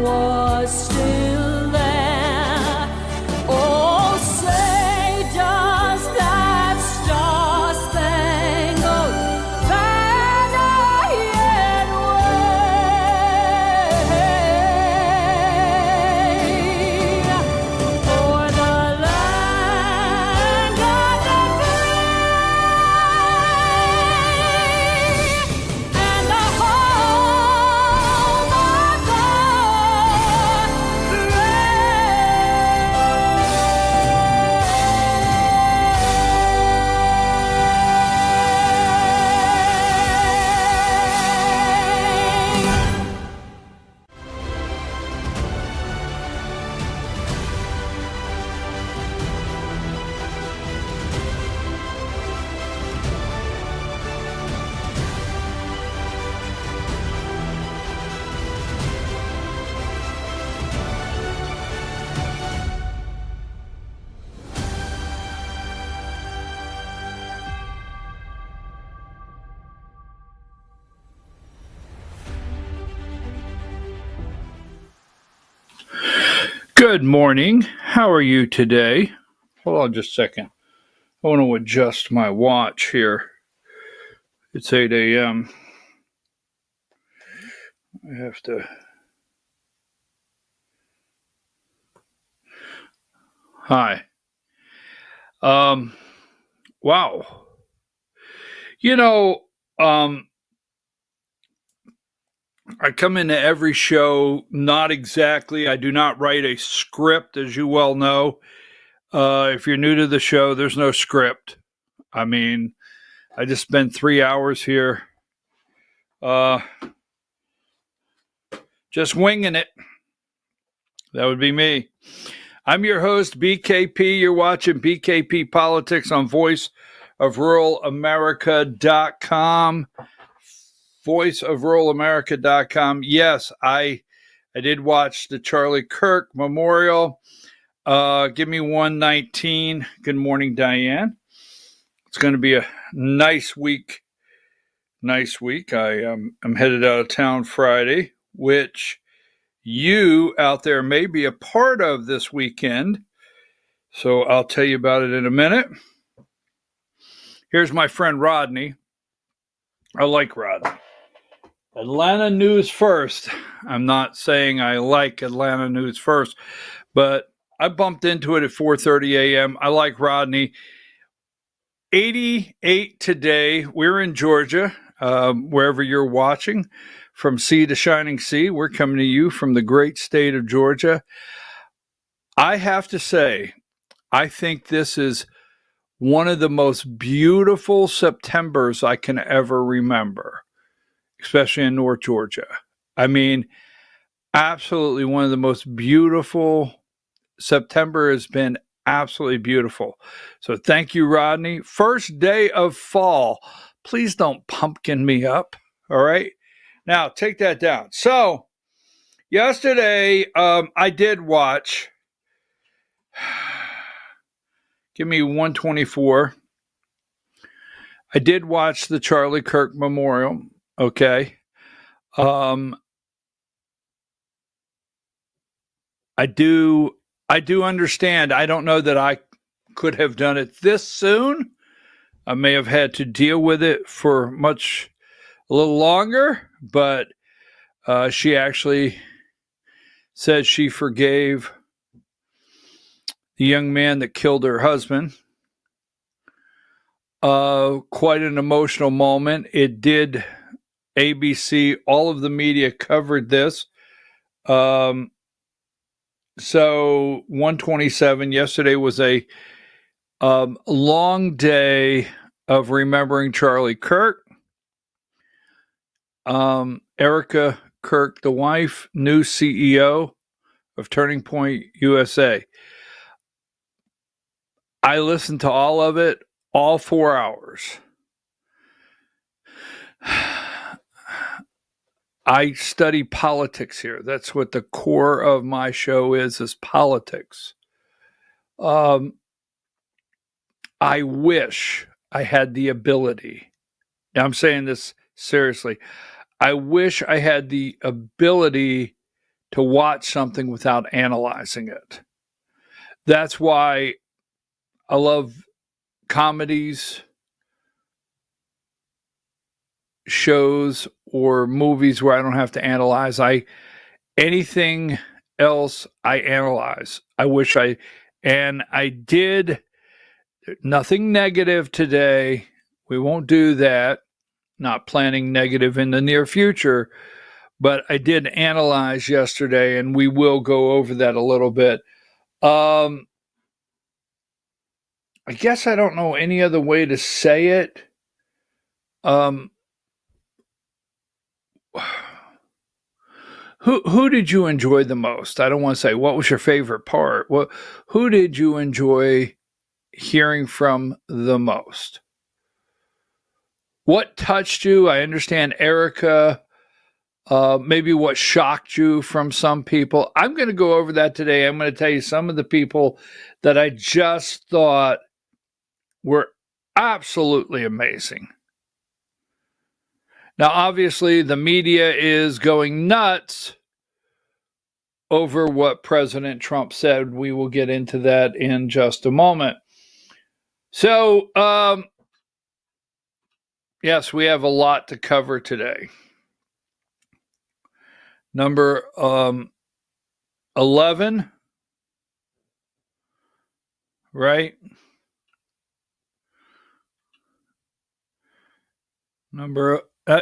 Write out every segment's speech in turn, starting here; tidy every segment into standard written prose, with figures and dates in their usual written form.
was still there. Oh, say does that star-spangled banner yet wave o'er the land of the free and the home of the Good morning. How are you today? Hold on just a second. I want to adjust my watch here. It's 8 a.m. I have to. Hi. Wow. You know, I come into every show not exactly. I do not write a script, as you well know. If you're new to the show, there's no script. I mean, I just spent 3 hours here just winging it. That would be me. I'm your host, BKP. You're watching BKP Politics on voiceofruralamerica.com. voiceofruralamerica.com. Yes, I did watch the Charlie Kirk Memorial. Give me 119. Good morning, Diane. It's going to be a nice week. Nice week. I'm headed out of town Friday, which you out there may be a part of this weekend. So I'll tell you about it in a minute. Here's my friend Rodney. I like Rodney. Atlanta News First. I'm not saying I like Atlanta News First, but I bumped into it at 4:30 a.m. I like Rodney. 88 today. We're in Georgia, wherever you're watching. From sea to shining sea, we're coming to you from the great state of Georgia. I have to say, I think this is one of the most beautiful Septembers I can ever remember, especially in North Georgia. I mean, absolutely one of the most beautiful. September has been absolutely beautiful. So thank you, Rodney. First day of fall. Please don't pumpkin me up. All right. Now take that down. So yesterday, I did watch. Give me 124. I did watch the Charlie Kirk Memorial. Okay. I do understand. I don't know that I could have done it this soon. I may have had to deal with it for a little longer, but she actually said she forgave the young man that killed her husband. Quite an emotional moment. It did. ABC, all of the media covered this. So 127, yesterday was a long day of remembering Charlie Kirk. Erica Kirk, the wife, new CEO of Turning Point USA. I listened to all of it, all 4 hours. I study politics here. That's what the core of my show is politics. I wish I had the ability. Now, I'm saying this seriously. I wish I had the ability to watch something without analyzing it. That's why I love comedies, shows, or movies where I don't have to analyze. Anything else I analyze. I did nothing negative today. We won't do that. Not planning negative in the near future, but I did analyze yesterday, and we will go over that a little bit. I guess I don't know any other way to say it. Who did you enjoy the most? I don't want to say what was your favorite part. Who did you enjoy hearing from the most? What touched you? I understand Erica. Maybe what shocked you from some people. I'm going to go over that today. I'm going to tell you some of the people that I just thought were absolutely amazing. Now, obviously, the media is going nuts over what President Trump said. We will get into that in just a moment. So, yes, we have a lot to cover today. Number 11, right?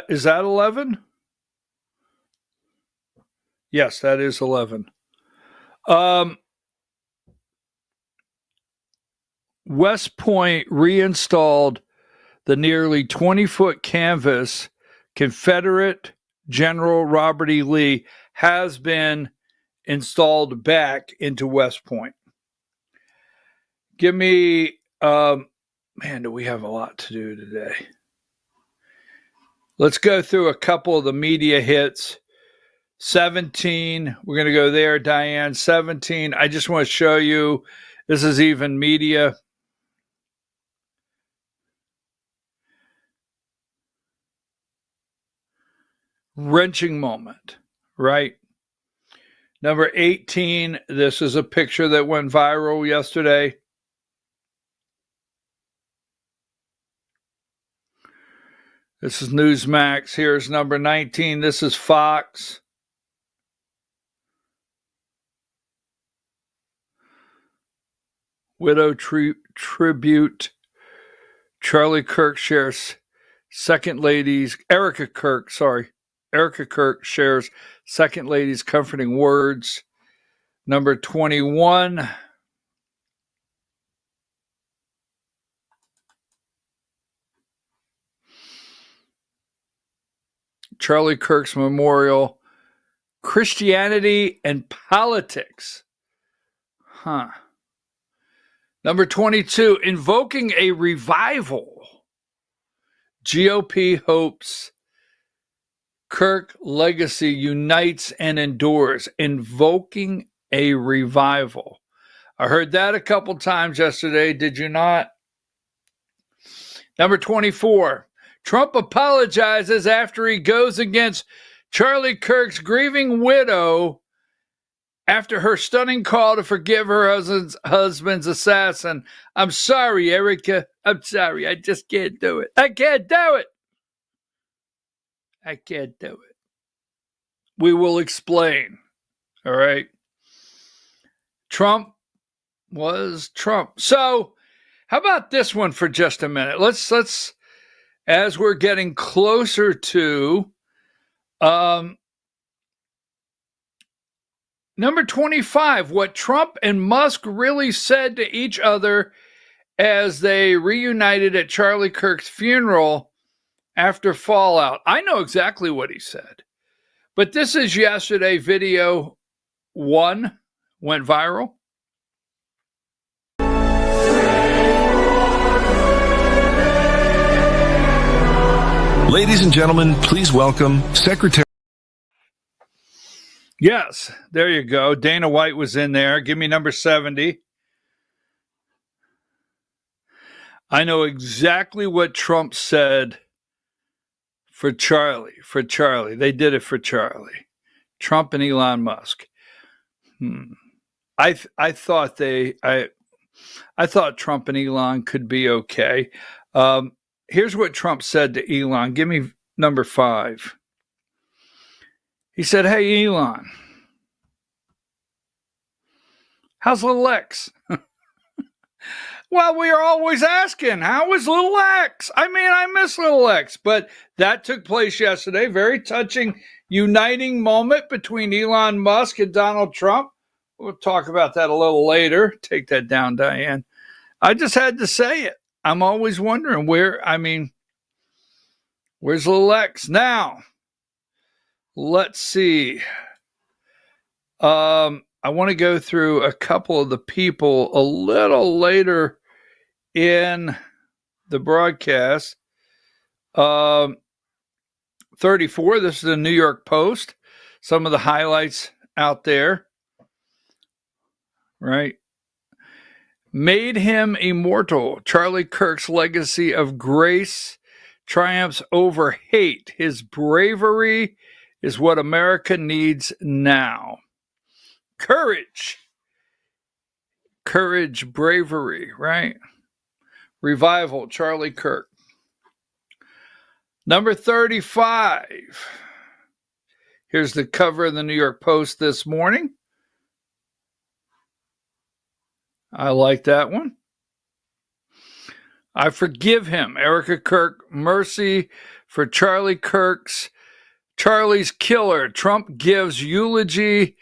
Is that 11? Yes, that is 11. West Point reinstalled the nearly 20-foot canvas. Confederate General Robert E. Lee has been installed back into West Point. Give me, man, do we have a lot to do today? Let's go through a couple of the media hits. 17, we're going to go there, Diane. 17, I just want to show you, this is even media. Wrenching moment, right? Number 18, this is a picture that went viral yesterday. This is Newsmax. Here's number 19. This is Fox. Widow tribute. Charlie Kirk shares second lady's, Erica Kirk shares second lady's comforting words. Number 21. Charlie Kirk's memorial, Christianity and Politics. Number 22, invoking a revival. GOP hopes Kirk legacy unites and endures. Invoking a revival. I heard that a couple times yesterday. Did you not? Number 24, Trump apologizes after he goes against Charlie Kirk's grieving widow after her stunning call to forgive her husband's assassin. I'm sorry, Erica. I'm sorry. I just can't do it. I can't do it. I can't do it. We will explain. All right. Trump was Trump. So how about this one for just a minute? Let's as we're getting closer to number 25, what Trump and Musk really said to each other as they reunited at Charlie Kirk's funeral after fallout. I know exactly what he said, but this is yesterday. Video 1 went viral. Ladies and gentlemen, please welcome Secretary. Yes, there you go. Dana White was in there. Give me number 70. I know exactly what Trump said for Charlie. They did it for Charlie. Trump and Elon Musk. I thought I thought Trump and Elon could be okay. Here's what Trump said to Elon. Give me number 5. He said, "Hey, Elon, how's little X?" Well, we are always asking, how is little X? I mean, I miss little X. But that took place yesterday. Very touching, uniting moment between Elon Musk and Donald Trump. We'll talk about that a little later. Take that down, Diane. I just had to say it. I'm always wondering where's little X? Now, let's see. I want to go through a couple of the people a little later in the broadcast. 34, this is the New York Post. Some of the highlights out there. Right. Made him immortal. Charlie Kirk's legacy of grace triumphs over hate. His bravery is what America needs now. Courage. Courage, bravery, right? Revival, Charlie Kirk. Number 35. Here's the cover of the New York Post this morning. I like that one. I forgive him. Erica Kirk, mercy for Charlie's killer. Trump gives eulogy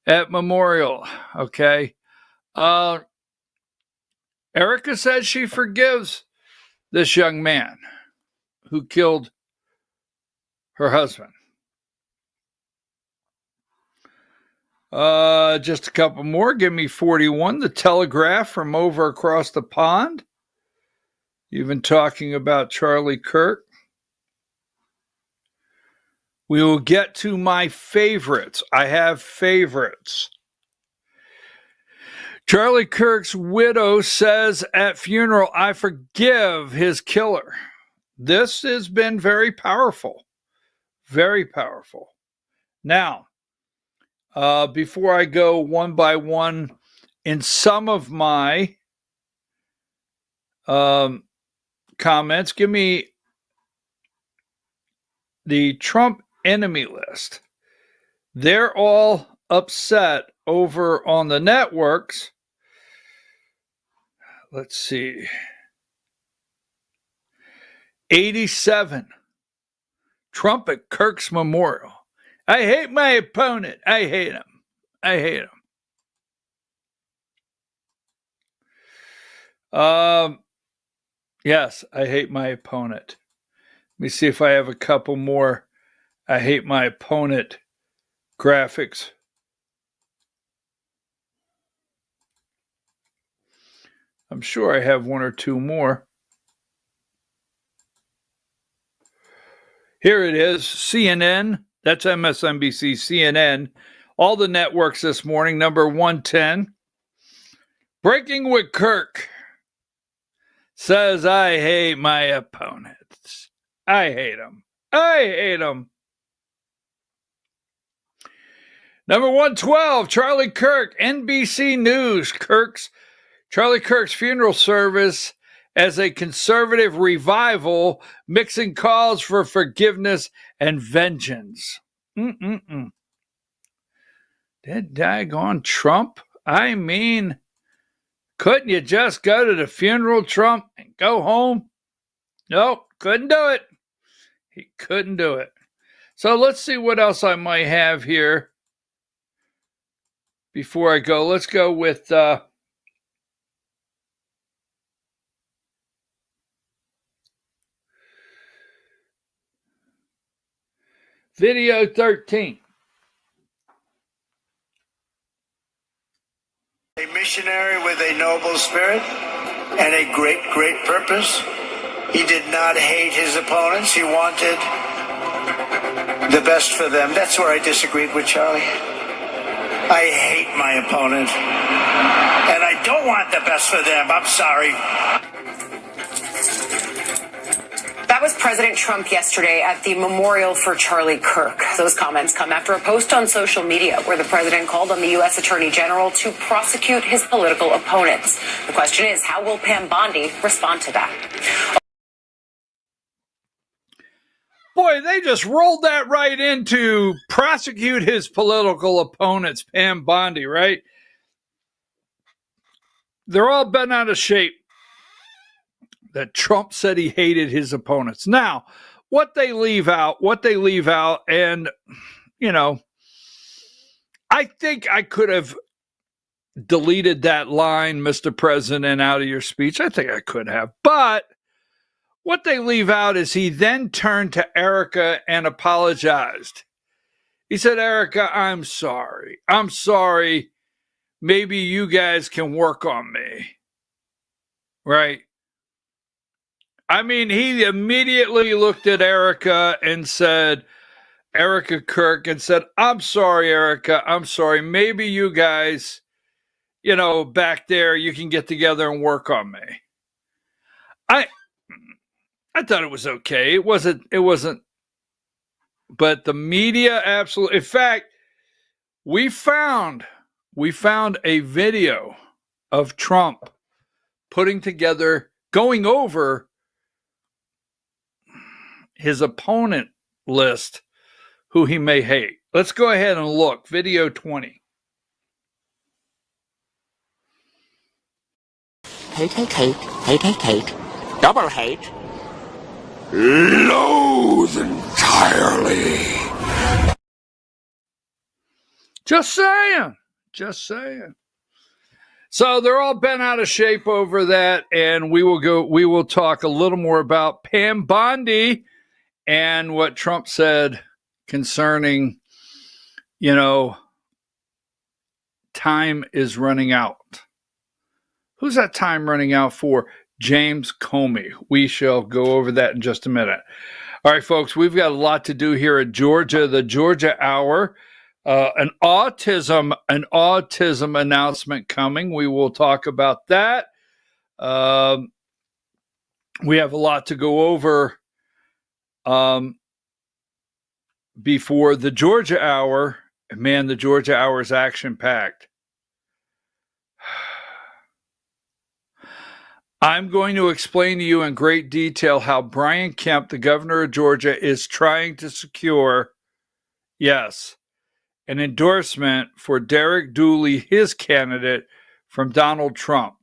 at memorial. Okay. Erica says she forgives this young man who killed her husband. Just a couple more. Give me 41. The Telegraph from over across the pond. Even talking about Charlie Kirk. We will get to my favorites. I have favorites. Charlie Kirk's widow says at funeral, "I forgive his killer." This has been very powerful. Very powerful. Now, before I go one by one in some of my comments, give me the Trump enemy list. They're all upset over on the networks. Let's see. 87. Trump at Kirk's memorial. I hate my opponent. I hate him. I hate him. Yes, I hate my opponent. Let me see if I have a couple more I hate my opponent graphics. I'm sure I have one or two more. Here it is, CNN. That's MSNBC, CNN. All the networks this morning, number 110. Breaking with Kirk says, I hate my opponents. I hate them. I hate them. Number 112, Charlie Kirk, NBC News. Charlie Kirk's funeral service as a conservative revival, mixing calls for forgiveness and vengeance. Dead daggone Trump. I mean, couldn't you just go to the funeral, Trump, and go home? Nope, couldn't do it. He couldn't do it. So let's see what else I might have here before I go. Let's go with video 13. A missionary with a noble spirit and a great, great purpose. He did not hate his opponents. He wanted the best for them. That's where I disagreed with Charlie. I hate my opponent, and I don't want the best for them. I'm sorry. The That was President Trump yesterday at the memorial for Charlie Kirk. Those comments come after a post on social media where the president called on the U.S. Attorney General to prosecute his political opponents. The question is, how will Pam Bondi respond to that? Boy, they just rolled that right into prosecute his political opponents, Pam Bondi, right? They're all bent out of shape that Trump said he hated his opponents. Now, what they leave out, and, you know, I think I could have deleted that line, Mr. President, out of your speech. I think I could have. But what they leave out is he then turned to Erica and apologized. He said, Erica, I'm sorry. I'm sorry. Maybe you guys can work on me. Right? I mean, he immediately looked at Erica and said, Erica Kirk, and said, I'm sorry, Erica. I'm sorry. Maybe you guys, you know, back there, you can get together and work on me. I thought it was okay. It wasn't, but the media absolutely, in fact, we found a video of Trump going over his opponent list, who he may hate. Let's go ahead and look. Video 20. Hate. Double hate. Loathe entirely. Just saying. So they're all bent out of shape over that, and we will talk a little more about Pam Bondi and what Trump said concerning, you know, time is running out. Who's that time running out for? James Comey. We shall go over that in just a minute. All right, folks, we've got a lot to do here at Georgia, the Georgia Hour. An autism announcement coming. We will talk about that. We have a lot to go over before the Georgia Hour. Man, the Georgia Hour is action-packed. I'm going to explain to you in great detail how Brian Kemp, the governor of Georgia, is trying to secure, yes, an endorsement for Derek Dooley, his candidate, from Donald Trump.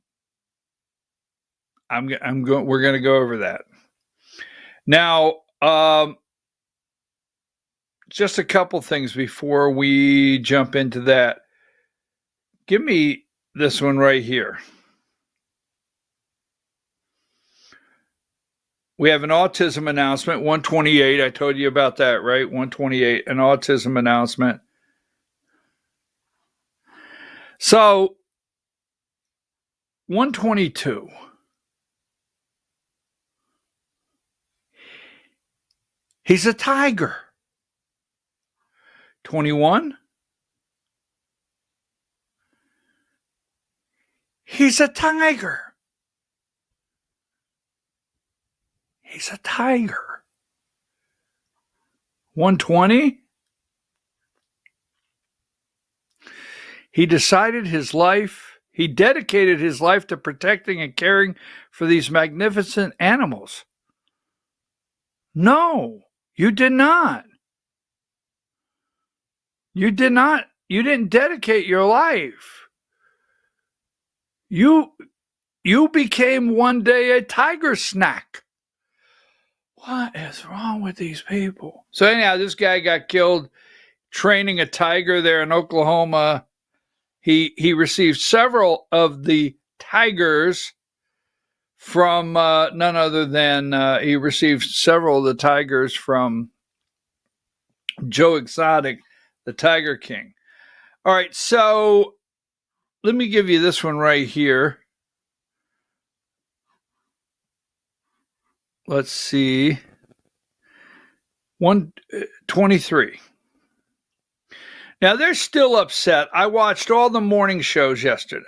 We're going to go over that. Now, just a couple things before we jump into that. Give me this one right here. We have an autism announcement, 128. I told you about that, right? 128, an autism announcement. So, 122. He's a tiger. 21. He's a tiger. He's a tiger. 120. He dedicated his life to protecting and caring for these magnificent animals. No, you did not. You did not. You didn't dedicate your life. You became one day a tiger snack. What is wrong with these people? So anyhow, this guy got killed training a tiger there in Oklahoma. He received several of the tigers from none other than he received several of the tigers from Joe Exotic, the Tiger King. All right, so let me give you this one right here. Let's see. 123. Now, they're still upset. I watched all the morning shows yesterday,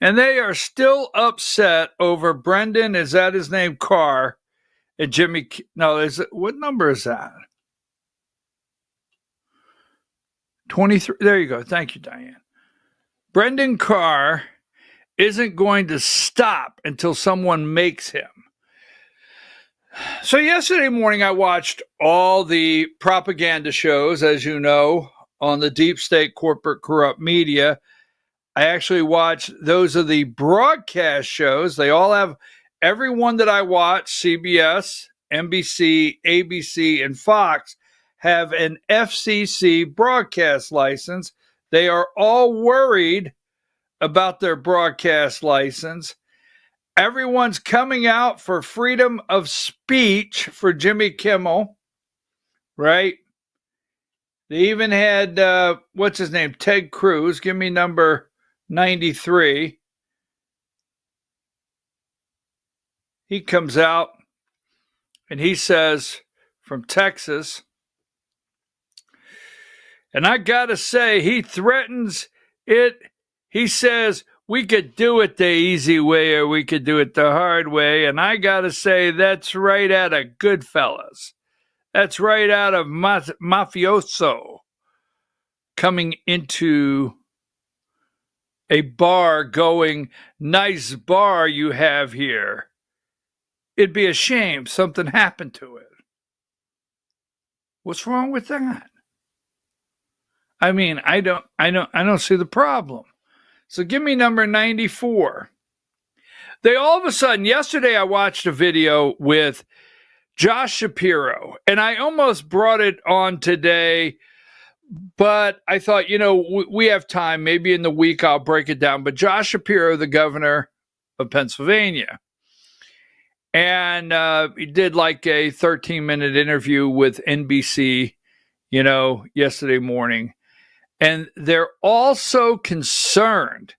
and they are still upset over Brendan, is that his name, Carr, And Jimmy, no, what number is that? 23. There you go. Thank you, Diane. Brendan Carr isn't going to stop until someone makes him. So yesterday morning, I watched all the propaganda shows, as you know, on the deep state corporate corrupt media. I actually watched those of the broadcast shows. They all have, every one that I watch, CBS, NBC, ABC, and Fox, have an FCC broadcast license. They are all worried about their broadcast license. Everyone's coming out for freedom of speech for Jimmy Kimmel, right? They even had, what's his name? Ted Cruz. Give me number 93. He comes out and he says, from Texas, and I got to say, he threatens it. He says, we could do it the easy way or we could do it the hard way. And I got to say, that's right out of Goodfellas. That's right out of Mafioso, coming into a bar going, nice bar you have here. It'd be a shame something happened to it. What's wrong with that? I mean, I don't see the problem. So give me number 94. They all of a sudden, yesterday I watched a video with Josh Shapiro, and I almost brought it on today, but I thought, we have time. Maybe in the week I'll break it down. But Josh Shapiro, the governor of Pennsylvania, and he did like a 13-minute interview with NBC, yesterday morning. And they're also concerned.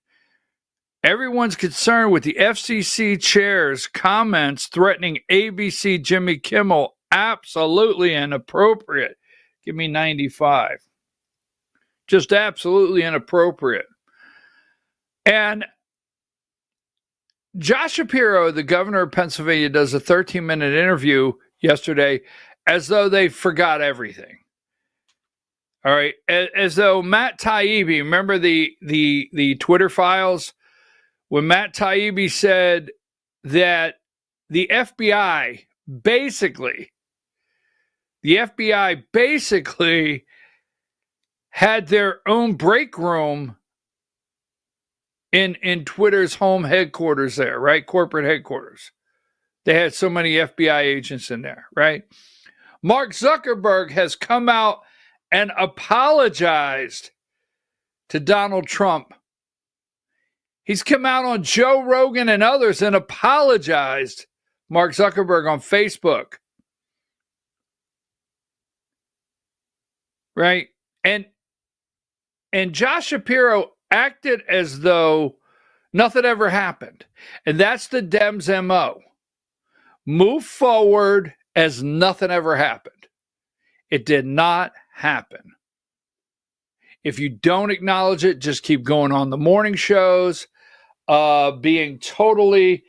Everyone's concerned with the FCC chair's comments threatening ABC Jimmy Kimmel. Absolutely inappropriate. Give me 95. Just absolutely inappropriate. And Josh Shapiro, the governor of Pennsylvania, does a 13-minute interview yesterday as though they forgot everything. All right, as though Matt Taibbi, remember the Twitter files? When Matt Taibbi said that the FBI basically had their own break room in Twitter's home headquarters there, right? Corporate headquarters. They had so many FBI agents in there, right? Mark Zuckerberg has come out and apologized to Donald Trump. He's come out on Joe Rogan and others and apologized, Mark Zuckerberg, on Facebook. Right? And Josh Shapiro acted as though nothing ever happened. And that's the Dems' MO. Move forward as nothing ever happened. It did not happen. If you don't acknowledge it, just keep going on the morning shows, being totally,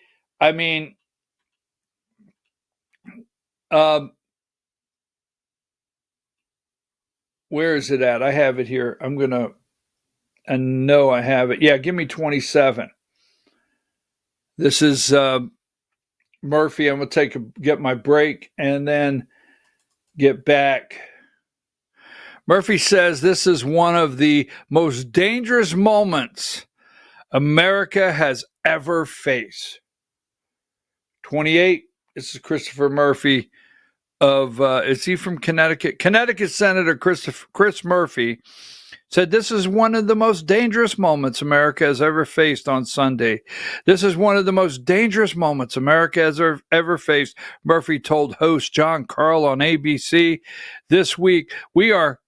where is it at? I have it here. I know I have it. Yeah, give me 27. This is Murphy. I'm going to get my break and then get back. Murphy says this is one of the most dangerous moments America has ever faced. 28. This is Christopher Murphy is he from Connecticut? Connecticut Senator Chris Murphy said this is one of the most dangerous moments America has ever faced on Sunday. This is one of the most dangerous moments America has ever faced, Murphy told host John Carl on ABC. This week, we are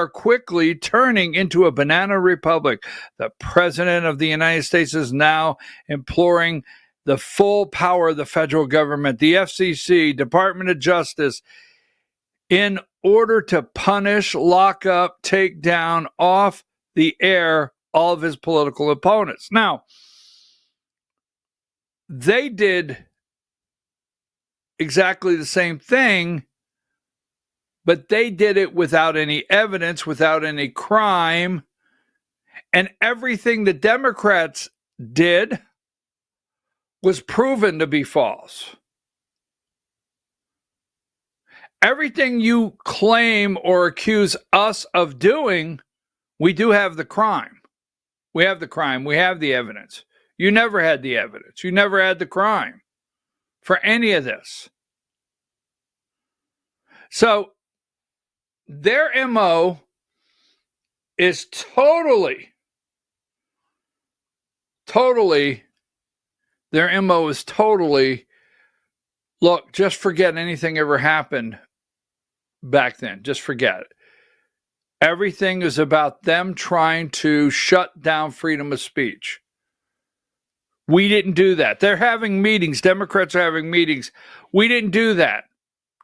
quickly turning into a banana republic. The president of the United States is now imploring the full power of the federal government, the FCC, Department of Justice, in order to punish, lock up, take down, off the air all of his political opponents. Now, they did exactly the same thing, but they did it without any evidence, without any crime. And everything the Democrats did was proven to be false. Everything you claim or accuse us of doing, we do have the crime. We have the crime. We have the evidence. You never had the evidence. You never had the crime for any of this. So their MO is totally, their MO is totally, look, just forget anything ever happened back then. Just forget it. Everything is about them trying to shut down freedom of speech. We didn't do that. They're having meetings. Democrats are having meetings. We didn't do that.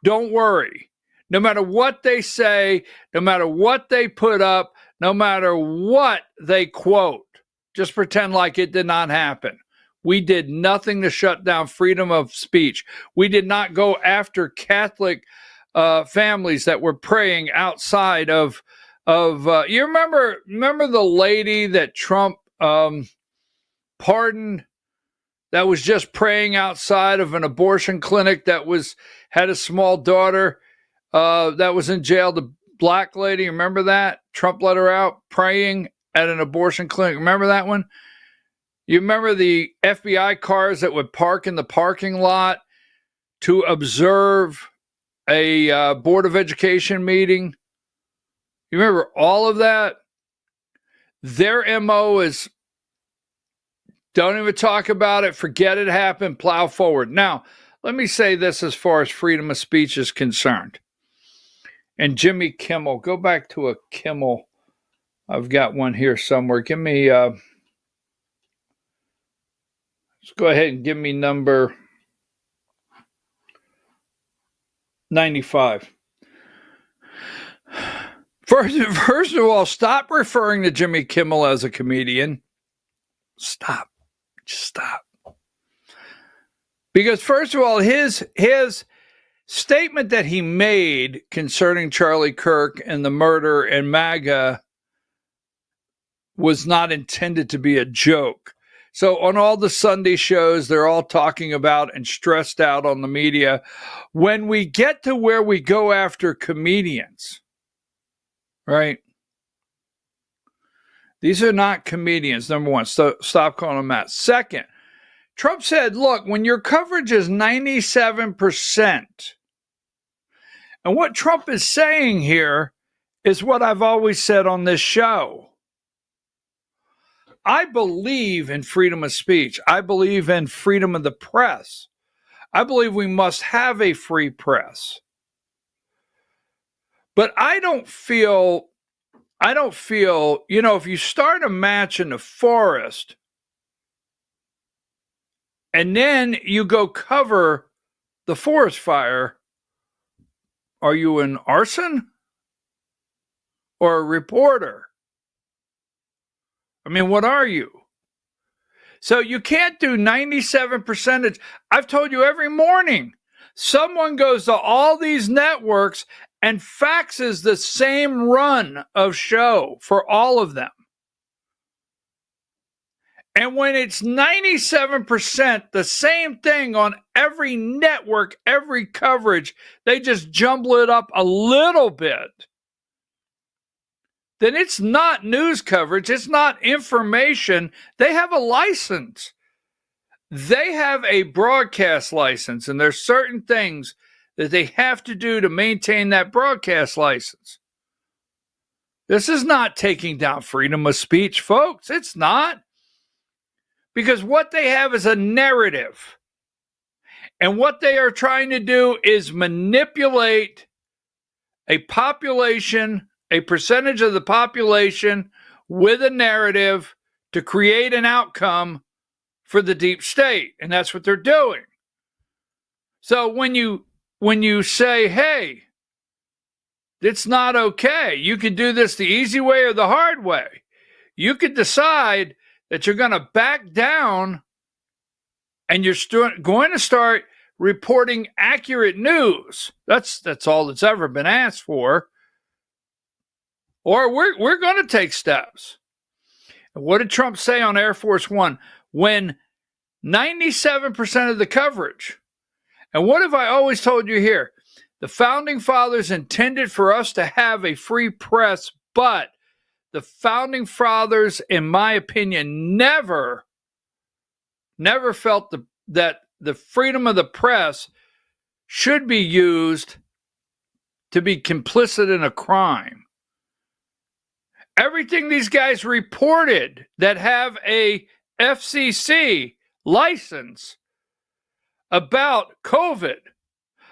Don't worry. No matter what they say, no matter what they put up, no matter what they quote, just pretend like it did not happen. We did nothing to shut down freedom of speech. We did not go after Catholic families that were praying outside of you remember the lady that Trump pardoned that was just praying outside of an abortion clinic that had a small daughter that was in jail, the black lady, remember that? Trump let her out praying at an abortion clinic. Remember that one? You remember the FBI cars that would park in the parking lot to observe a Board of Education meeting? You remember all of that? Their MO is don't even talk about it, forget it happened, plow forward. Now, let me say this as far as freedom of speech is concerned. And Jimmy Kimmel, go back to a Kimmel. I've got one here somewhere. Give me, let's go ahead and give me number 95. First of all, stop referring to Jimmy Kimmel as a comedian. Stop. Just stop. Because first of all, his statement that he made concerning Charlie Kirk and the murder and MAGA was not intended to be a joke. So on all the Sunday shows, they're all talking about and stressed out on the media. When we get to where we go after comedians, right? These are not comedians, number one. So stop calling them that. Second, Trump said, look, when your coverage is 97%, and what Trump is saying here is what I've always said on this show. I believe in freedom of speech. I believe in freedom of the press. I believe we must have a free press. But I don't feel, if you start a match in the forest and then you go cover the forest fire, are you an arson or a reporter? I mean, what are you? So you can't do 97%. I've told you every morning, someone goes to all these networks and faxes the same run of show for all of them. And when it's 97%, the same thing on every network, every coverage, they just jumble it up a little bit. Then it's not news coverage. It's not information. They have a license. They have a broadcast license, and there's certain things that they have to do to maintain that broadcast license. This is not taking down freedom of speech, folks. It's not. Because what they have is a narrative. And what they are trying to do is manipulate a population, a percentage of the population with a narrative to create an outcome for the deep state. And that's what they're doing. So when you say, hey, it's not okay, you can do this the easy way or the hard way. You could decide that you're going to back down and you're going to start reporting accurate news. That's all that's ever been asked for. Or we're going to take steps. And what did Trump say on Air Force One when 97% of the coverage? And what have I always told you here? The founding fathers intended for us to have a free press, but the founding fathers, in my opinion, never felt that the freedom of the press should be used to be complicit in a crime. Everything these guys reported that have a FCC license about COVID,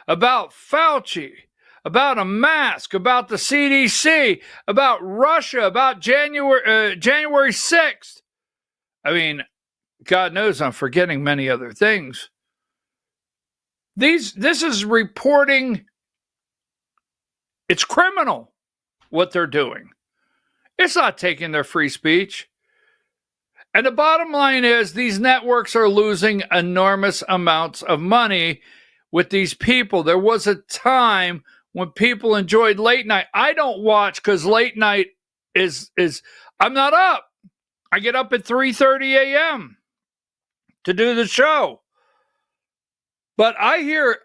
about Fauci, about a mask, about the CDC, about Russia, about January 6th. I mean, God knows I'm forgetting many other things. This is reporting. It's criminal what they're doing. It's not taking their free speech. And the bottom line is these networks are losing enormous amounts of money with these people. There was a time when people enjoyed late night. I don't watch because late night is I'm not up. I get up at 3:30 a.m. to do the show. But I hear,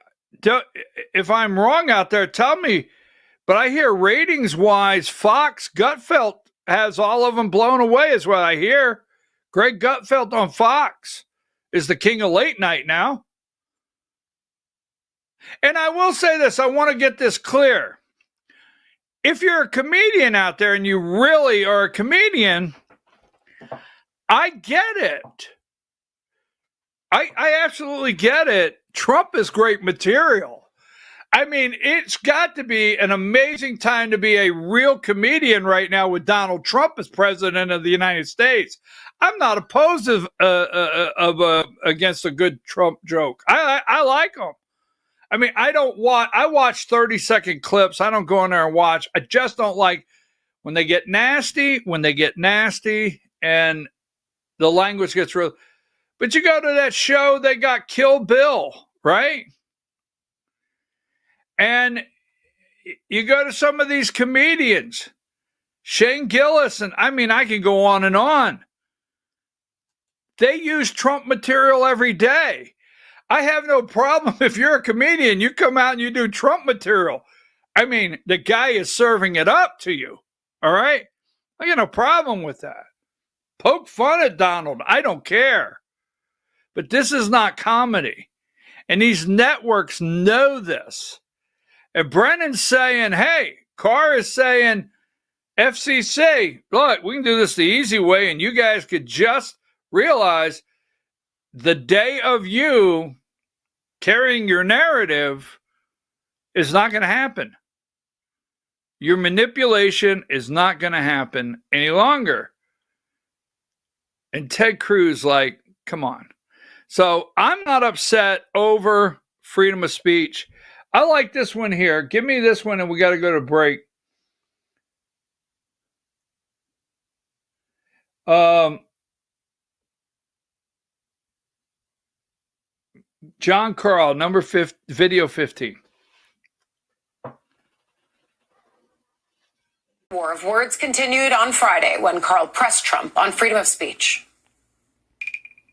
if I'm wrong out there, tell me, but I hear ratings-wise, Fox, Gutfeld has all of them blown away is what I hear. Greg Gutfeld on Fox is the king of late night now. And I will say this, I want to get this clear. If you're a comedian out there and you really are a comedian, I get it. I absolutely get it. Trump is great material. I mean, it's got to be an amazing time to be a real comedian right now with Donald Trump as president of the United States. I'm not opposed against a good Trump joke. I like them. I mean, I watch 30-second clips. I don't go in there and watch. I just don't like when they get nasty, and the language gets real. But you go to that show, they got Kill Bill, right? And you go to some of these comedians, Shane Gillis, and I mean, I can go on and on. They use Trump material every day. I have no problem if you're a comedian, you come out and you do Trump material. I mean, the guy is serving it up to you, all right? I got no problem with that. Poke fun at Donald. I don't care. But this is not comedy. And these networks know this. And Brennan's saying, hey, Carr is saying, FCC, look, we can do this the easy way, and you guys could just realize the day of you carrying your narrative is not going to happen. Your manipulation is not going to happen any longer. And Ted Cruz, like, come on. So I'm not upset over freedom of speech. I like this one here. Give me this one and we got to go to break. John Carl, video 15. War of words continued on Friday when Carl pressed Trump on freedom of speech.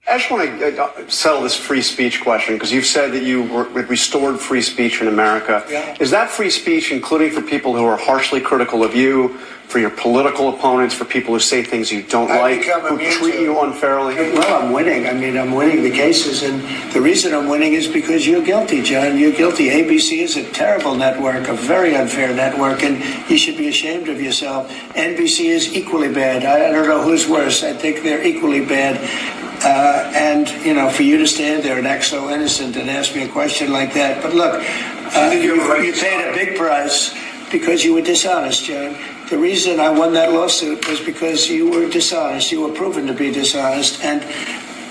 I just want to settle this free speech question, because you've said that you restored free speech in America. Yeah. Is that free speech including for people who are harshly critical of you, for your political opponents, for people who say things you don't like, who treat you unfairly? Well, I'm winning. I mean, I'm winning the cases, and the reason I'm winning is because you're guilty, John. You're guilty. ABC is a terrible network, a very unfair network, and you should be ashamed of yourself. NBC is equally bad. I don't know who's worse. I think they're equally bad. And, you know, for you to stand there and act so innocent and ask me a question like that. But look, you paid a big price because you were dishonest, John. The reason I won that lawsuit was because you were dishonest. You were proven to be dishonest. And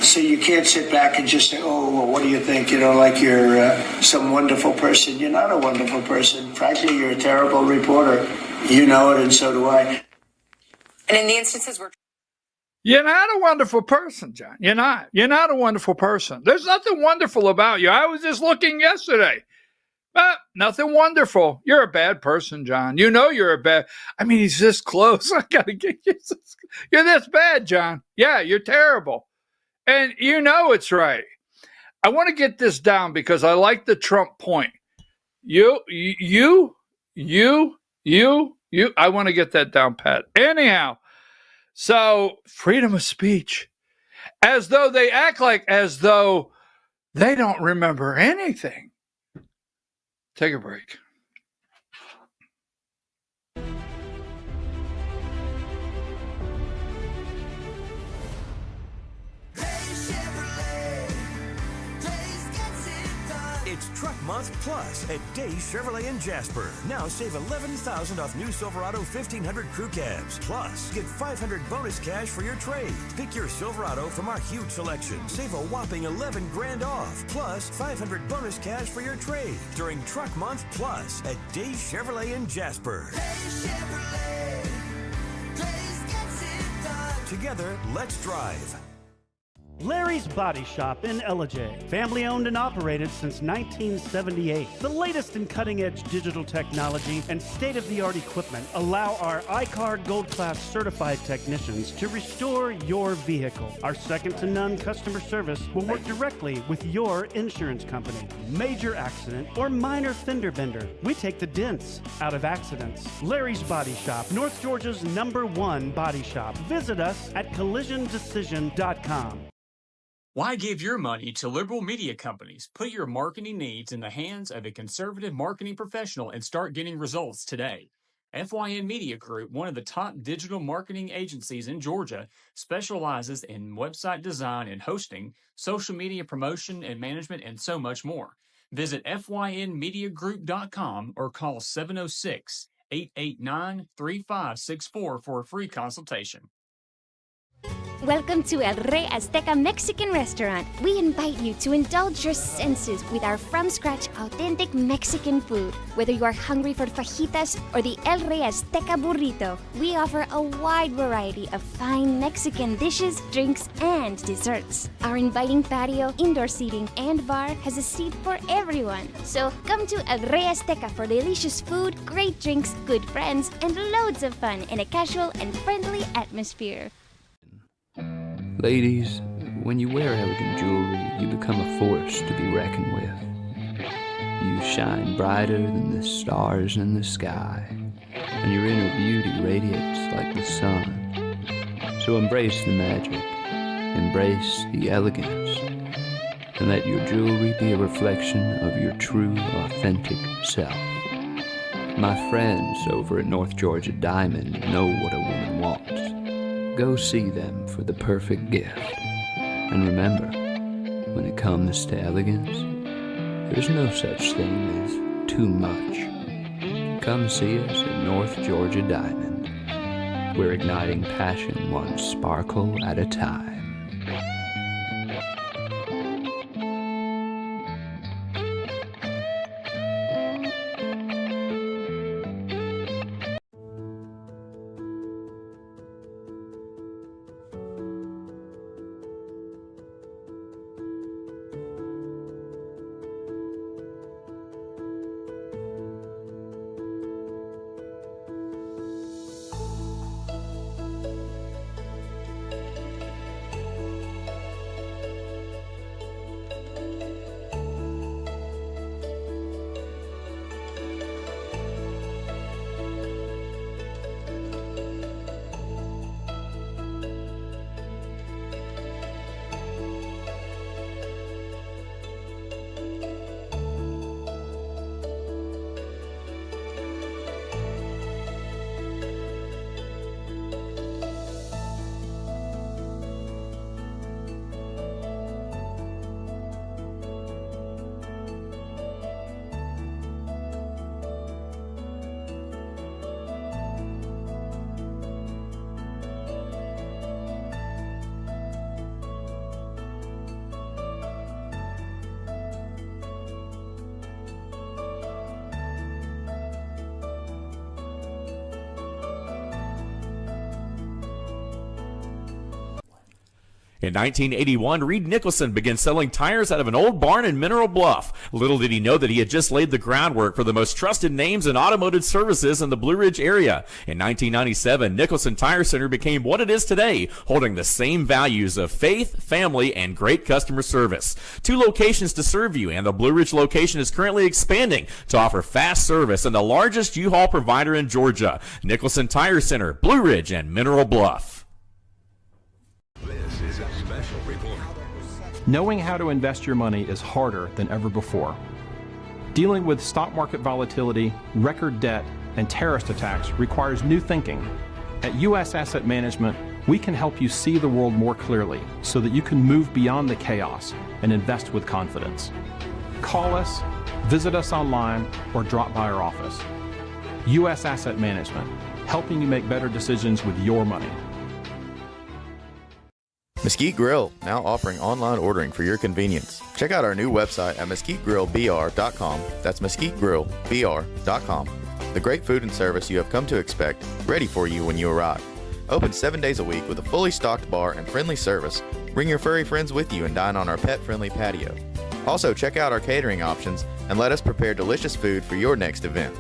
so you can't sit back and just say, oh, well, what do you think? You know, like you're some wonderful person. You're not a wonderful person. Frankly, you're a terrible reporter. You know it, and so do I. And in the instances where You're not a wonderful person, John. You're not. You're not a wonderful person. There's nothing wonderful about you. I was just looking yesterday. Nothing wonderful. You're a bad person, John. You know you're a bad. I mean, he's this close. I gotta get you. You're this bad, John. Yeah, you're terrible, and you know it's right. I want to get this down because I like the Trump point. You. I want to get that down, Pat. Anyhow, so freedom of speech, as though they act like as though they don't remember anything. Take a break. It's Truck Month Plus at Days Chevrolet in Jasper. Now save $11,000 off new Silverado 1500 crew cabs. Plus, get $500 bonus cash for your trade. Pick your Silverado from our huge selection. Save a whopping $11 grand off. Plus, $500 bonus cash for your trade during Truck Month Plus at Days Chevrolet in Jasper. Days Chevrolet. Days gets it done. Together, let's drive. Larry's Body Shop in Ellijay. Family owned and operated since 1978. The latest in cutting-edge digital technology and state-of-the-art equipment allow our iCard Gold Class certified technicians to restore your vehicle. Our second-to-none customer service will work directly with your insurance company. Major accident or minor fender bender, we take the dents out of accidents. Larry's Body Shop, North Georgia's #1 body shop. Visit us at collisiondecision.com. Why give your money to liberal media companies? Put your marketing needs in the hands of a conservative marketing professional and start getting results today. FYN Media Group, one of the top digital marketing agencies in Georgia, specializes in website design and hosting, social media promotion and management, and so much more. Visit FYNmediagroup.com or call 706-889-3564 for a free consultation. Welcome to El Rey Azteca Mexican Restaurant. We invite you to indulge your senses with our from-scratch authentic Mexican food. Whether you are hungry for fajitas or the El Rey Azteca burrito, we offer a wide variety of fine Mexican dishes, drinks, and desserts. Our inviting patio, indoor seating, and bar has a seat for everyone. So come to El Rey Azteca for delicious food, great drinks, good friends, and loads of fun in a casual and friendly atmosphere. Ladies, when you wear elegant jewelry, you become a force to be reckoned with. You shine brighter than the stars in the sky, and your inner beauty radiates like the sun. So embrace the magic, embrace the elegance, and let your jewelry be a reflection of your true, authentic self. My friends over at North Georgia Diamond know what a woman wants. Go see them for the perfect gift. And remember, when it comes to elegance, there's no such thing as too much. Come see us at North Georgia Diamond. We're igniting passion one sparkle at a time. In 1981, Reed Nicholson began selling tires out of an old barn in Mineral Bluff. Little did he know that he had just laid the groundwork for the most trusted names in automotive services in the Blue Ridge area. In 1997, Nicholson Tire Center became what it is today, holding the same values of faith, family, and great customer service. 2 locations to serve you, and the Blue Ridge location is currently expanding to offer fast service and the largest U-Haul provider in Georgia. Nicholson Tire Center, Blue Ridge, and Mineral Bluff. This is a special report. Knowing how to invest your money is harder than ever before. Dealing with stock market volatility, record debt, and terrorist attacks requires new thinking. At U.S. Asset Management, we can help you see the world more clearly so that you can move beyond the chaos and invest with confidence. Call us, visit us online, or drop by our office. U.S. Asset Management, helping you make better decisions with your money. Mesquite Grill, now offering online ordering for your convenience. Check out our new website at mesquitegrillbr.com. That's mesquitegrillbr.com. The great food and service you have come to expect, ready for you when you arrive. Open 7 days a week with a fully stocked bar and friendly service. Bring your furry friends with you and dine on our pet-friendly patio. Also, check out our catering options and let us prepare delicious food for your next event.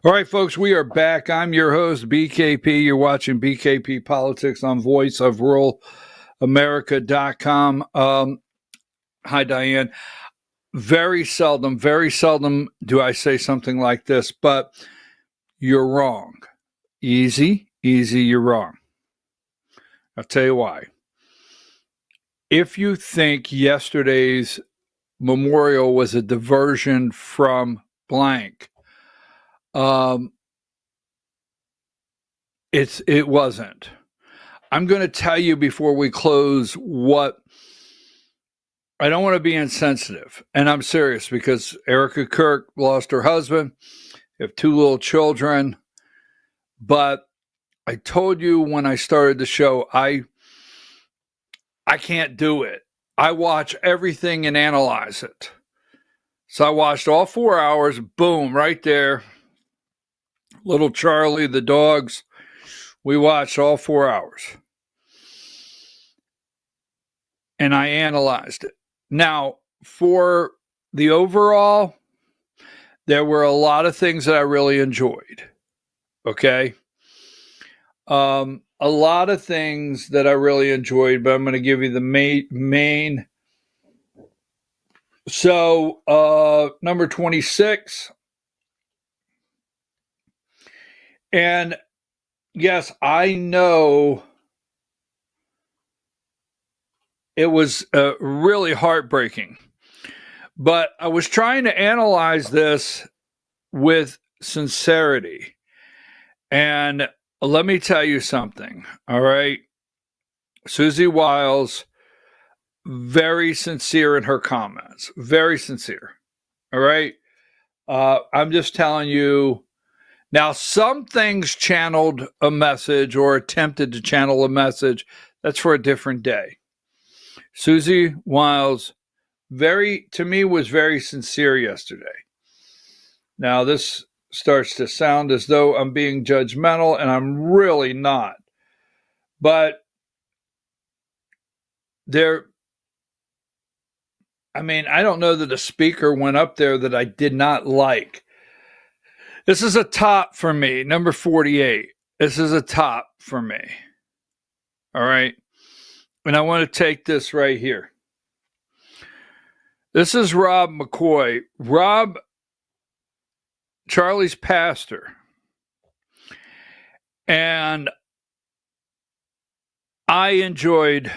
All right, folks, we are back. I'm your host, BKP. You're watching BKP Politics on voiceofruralamerica.com. Hi, Diane. Very seldom do I say something like this, but you're wrong. Easy, you're wrong. I'll tell you why. If you think yesterday's memorial was a diversion from blank, it wasn't. I'm going to tell you before we close what I don't want to be insensitive, and I'm serious because Erica Kirk lost her husband. They have 2 little children, but I told you when I started the show, I can't do it. I watch everything and analyze it. So I watched all 4 hours, boom, right there. Little Charlie, the dogs, we watched all 4 hours. And I analyzed it. Now, for the overall, there were a lot of things that I really enjoyed. Okay? A lot of things that I really enjoyed, but I'm going to give you the main. So, number 26. And yes, I know it was really heartbreaking, but I was trying to analyze this with sincerity. And let me tell you something, all right? Susie Wiles, very sincere in her comments, very sincere, all right? I'm just telling you. Now, some things channeled a message or attempted to channel a message. That's for a different day. Susie Wiles, to me, was very sincere yesterday. Now, this starts to sound as though I'm being judgmental, and I'm really not. But I don't know that a speaker went up there that I did not like. This is a top for me, number 48. This is a top for me. All right. And I want to take this right here. This is Rob McCoy. Rob, Charlie's pastor. And I enjoyed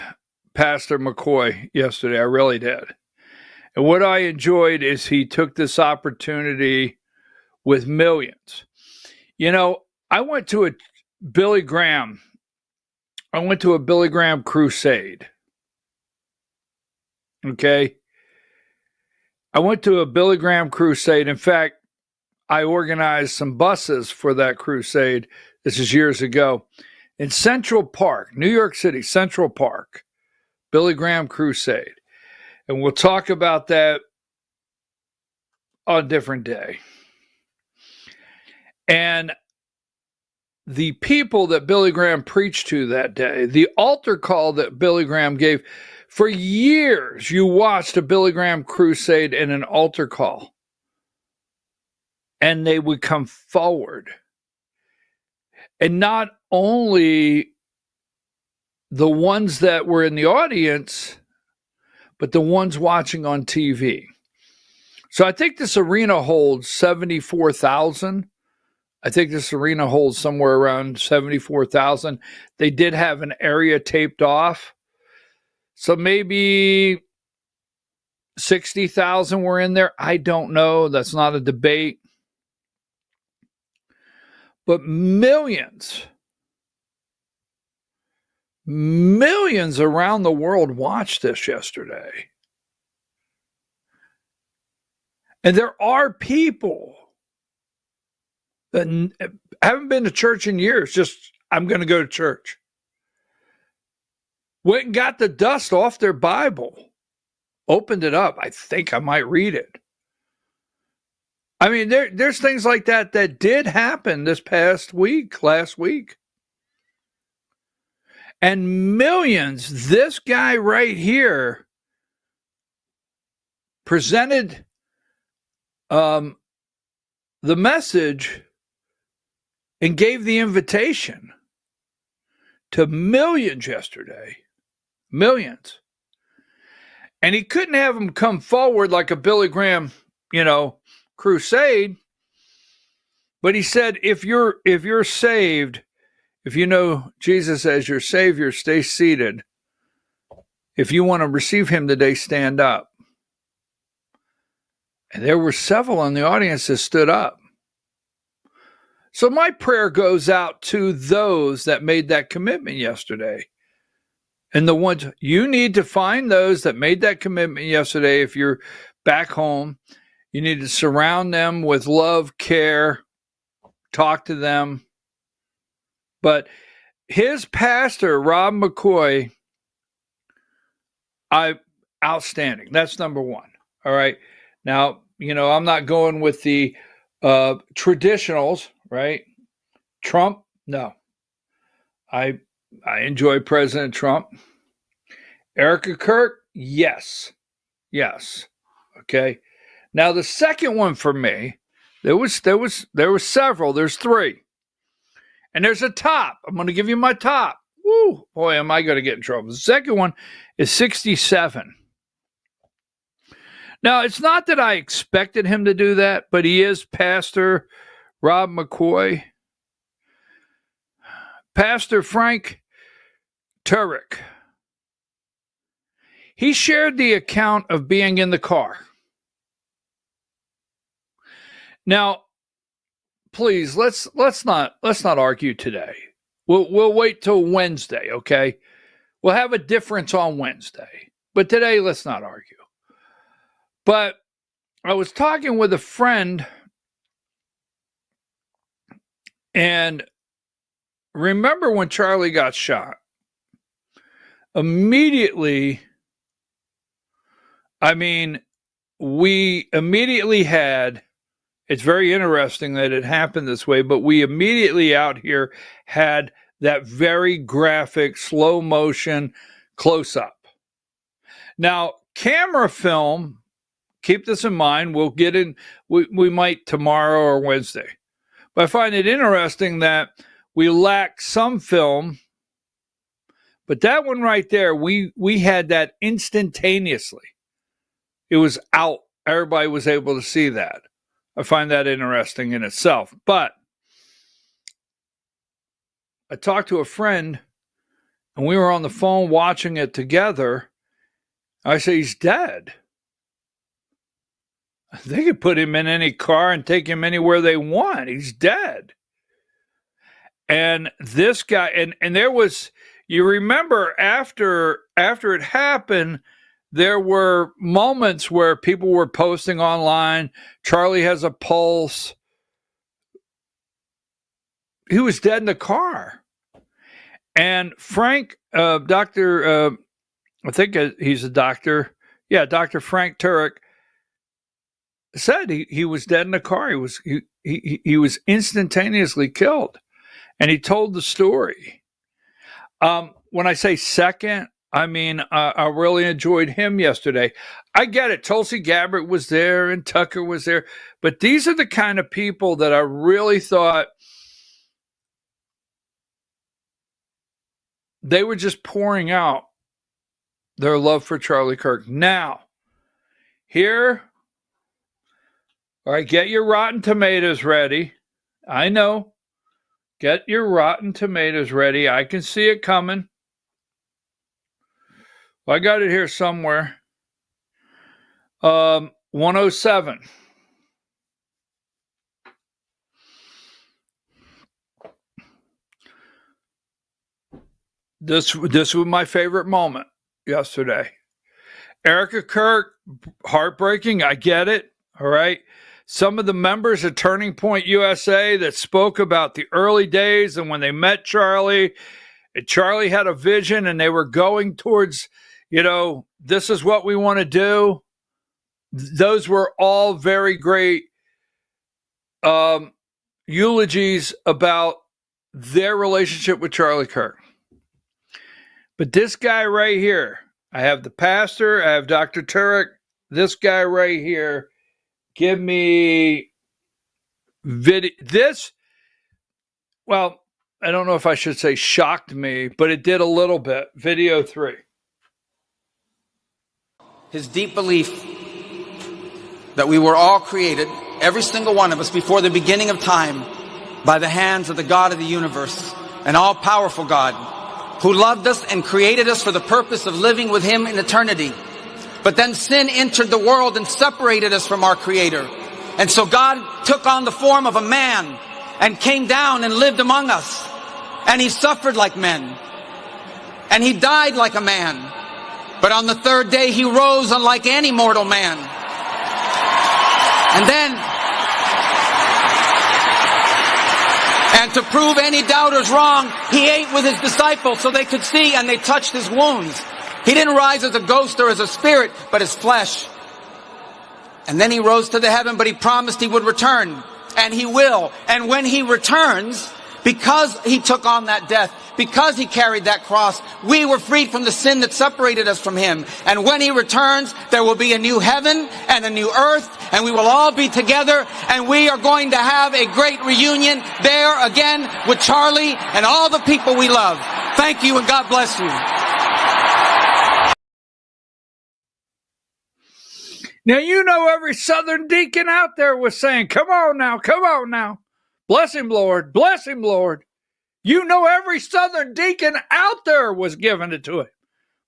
Pastor McCoy yesterday. I really did. And what I enjoyed is he took this opportunity with millions. You know, I went to a Billy Graham crusade. Okay? I went to a Billy Graham crusade. In fact, I organized some buses for that crusade. This is years ago. In Central Park, New York City, Central Park. Billy Graham crusade. And we'll talk about that on a different day. And the people that Billy Graham preached to that day, the altar call that Billy Graham gave, for years you watched a Billy Graham crusade and an altar call. And they would come forward. And not only the ones that were in the audience, but the ones watching on TV. So I think this arena holds 74,000. I think this arena holds somewhere around 74,000. They did have an area taped off. So maybe 60,000 were in there. I don't know. That's not a debate. But millions around the world watched this yesterday. And there are people that haven't been to church in years. Just, I'm going to go to church. Went and got the dust off their Bible. Opened it up. I think I might read it. I mean, there's things like that did happen this last week. And millions, this guy right here presented the message and gave the invitation to millions yesterday. Millions. And he couldn't have them come forward like a Billy Graham, crusade. But he said, if you're saved, if you know Jesus as your Savior, stay seated. If you want to receive him today, stand up. And there were several in the audience that stood up. So my prayer goes out to those that made that commitment yesterday. And the ones, you need to find those that made that commitment yesterday. If you're back home, you need to surround them with love, care, talk to them. But his pastor, Rob McCoy, outstanding. That's number one. All right. Now, I'm not going with the traditionals, right? Trump, no. I enjoy President Trump. Erica Kirk, yes. Okay. Now the second one for me, there was several. There's three, and there's a top. I'm going to give you my top. Woo, boy, am I going to get in trouble. The second one is 67. Now it's not that I expected him to do that, but he is Pastor Rob McCoy. Pastor Frank Turek. He shared the account of being in the car. Now, please, let's not argue today. We'll wait till Wednesday, okay? We'll have a difference on Wednesday. But today, let's not argue. But I was talking with a friend, and remember when Charlie got shot? We immediately had, it's very interesting that it happened this way, but we immediately out here had that very graphic, slow motion close up. Now, camera film, keep this in mind, we'll get in, we might tomorrow or Wednesday. But I find it interesting that we lack some film, but that one right there, we had that instantaneously. It was out. Everybody was able to see that. I find that interesting in itself. But I talked to a friend, and we were on the phone watching it together. I say, he's dead. They could put him in any car and take him anywhere they want. He's dead. And this guy, and there was, you remember after it happened, there were moments where people were posting online, Charlie has a pulse. He was dead in the car. And Frank, Dr. I think he's a doctor. Yeah, Dr. Frank Turek said he was dead in the car. He was instantaneously killed, and he told the story. When I say second, I mean I really enjoyed him yesterday. I get it. Tulsi Gabbard was there and Tucker was there, but these are the kind of people that I really thought they were just pouring out their love for Charlie Kirk. Now, here, all right, get your Rotten Tomatoes ready. I know. Get your Rotten Tomatoes ready. I can see it coming. Well, I got it here somewhere. 107. This was my favorite moment yesterday. Erica Kirk, heartbreaking. I get it. All right. Some of the members of Turning Point USA that spoke about the early days and when they met Charlie, and Charlie had a vision and they were going towards, this is what we want to do. Those were all very great eulogies about their relationship with Charlie Kirk. But this guy right here, I have the pastor, I have Dr. Turek, this guy right here, give me video. This, well, I don't know if I should say shocked me, but it did a little bit. Video 3. His deep belief that we were all created, every single one of us, before the beginning of time, by the hands of the God of the universe, an all-powerful God, who loved us and created us for the purpose of living with him in eternity. But then sin entered the world and separated us from our Creator. And so God took on the form of a man and came down and lived among us. And he suffered like men. And he died like a man. But on the third day he rose unlike any mortal man. And to prove any doubters wrong, he ate with his disciples so they could see, and they touched his wounds. He didn't rise as a ghost or as a spirit, but as flesh. And then he rose to the heaven, but he promised he would return. And he will. And when he returns, because he took on that death, because he carried that cross, we were freed from the sin that separated us from him. And when he returns, there will be a new heaven and a new earth, and we will all be together, and we are going to have a great reunion there again with Charlie and all the people we love. Thank you, and God bless you. Now, every Southern deacon out there was saying, come on now. Bless him, Lord. Bless him, Lord. Every Southern deacon out there was giving it to him.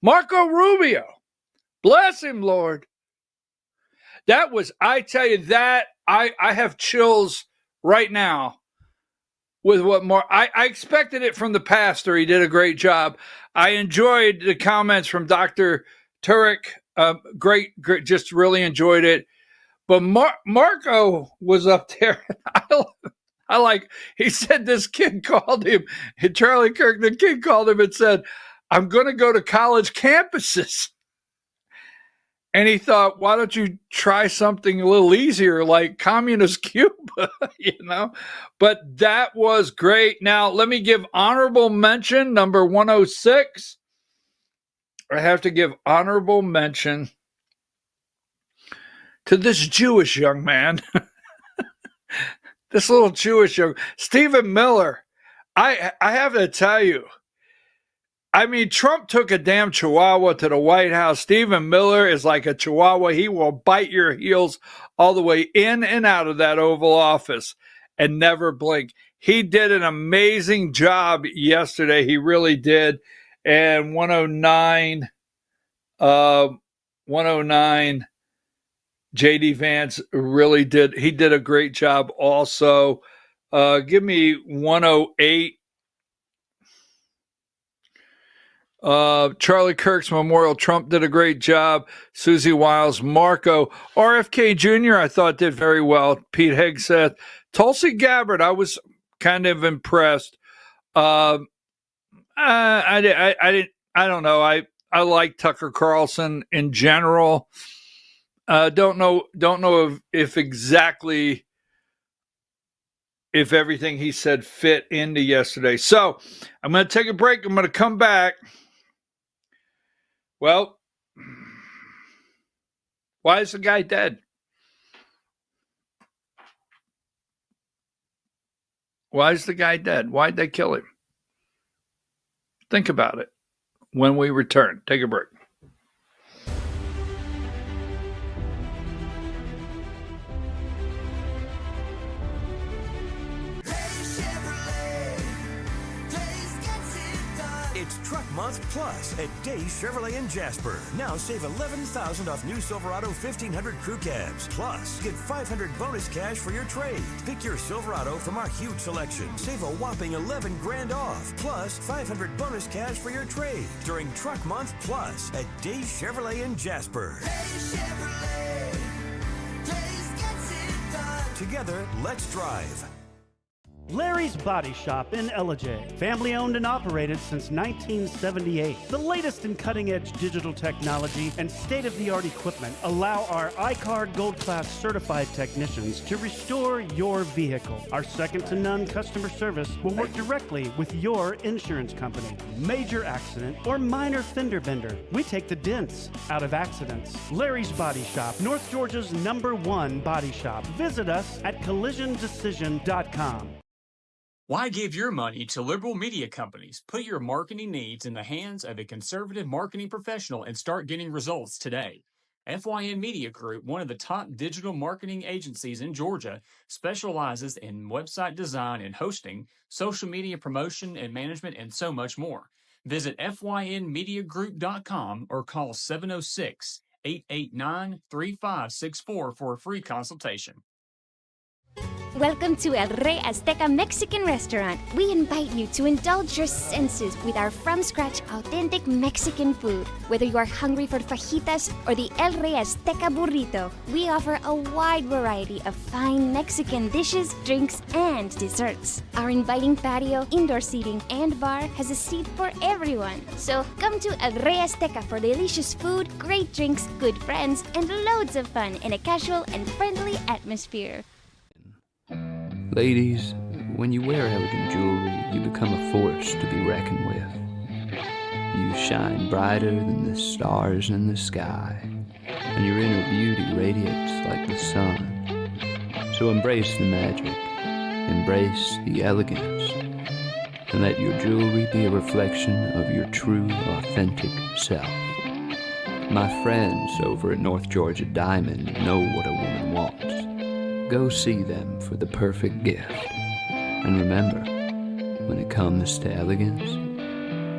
Marco Rubio. Bless him, Lord. That was, I tell you, that I have chills right now with what I expected it from the pastor. He did a great job. I enjoyed the comments from Dr. Turek. Great, just really enjoyed it. But Marco was up there. He said this kid called him, Charlie Kirk, the kid called him and said, I'm going to go to college campuses. And he thought, why don't you try something a little easier like communist Cuba, But that was great. Now, let me give honorable mention, number 106. I have to give honorable mention to this Jewish young man. This little Jewish young Stephen Miller. I have to tell you, I mean, Trump took a damn chihuahua to the White House. Stephen Miller is like a chihuahua. He will bite your heels all the way in and out of that Oval Office and never blink. He did an amazing job yesterday. He really did. And 109, JD Vance really did. He did a great job also. Give me 108. Charlie Kirk's memorial. Trump did a great job. Susie Wiles, Marco, RFK Jr. I thought did very well. Pete Hegseth, Tulsi Gabbard. I was kind of impressed. I don't know. I like Tucker Carlson in general. Don't know if exactly if everything he said fit into yesterday. So I'm going to take a break. I'm going to come back. Well, why is the guy dead? Why is the guy dead? Why'd they kill him? Think about it when we return. Take a break. It's Truck Month Plus at Days Chevrolet in Jasper. Now save $11,000 off new Silverado 1500 crew cabs. Plus, get $500 bonus cash for your trade. Pick your Silverado from our huge selection. Save a whopping $11 grand off. Plus, $500 bonus cash for your trade during Truck Month Plus at Days Chevrolet in Jasper. Days Chevrolet. Days gets it done. Together, let's drive. Larry's Body Shop in Ellijay. Family owned and operated since 1978. The latest in cutting-edge digital technology and state-of-the-art equipment allow our iCard Gold Class certified technicians to restore your vehicle. Our second-to-none customer service will work directly with your insurance company. Major accident or minor fender bender, we take the dents out of accidents. Larry's Body Shop, North Georgia's #1 body shop. Visit us at collisiondecision.com. Why give your money to liberal media companies? Put your marketing needs in the hands of a conservative marketing professional and start getting results today. FYN Media Group, one of the top digital marketing agencies in Georgia, specializes in website design and hosting, social media promotion and management, and so much more. Visit FYNmediagroup.com or call 706-889-3564 for a free consultation. Welcome to El Rey Azteca Mexican Restaurant. We invite you to indulge your senses with our from-scratch authentic Mexican food. Whether you are hungry for fajitas or the El Rey Azteca burrito, we offer a wide variety of fine Mexican dishes, drinks, and desserts. Our inviting patio, indoor seating, and bar has a seat for everyone. So come to El Rey Azteca for delicious food, great drinks, good friends, and loads of fun in a casual and friendly atmosphere. Ladies, when you wear elegant jewelry, you become a force to be reckoned with. You shine brighter than the stars in the sky, and your inner beauty radiates like the sun. So embrace the magic, embrace the elegance, and let your jewelry be a reflection of your true, authentic self. My friends over at North Georgia Diamond know what a woman wants. Go see them for the perfect gift. And remember, when it comes to elegance,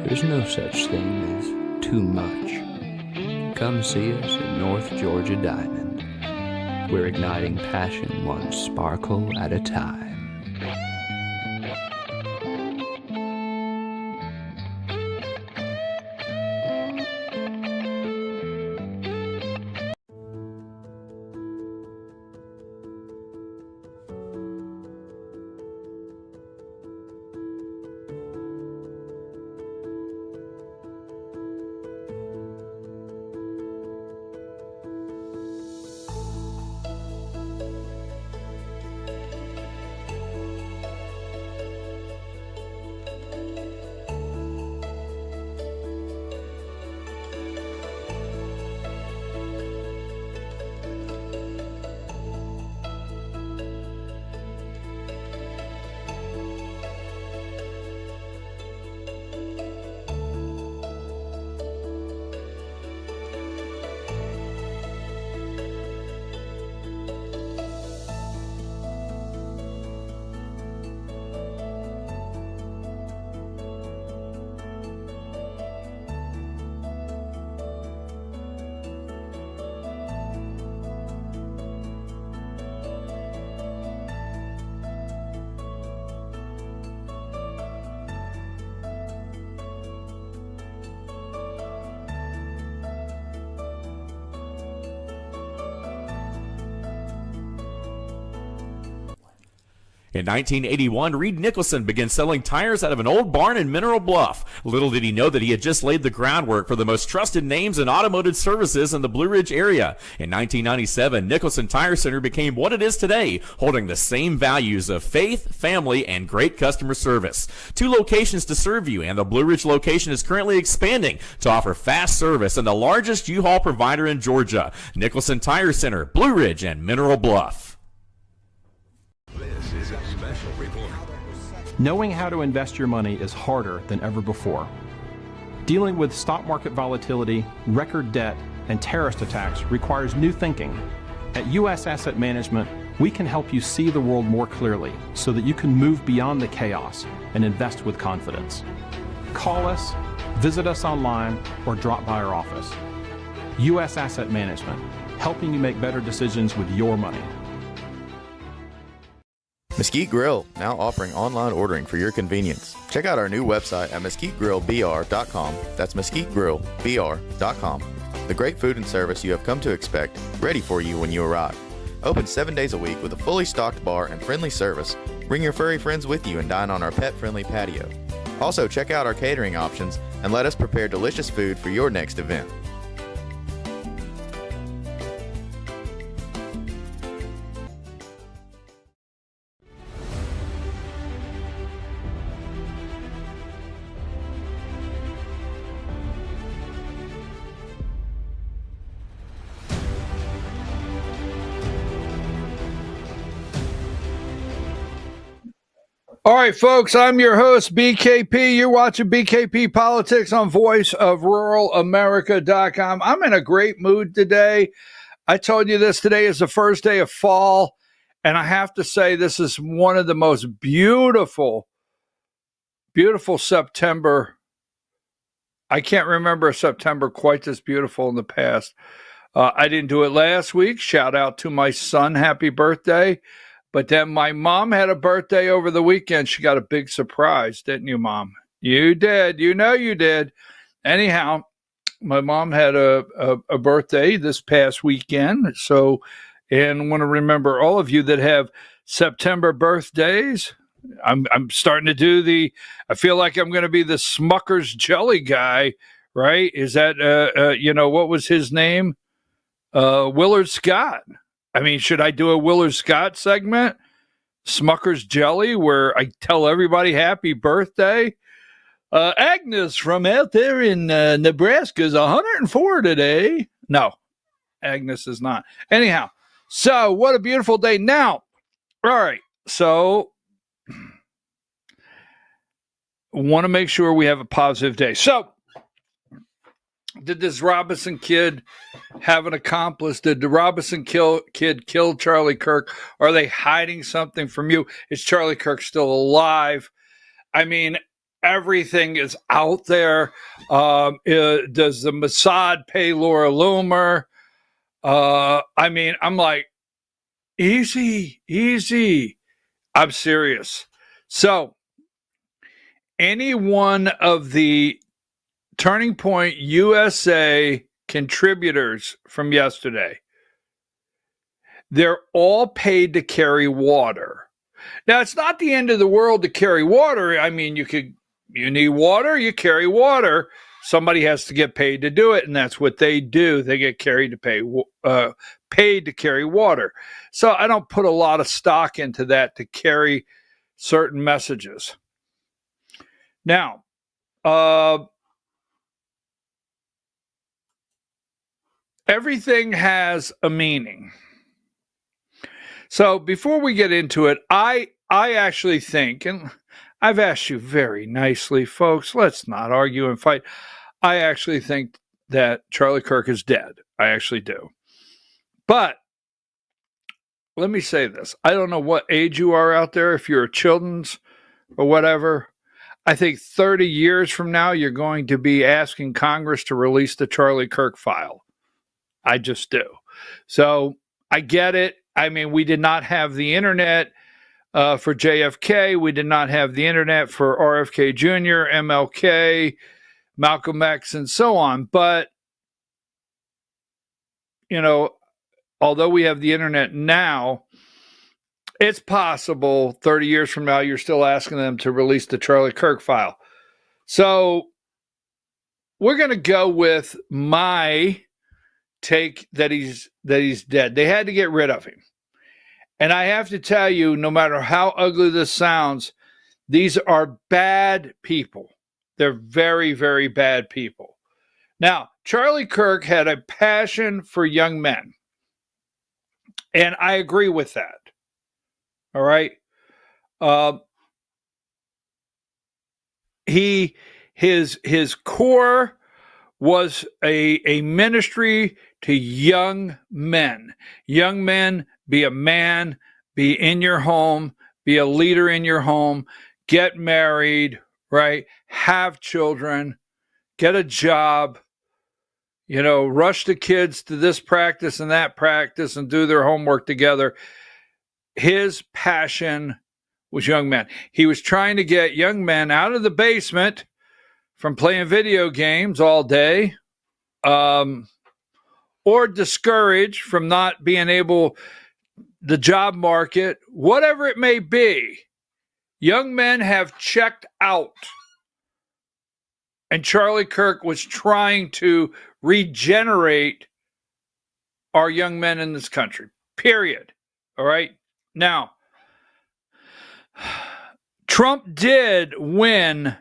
there's no such thing as too much. Come see us at North Georgia Diamond. We're igniting passion one sparkle at a time. In 1981, Reed Nicholson began selling tires out of an old barn in Mineral Bluff. Little did he know that he had just laid the groundwork for the most trusted names in automotive services in the Blue Ridge area. In 1997, Nicholson Tire Center became what it is today, holding the same values of faith, family, and great customer service. 2 locations to serve you, and the Blue Ridge location is currently expanding to offer fast service and the largest U-Haul provider in Georgia. Nicholson Tire Center, Blue Ridge, and Mineral Bluff. This is a special report. Knowing how to invest your money is harder than ever before. Dealing with stock market volatility, record debt, and terrorist attacks requires new thinking. At U.S. Asset Management, we can help you see the world more clearly so that you can move beyond the chaos and invest with confidence. Call us, visit us online, or drop by our office. U.S. Asset Management, helping you make better decisions with your money. Mesquite Grill, now offering online ordering for your convenience. Check out our new website at mesquitegrillbr.com. That's mesquitegrillbr.com. The great food and service you have come to expect, ready for you when you arrive. Open 7 days a week with a fully stocked bar and friendly service. Bring your furry friends with you and dine on our pet-friendly patio. Also, check out our catering options and let us prepare delicious food for your next event. All right, folks, I'm your host, BKP. You're watching BKP Politics on voiceofruralamerica.com. I'm in a great mood today. I told you this today is the first day of fall, and I have to say this is one of the most beautiful September. I can't remember a September quite this beautiful in the past. I didn't do it last week. Shout out to my son. Happy birthday. But then my mom had a birthday over the weekend. She got a big surprise, didn't you, Mom? You did. You know you did. Anyhow, my mom had a birthday this past weekend. So, and I want to remember all of you that have September birthdays. I'm starting to do I feel like I'm going to be the Smucker's jelly guy, right? Is that, what was his name? Willard Scott. I mean, should I do a Willard Scott segment? Smucker's Jelly, where I tell everybody happy birthday. Agnes from out there in Nebraska is 104 today. No, Agnes is not. Anyhow, so what a beautiful day. Now, all right, so want to make sure we have a positive day. So, did this Robinson kid have an accomplice? Did the Robinson kid kill Charlie Kirk? Are they hiding something from you? Is Charlie Kirk still alive? I mean, everything is out there. Does the Mossad pay Laura Loomer? I mean, I'm like, easy. I'm serious. So, any one of the Turning Point USA contributors from yesterday, they're all paid to carry water. Now, it's not the end of the world to carry water. I mean, you need water, you carry water. Somebody has to get paid to do it, and that's what they do. They get paid to carry water. So I don't put a lot of stock into that to carry certain messages. Now, everything has a meaning. So before we get into it, I actually think, and I've asked you very nicely, folks, let's not argue and fight. I actually think that Charlie Kirk is dead. I actually do. But let me say this. I don't know what age you are out there, if you're children's or whatever. I think 30 years from now, you're going to be asking Congress to release the Charlie Kirk file. I just do. So I get it. I mean, we did not have the internet for JFK. We did not have the internet for RFK Jr., MLK, Malcolm X, and so on. But, although we have the internet now, it's possible 30 years from now you're still asking them to release the Charlie Kirk file. So we're going to go with my take that he's dead. They had to get rid of him. And I have to tell you, no matter how ugly this sounds, these are bad people. They're very, very bad people. Now, Charlie Kirk had a passion for young men. And I agree with that. All right. His core was a ministry to young men. Young men, be a man, be in your home, be a leader in your home, get married, right? Have children, get a job, rush the kids to this practice and that practice and do their homework together. His passion was young men. He was trying to get young men out of the basement from playing video games all day, or discouraged from not being able, the job market, whatever it may be. Young men have checked out. And Charlie Kirk was trying to regenerate our young men in this country, period. All right? Now, Trump did win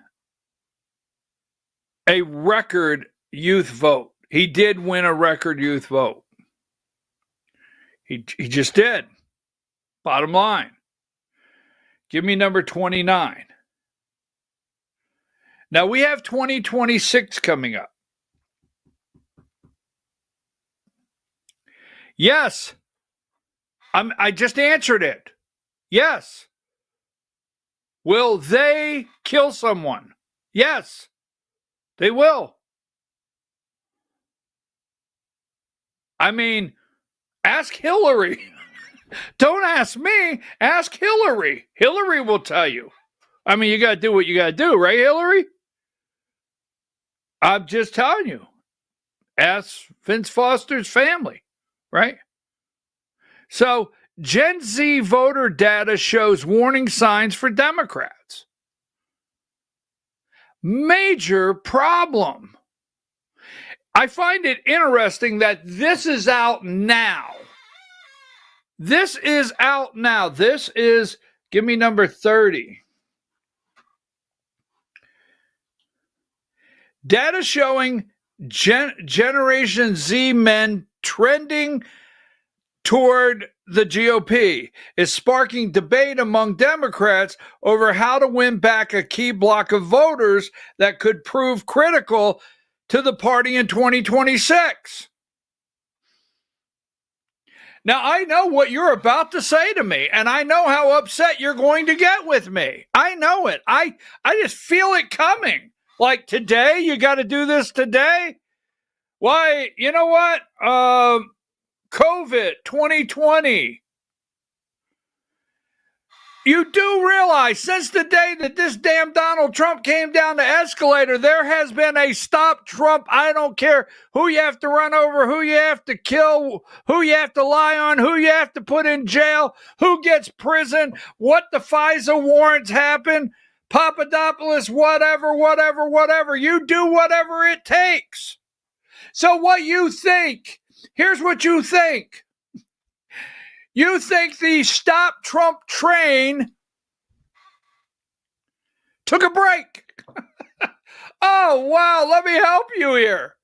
a record youth vote. He did win a record youth vote. He just did. Bottom line. Give me number 29. Now, we have 2026 coming up. Yes. I just answered it. Yes. Will they kill someone? Yes. They will. I mean, ask Hillary. Don't ask me. Ask Hillary. Hillary will tell you. I mean, you got to do what you got to do, right, Hillary? I'm just telling you. Ask Vince Foster's family, right? So, Gen Z voter data shows warning signs for Democrats. Major problem. I find it interesting that this is out now. This is out now. This is, give me number 30. Data showing Generation Z men trending toward the GOP is sparking debate among Democrats over how to win back a key block of voters that could prove critical to the party in 2026. Now, I know what you're about to say to me, and I know how upset you're going to get with me. I know it. I just feel it coming. Like, today, you got to do this today? Why, you know what? COVID 2020. You do realize since the day that this damn Donald Trump came down the escalator, there has been a stop Trump. I don't care who you have to run over, who you have to kill, who you have to lie on, who you have to put in jail, who gets prison, what the FISA warrants happen, Papadopoulos, whatever. You do whatever it takes. So what you think, here's what you think. You think the Stop Trump train took a break. Oh, wow, let me help you here.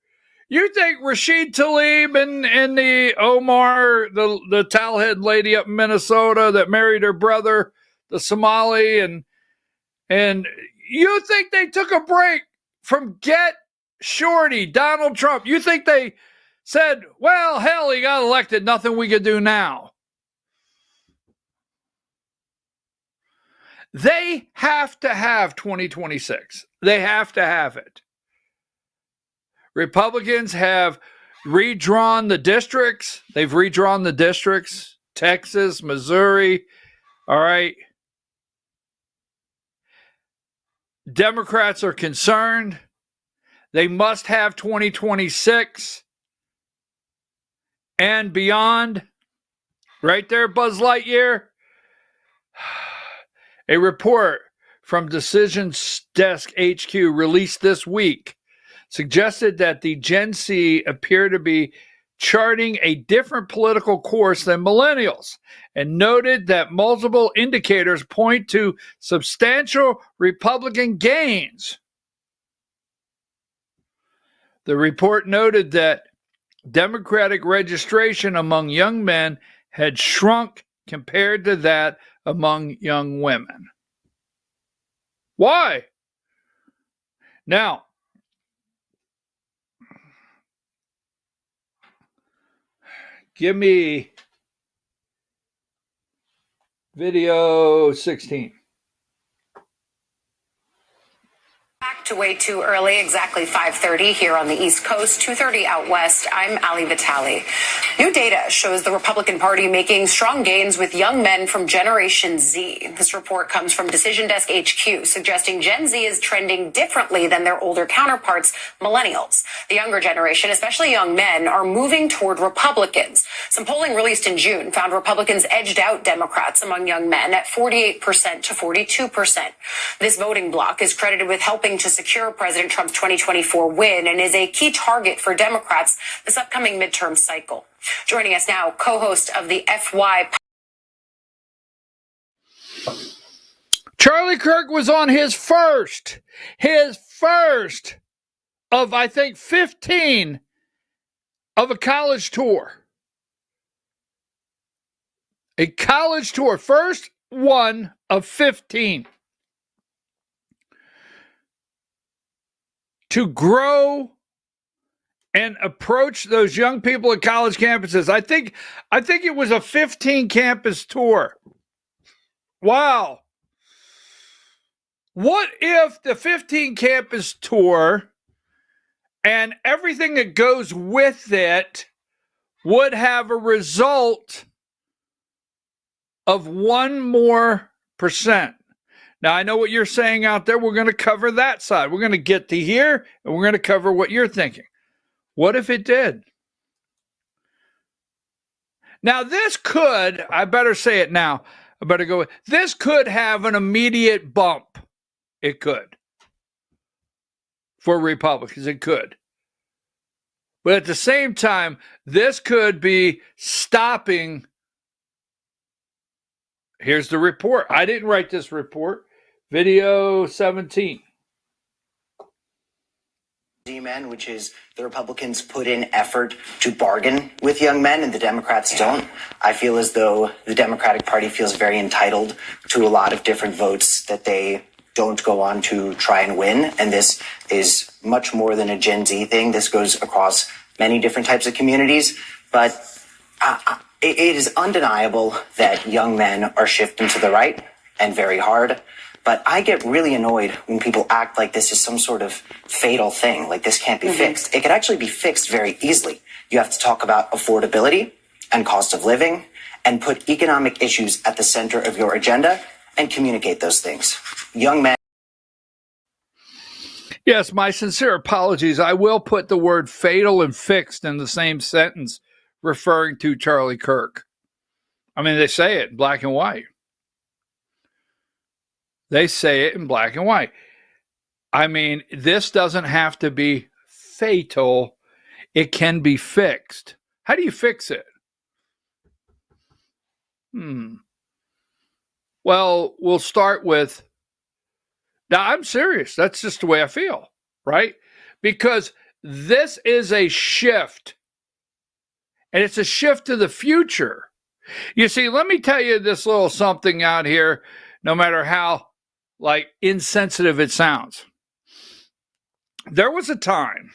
You think Rashid Tlaib and the Omar, the towelhead lady up in Minnesota that married her brother, the Somali, and you think they took a break from Get Shorty, Donald Trump? You think they said, well, hell, he got elected, nothing we could do now? They have to have 2026. They have to have it. Republicans have redrawn the districts. They've redrawn the districts. Texas, Missouri. All right. Democrats are concerned. They must have 2026 and beyond. Right there, Buzz Lightyear. A report from Decision Desk HQ released this week suggested that the Gen Z appear to be charting a different political course than millennials, and noted that multiple indicators point to substantial Republican gains. The report noted that Democratic registration among young men had shrunk compared to that among young women. Why? Now, give me video 16. Back to way too early, exactly 5:30 here on the East Coast, 2:30 out west. I'm Ali Vitale. New data shows the Republican Party making strong gains with young men from Generation Z. This report comes from Decision Desk HQ, suggesting Gen Z is trending differently than their older counterparts, millennials. The younger generation, especially young men, are moving toward Republicans. Some polling released in June found Republicans edged out Democrats among young men at 48% to 42%. This voting bloc is credited with helping to secure President Trump's 2024 win and is a key target for Democrats this upcoming midterm cycle. Joining us now, co-host of the FY. Charlie Kirk was on his first of, I think, 15 of a college tour. A college tour, first one of 15. To grow and approach those young people at college campuses. I think it was a 15 campus tour. Wow. What if the 15 campus tour and everything that goes with it would have a result of 1% more? Now, I know what you're saying out there. We're going to cover that side. We're going to get to here, and we're going to cover what you're thinking. What if it did? Now, this could, I better say it now. I better go. This could have an immediate bump. It could. For Republicans, it could. But at the same time, this could be stopping. Here's the report. I didn't write this report. Video 17. Z-men, which is the Republicans put in effort to bargain with young men and the Democrats don't. I feel as though the Democratic Party feels very entitled to a lot of different votes that they don't go on to try and win. And this is much more than a Gen Z thing. This goes across many different types of communities. But it is undeniable that young men are shifting to the right, and very hard. But I get really annoyed when people act like this is some sort of fatal thing, like this can't be fixed. It could actually be fixed very easily. You have to talk about affordability and cost of living and put economic issues at the center of your agenda and communicate those things. Young men. Yes, my sincere apologies. I will put the word fatal and fixed in the same sentence referring to Charlie Kirk. I mean, they say it in black and white. They say it in black and white. I mean, this doesn't have to be fatal. It can be fixed. How do you fix it? Well, we'll start with, now I'm serious. That's just the way I feel, right? Because this is a shift. And it's a shift to the future. You see, let me tell you this little something out here, no matter how insensitive it sounds. There was a time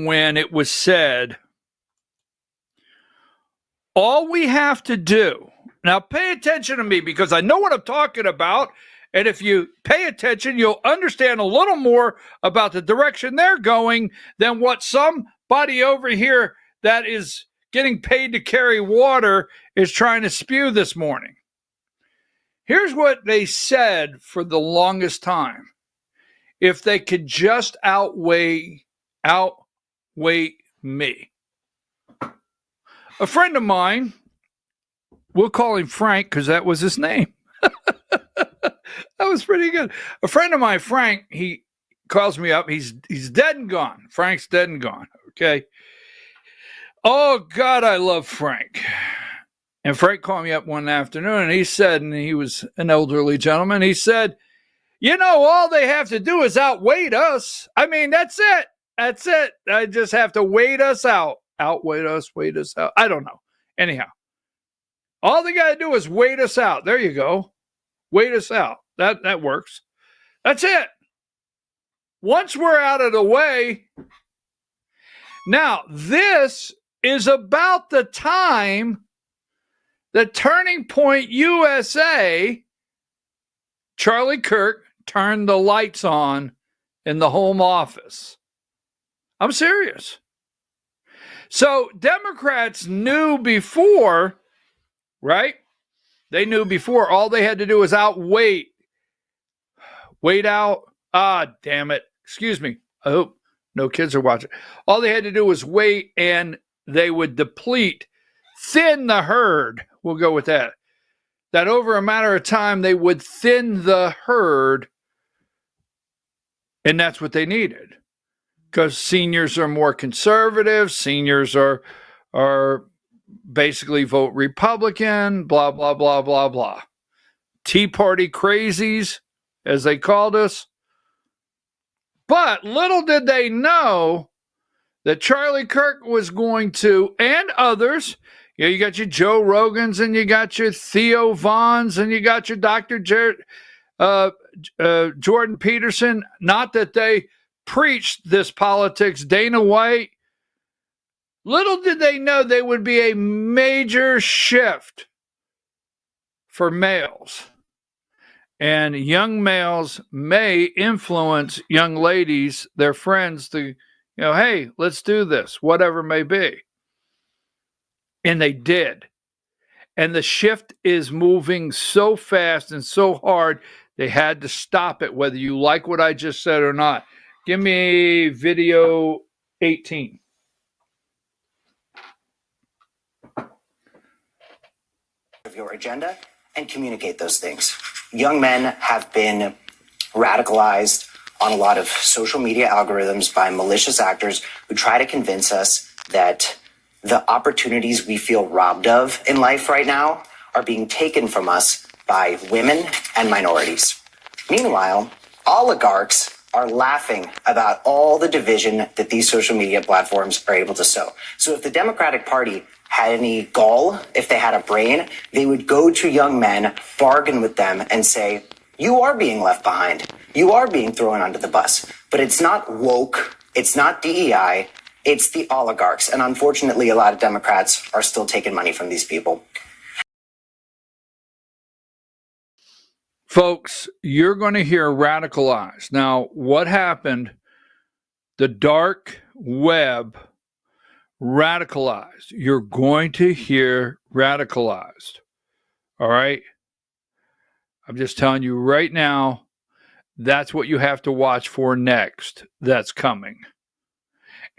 when it was said, all we have to do, now pay attention to me because I know what I'm talking about, and if you pay attention, you'll understand a little more about the direction they're going than what somebody over here that is getting paid to carry water is trying to spew this morning. Here's what they said for the longest time. If they could just outweigh me. A friend of mine, we'll call him Frank because that was his name. That was pretty good. A friend of mine, Frank, he calls me up. He's dead and gone. Frank's dead and gone. Okay. Oh, God, I love Frank. And Frank called me up one afternoon, and he said, and he was an elderly gentleman, he said, you know, all they have to do is outweight us. I mean, that's it. That's it. I just have to wait us out. Outweight us, wait us out. I don't know. Anyhow, all they got to do is wait us out. There you go. Wait us out. That works. That's it. Once we're out of the way. Now, this is about the time the Turning Point USA, Charlie Kirk, turned the lights on in the home office. I'm serious. So Democrats knew before, right? They knew before. All they had to do was wait out. Damn it. Excuse me. I hope no kids are watching. All they had to do was wait, and they would thin the herd. We'll go with that. That over a matter of time, they would thin the herd, and that's what they needed. Because seniors are more conservative. Seniors are basically vote Republican, blah, blah, blah, blah, blah. Tea Party crazies, as they called us. But little did they know that Charlie Kirk was going to, and others, you got your Joe Rogans, and you got your Theo Vaughns, and you got your Dr. Jordan Peterson. Not that they preached this politics. Dana White. Little did they know there would be a major shift for males. And young males may influence young ladies, their friends, to, hey, let's do this, whatever it may be. And they did. And the shift is moving so fast and so hard, they had to stop it, whether you like what I just said or not. Give me video 18. Of your agenda and communicate those things. Young men have been radicalized on a lot of social media algorithms by malicious actors who try to convince us that the opportunities we feel robbed of in life right now are being taken from us by women and minorities. Meanwhile, oligarchs are laughing about all the division that these social media platforms are able to sow. So if the Democratic Party had any gall, if they had a brain, they would go to young men, bargain with them, and say, you are being left behind. You are being thrown under the bus. But it's not woke. It's not DEI. It's the oligarchs. And unfortunately, a lot of Democrats are still taking money from these people. Folks, you're going to hear radicalized. Now, what happened? The dark web radicalized. You're going to hear radicalized. All right? I'm just telling you right now, that's what you have to watch for next. That's coming.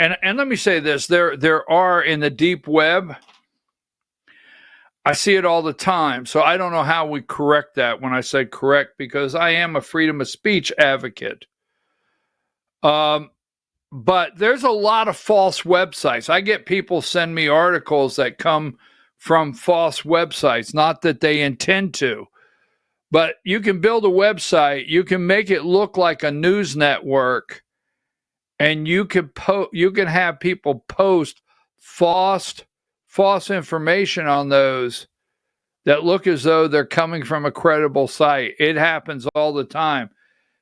And let me say this. There are in the deep web, I see it all the time, so I don't know how we correct that when I say correct, because I am a freedom of speech advocate. But there's a lot of false websites. I get people send me articles that come from false websites, not that they intend to. But you can build a website, you can make it look like a news network, and you can have people post false information on those that look as though they're coming from a credible site. It happens all the time.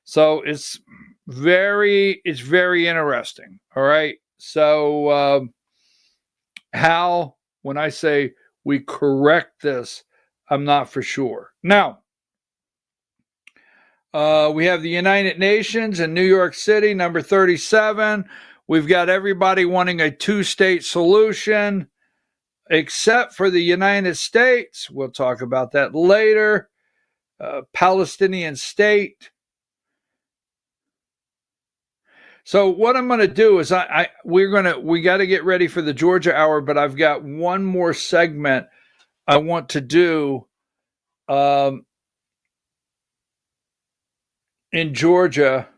So it's very interesting. All right. So how, when I say we correct this, I'm not for sure. Now, we have the United Nations in New York City, number 37. We've got everybody wanting a two-state solution, except for the United States. We'll talk about that later. Palestinian state. So what I'm going to do is we got to get ready for the Georgia hour, but I've got one more segment I want to do in Georgia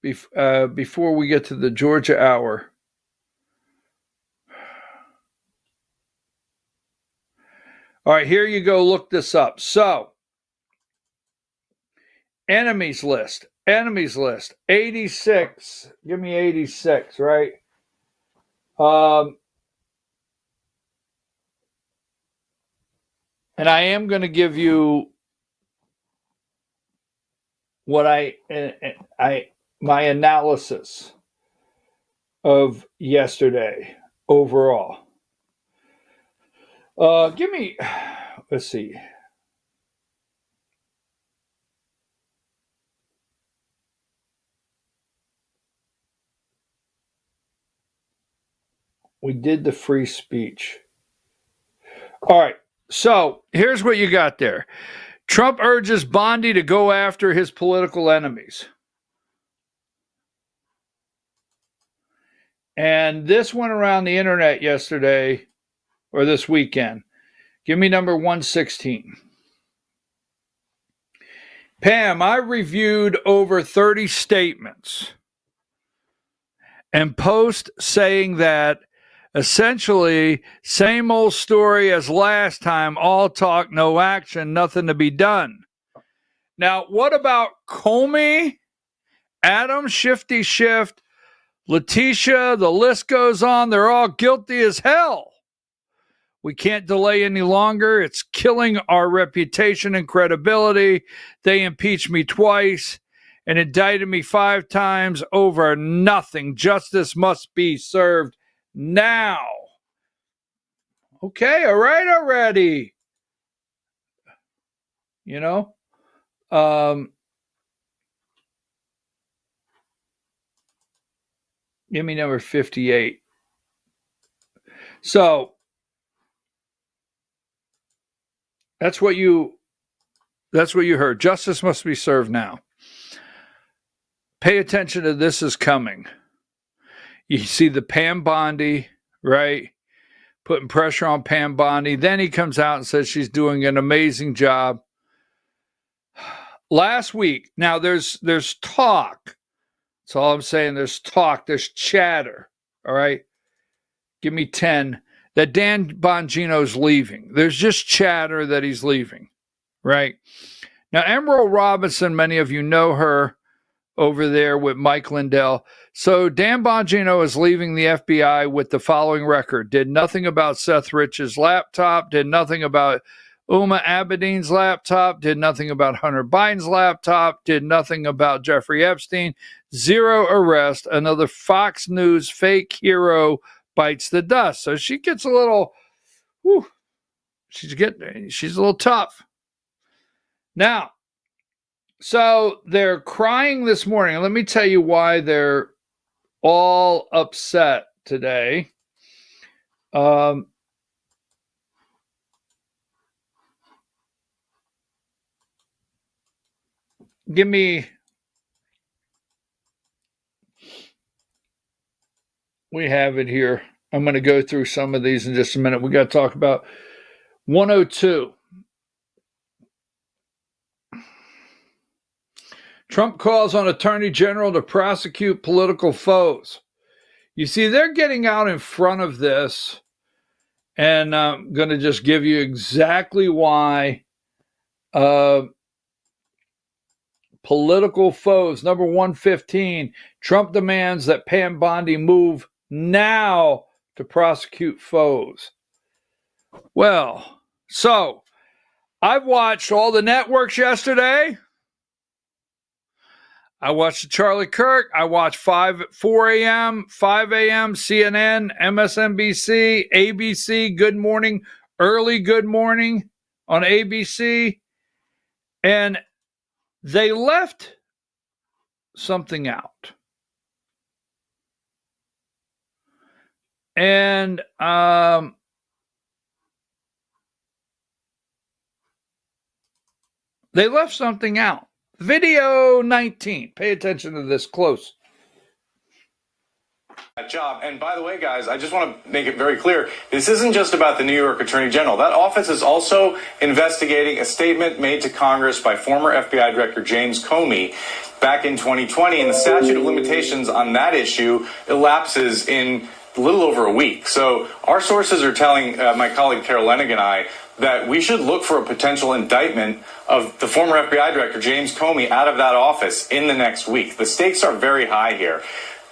before we get to the Georgia hour. All right, here you go. Look this up. So, enemies list, 86. Give me 86, right? And I am going to give you what my analysis of yesterday overall. Let's see. We did the free speech. All right. So here's what you got there. Trump urges Bondi to go after his political enemies. And this went around the internet yesterday or this weekend. Give me number 116. Pam, I reviewed over 30 statements and posts saying that essentially same old story as last time, all talk, no action, nothing to be done. Now, what about Comey, Adam, Shifty Shift, Letitia, the list goes on. They're all guilty as hell. We can't delay any longer. It's killing our reputation and credibility. They impeached me twice and indicted me 5 times over nothing. Justice must be served now. Okay, all right already. You know? Give me number 58. So, that's what you heard. Justice must be served now. Pay attention to this is coming. You see the Pam Bondi, right? Putting pressure on Pam Bondi. Then he comes out and says she's doing an amazing job. Last week, now there's talk. That's all I'm saying. There's talk. There's chatter. All right? Give me 10. That Dan Bongino's leaving. There's just chatter that he's leaving, right? Now, Emerald Robinson, many of you know her over there with Mike Lindell. So Dan Bongino is leaving the FBI with the following record. Did nothing about Seth Rich's laptop, did nothing about Uma Abedin's laptop, did nothing about Hunter Biden's laptop, did nothing about Jeffrey Epstein. 0 arrest. Another Fox News fake hero bites the dust. So she gets a little, she's a little tough. Now, so they're crying this morning. Let me tell you why they're all upset today. We have it here. I'm going to go through some of these in just a minute. We got to talk about 102. Trump calls on Attorney General to prosecute political foes. You see, they're getting out in front of this, and I'm going to just give you exactly why political foes. Number 115, Trump demands that Pam Bondi move now to prosecute foes. Well, so I've watched all the networks yesterday. I watched Charlie Kirk. I watched 4 a.m., 5 a.m., CNN, MSNBC, ABC, Good Morning, Early Good Morning on ABC. And they left something out. And they left something out. Video 19. Pay attention to this close. that job. And by the way, guys, I just want to make it very clear. This isn't just about the New York Attorney General. That office is also investigating a statement made to Congress by former FBI Director James Comey back in 2020. And the statute of limitations on that issue elapses in a little over a week. So our sources are telling my colleague Carol Lenig and I that we should look for a potential indictment of the former FBI Director James Comey out of that office in the next week. The stakes are very high here.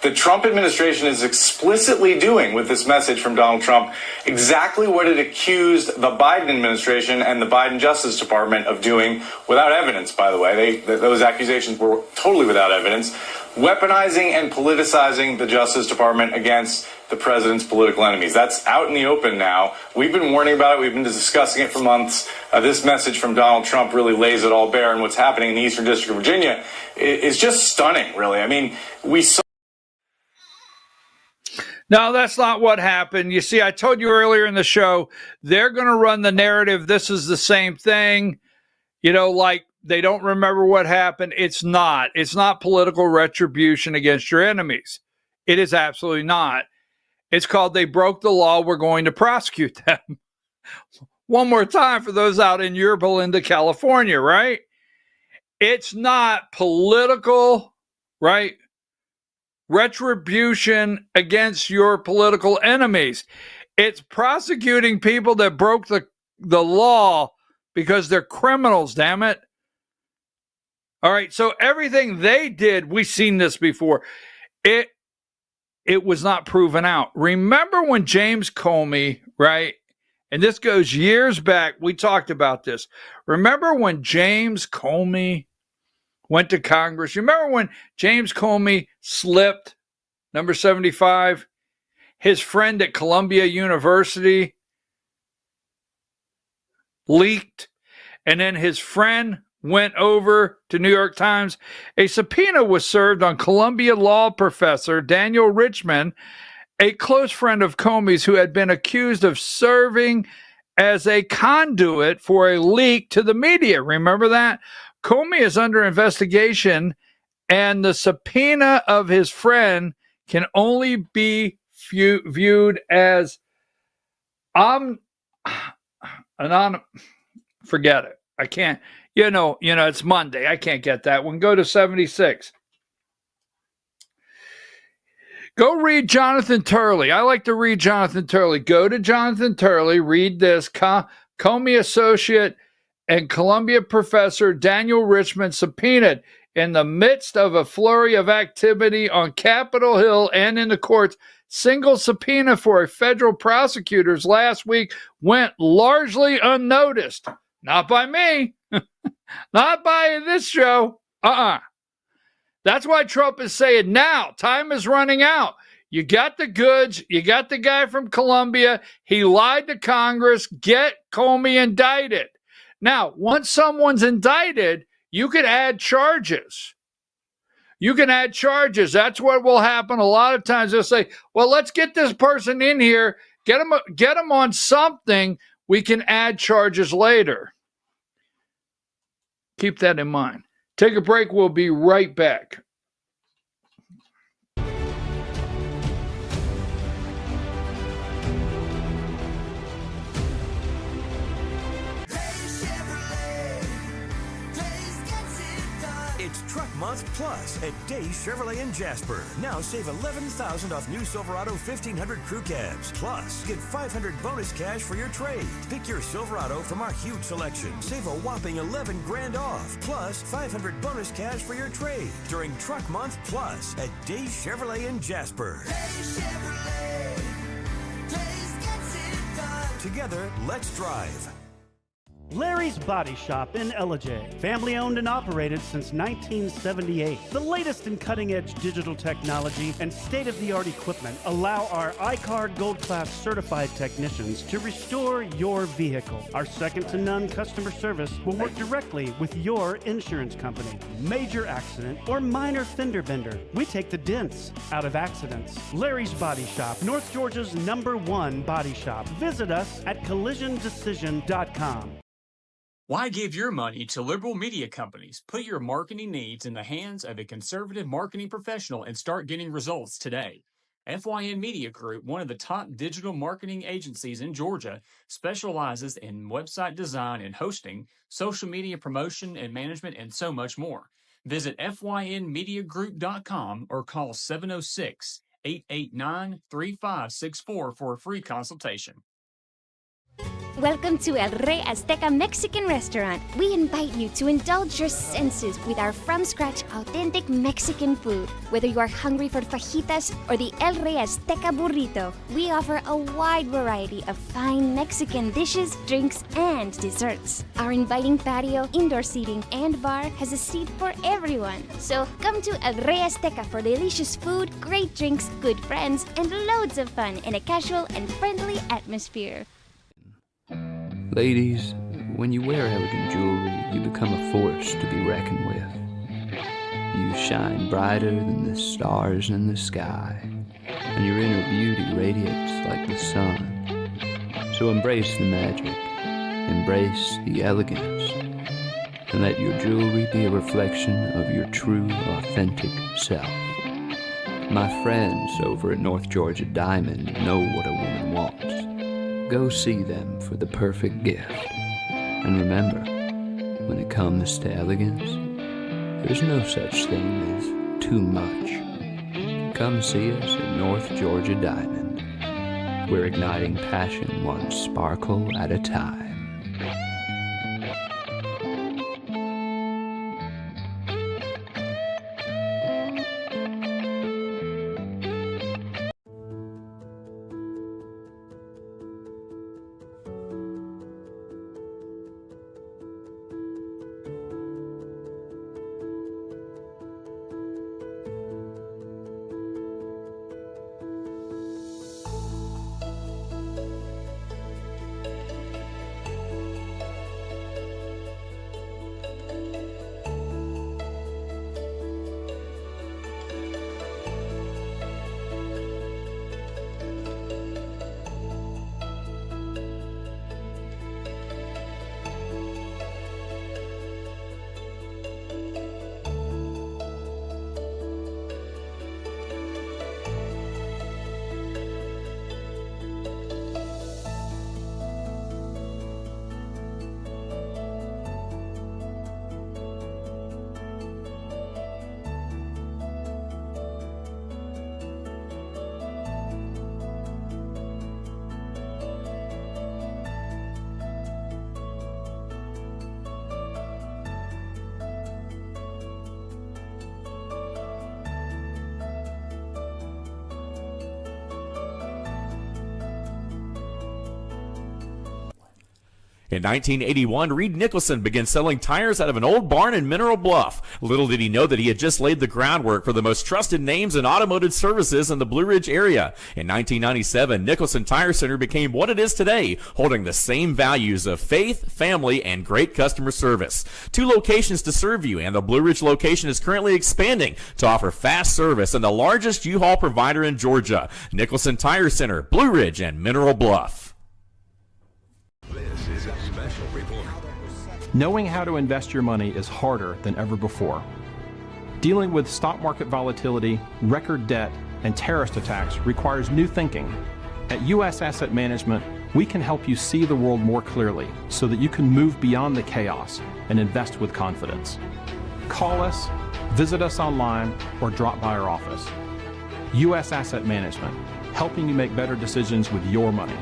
The Trump administration is explicitly doing with this message from Donald Trump exactly what it accused the Biden administration and the Biden Justice Department of doing without evidence, by the way. Those accusations were totally without evidence. Weaponizing and politicizing the Justice Department against the president's political enemies. That's out in the open now. We've been warning about it. We've been discussing it for months. This message from Donald Trump really lays it all bare. And what's happening in the Eastern District of Virginia is just stunning, really. I mean, we saw. No, that's not what happened. You see, I told you earlier in the show, they're going to run the narrative. This is the same thing. You know, like they don't remember what happened. It's not. It's not political retribution against your enemies. It is absolutely not. It's called they broke the law. We're going to prosecute them. One more time for those out in Yorba Linda, California, right? It's not political, right? Retribution against your political enemies. It's prosecuting people that broke the law because they're criminals, damn it. All right, so everything they did, we've seen this before. It was not proven out. Remember when James Comey, right? And this goes years back. We talked about this. Remember when James Comey went to Congress? You remember when James Comey slipped, number 75? His friend at Columbia University leaked, and then his friend went over to New York Times. A subpoena was served on Columbia law professor Daniel Richman, a close friend of Comey's who had been accused of serving as a conduit for a leak to the media. Remember that? Comey is under investigation, and the subpoena of his friend can only be viewed as anonymous. Forget it. I can't. You know, it's Monday. I can't get that one. Go to 76. Go read Jonathan Turley. I like to read Jonathan Turley. Go to Jonathan Turley. Read this. Comey associate and Columbia professor Daniel Richman subpoenaed in the midst of a flurry of activity on Capitol Hill and in the courts. Single subpoena for federal prosecutors last week went largely unnoticed. Not by me. Not by this show. That's why Trump is saying now, time is running out. You got the goods. You got the guy from Columbia. He lied to Congress. Get Comey indicted. Now, once someone's indicted, you can add charges. You can add charges. That's what will happen. A lot of times they'll say, well, let's get this person in here. Get them on something. We can add charges later. Keep that in mind. Take a break. We'll be right back. It's Truck Month Plus at Days Chevrolet in Jasper. Now save $11,000 off new Silverado 1500 crew cabs. Plus, get $500 bonus cash for your trade. Pick your Silverado from our huge selection. Save a whopping $11 grand off. Plus, $500 bonus cash for your trade during Truck Month Plus at Days Chevrolet in Jasper. Days Chevrolet. Days gets it done. Together, let's drive. Larry's Body Shop in Ellijay. Family owned and operated since 1978. The latest in cutting-edge digital technology and state-of-the-art equipment allow our iCard Gold Class certified technicians to restore your vehicle. Our second-to-none customer service will work directly with your insurance company. Major accident or minor fender bender. We take the dents out of accidents. Larry's Body Shop, North Georgia's #1 body shop. Visit us at collisiondecision.com. Why give your money to liberal media companies? Put your marketing needs in the hands of a conservative marketing professional and start getting results today. FYN Media Group, one of the top digital marketing agencies in Georgia, specializes in website design and hosting, social media promotion and management, and so much more. Visit FYNmediagroup.com or call 706-889-3564 for a free consultation. Welcome to El Rey Azteca Mexican Restaurant. We invite you to indulge your senses with our from-scratch authentic Mexican food. Whether you are hungry for fajitas or the El Rey Azteca burrito, we offer a wide variety of fine Mexican dishes, drinks, and desserts. Our inviting patio, indoor seating, and bar has a seat for everyone. So come to El Rey Azteca for delicious food, great drinks, good friends, and loads of fun in a casual and friendly atmosphere. Ladies, when you wear elegant jewelry, you become a force to be reckoned with. You shine brighter than the stars in the sky, and your inner beauty radiates like the sun. So embrace the magic, embrace the elegance, and let your jewelry be a reflection of your true, authentic self. My friends over at North Georgia Diamond know what a woman wants. Go see them for the perfect gift. And remember, when it comes to elegance, there's no such thing as too much. Come see us at North Georgia Diamond. We're igniting passion one sparkle at a time. In 1981, Reed Nicholson began selling tires out of an old barn in Mineral Bluff. Little did he know that he had just laid the groundwork for the most trusted names in automotive services in the Blue Ridge area. In 1997, Nicholson Tire Center became what it is today, holding the same values of faith, family, and great customer service. 2 locations to serve you, and the Blue Ridge location is currently expanding to offer fast service and the largest U-Haul provider in Georgia. Nicholson Tire Center, Blue Ridge, and Mineral Bluff. This is a special report. Knowing how to invest your money is harder than ever before. Dealing with stock market volatility, record debt, and terrorist attacks requires new thinking. At U.S. Asset Management, we can help you see the world more clearly so that you can move beyond the chaos and invest with confidence. Call us, visit us online, or drop by our office. U.S. Asset Management, helping you make better decisions with your money.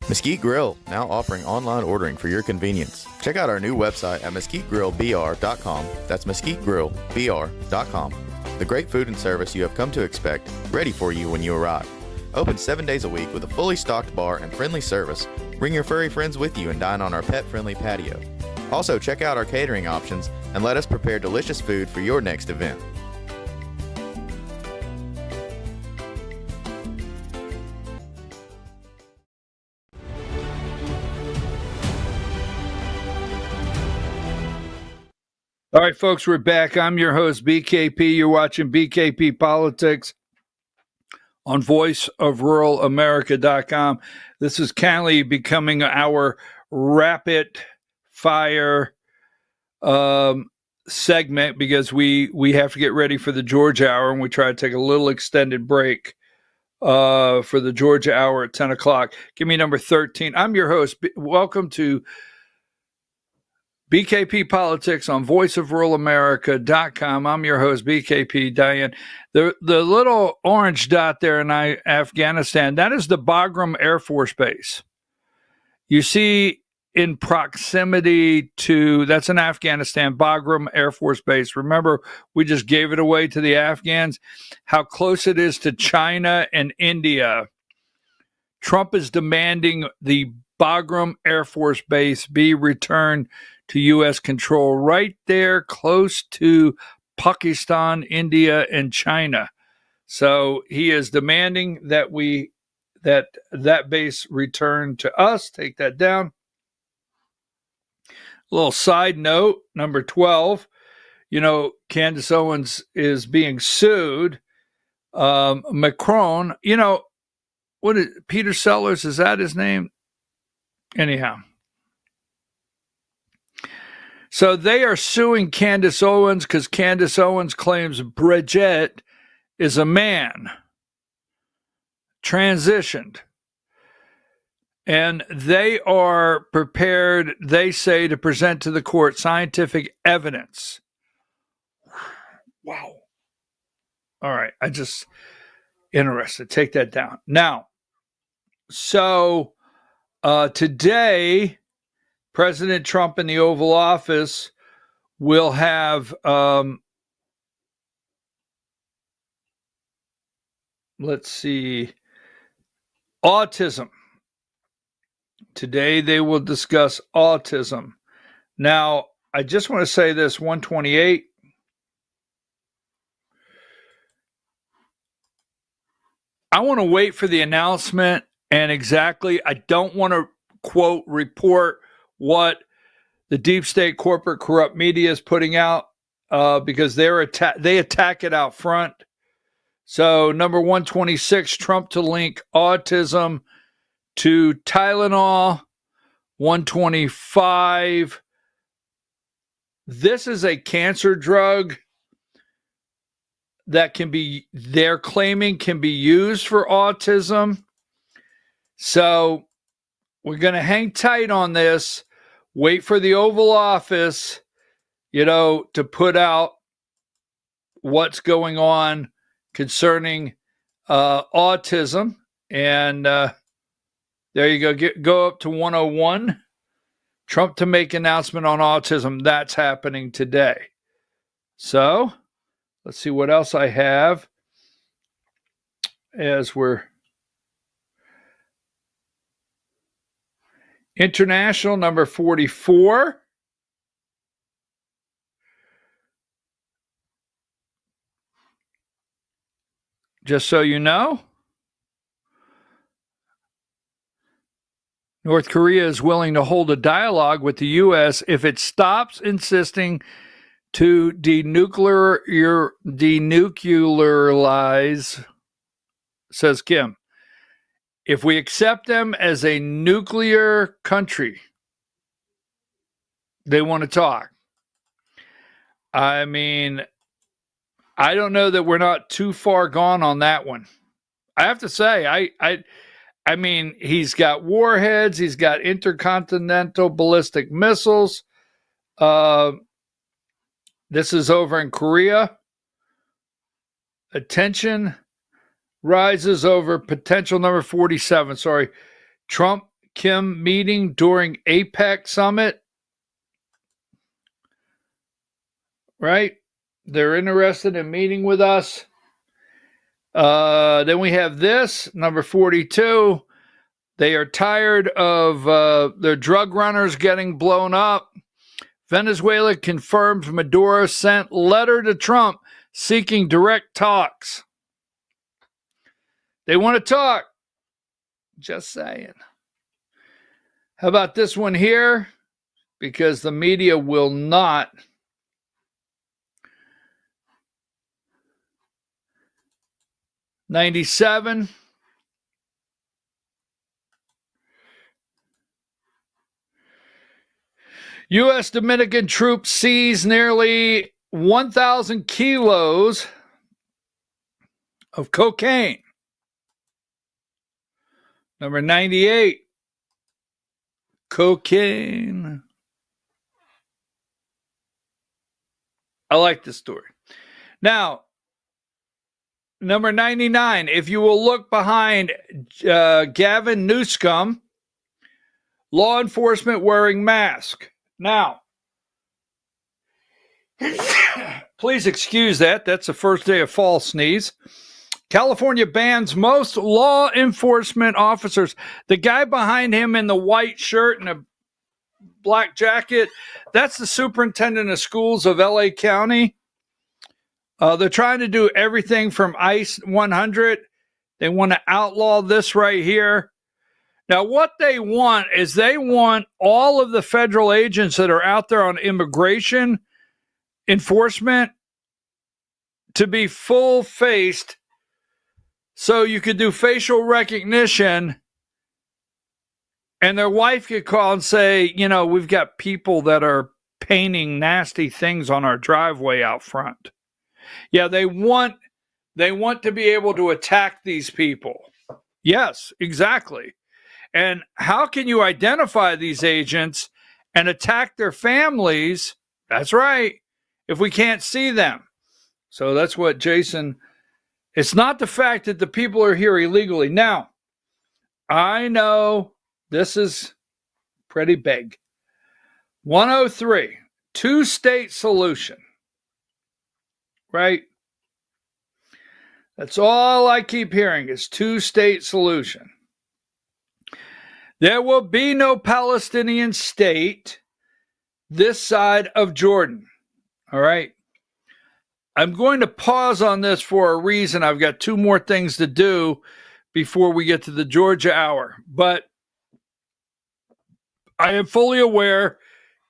Mesquite Grill, now offering online ordering for your convenience. Check out our new website at mesquitegrillbr.com. That's mesquitegrillbr.com. The great food and service you have come to expect, ready for you when you arrive. Open 7 days a week with a fully stocked bar and friendly service. Bring your furry friends with you and dine on our pet-friendly patio. Also, check out our catering options and let us prepare delicious food for your next event. All right, folks, we're back. I'm your host, BKP. You're watching BKP Politics on voiceofruralamerica.com. This is currently becoming our rapid fire segment because we have to get ready for the Georgia Hour, and we try to take a little extended break for the Georgia Hour at 10 o'clock. Give me number 13. I'm your host. Welcome to BKP Politics on voiceofruralamerica.com. I'm your host, BKP Diane. The little orange dot there in Afghanistan, that is the Bagram Air Force Base. You see in proximity to, that's in Afghanistan, Bagram Air Force Base. Remember, we just gave it away to the Afghans. How close it is to China and India. Trump is demanding the Bagram Air Force Base be returned to U.S. control right there close to Pakistan, India, and China. So he is demanding that that base return to us. Take that down. A little side note, number 12, Candace Owens is being sued. Macron, what is Peter Sellers? Is that his name? Anyhow. So they are suing Candace Owens because Candace Owens claims Bridget is a man, transitioned. And they are prepared, they say, to present to the court scientific evidence. Wow. All right. Interested. Take that down. Now, so today, President Trump in the Oval Office will have, autism. Today they will discuss autism. Now, I just want to say this, 128. I want to wait for the announcement and exactly, I don't want to, quote, report what the deep state corporate corrupt media is putting out because they attack it out front. So number 126, Trump to link autism to Tylenol. 125, this is a cancer drug that they're claiming can be used for autism. So we're going to hang tight on this. Wait for the Oval Office, to put out what's going on concerning autism. And there you go. Go up to 101. Trump to make announcement on autism. That's happening today. So let's see what else I have as we're international number 44. Just so you know, North Korea is willing to hold a dialogue with the U.S. if it stops insisting to denuclearize, says Kim. If we accept them as a nuclear country, they want to talk. I mean, I don't know that we're not too far gone on that one. I have to say, I mean, he's got warheads, he's got intercontinental ballistic missiles. This is over in Korea. Attention rises over potential number 47. Sorry. Trump Kim meeting during APEC summit. Right? They're interested in meeting with us. Then we have this, number 42. They are tired of their drug runners getting blown up. Venezuela confirms Maduro sent letter to Trump seeking direct talks. They want to talk. Just saying. How about this one here? Because the media will not. '97. U.S. Dominican troops seize nearly 1,000 kilos of cocaine. Number 98, cocaine. I like this story. Now, number 99, if you will look behind Gavin Newsom, law enforcement wearing mask. Now, please excuse that. That's the first day of fall sneeze. California bans most law enforcement officers. The guy behind him in the white shirt and a black jacket, that's the superintendent of schools of LA County. They're trying to do everything from ICE 100. They want to outlaw this right here. Now, what they want is they want all of the federal agents that are out there on immigration enforcement to be full-faced so you could do facial recognition and their wife could call and say, you know, we've got people that are painting nasty things on our driveway out front. Yeah, they want to be able to attack these people. Yes, exactly. And how can you identify these agents and attack their families? That's right, if we can't see them. So that's what Jason, it's not the fact that the people are here illegally. Now, I know this is pretty big. 103, two-state solution. Right? That's all I keep hearing is two-state solution. There will be no Palestinian state this side of Jordan. All right? I'm going to pause on this for a reason. I've got two more things to do before we get to the Georgia Hour. But I am fully aware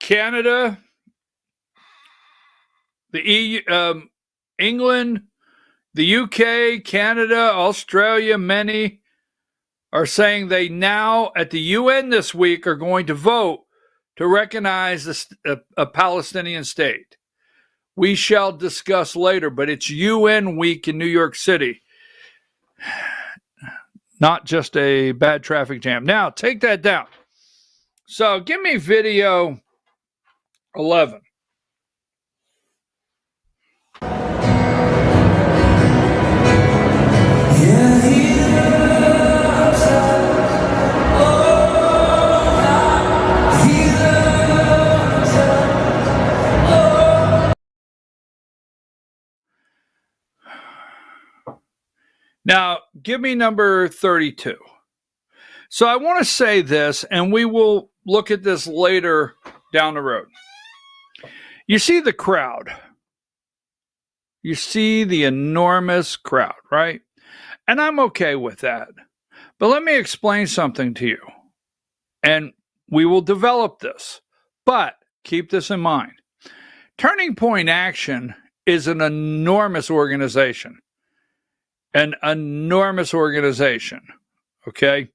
Canada, the EU, England, the UK, Canada, Australia, many are saying they now at the UN this week are going to vote to recognize a Palestinian state. We shall discuss later, but it's UN week in New York City. Not just a bad traffic jam. Now, take that down. So give me video 11. Now, give me number 32. So I want to say this, and we will look at this later down the road. You see the crowd. You see the enormous crowd, right? And I'm okay with that. But let me explain something to you. And we will develop this. But keep this in mind. Turning Point Action is an enormous organization. An enormous organization. Okay?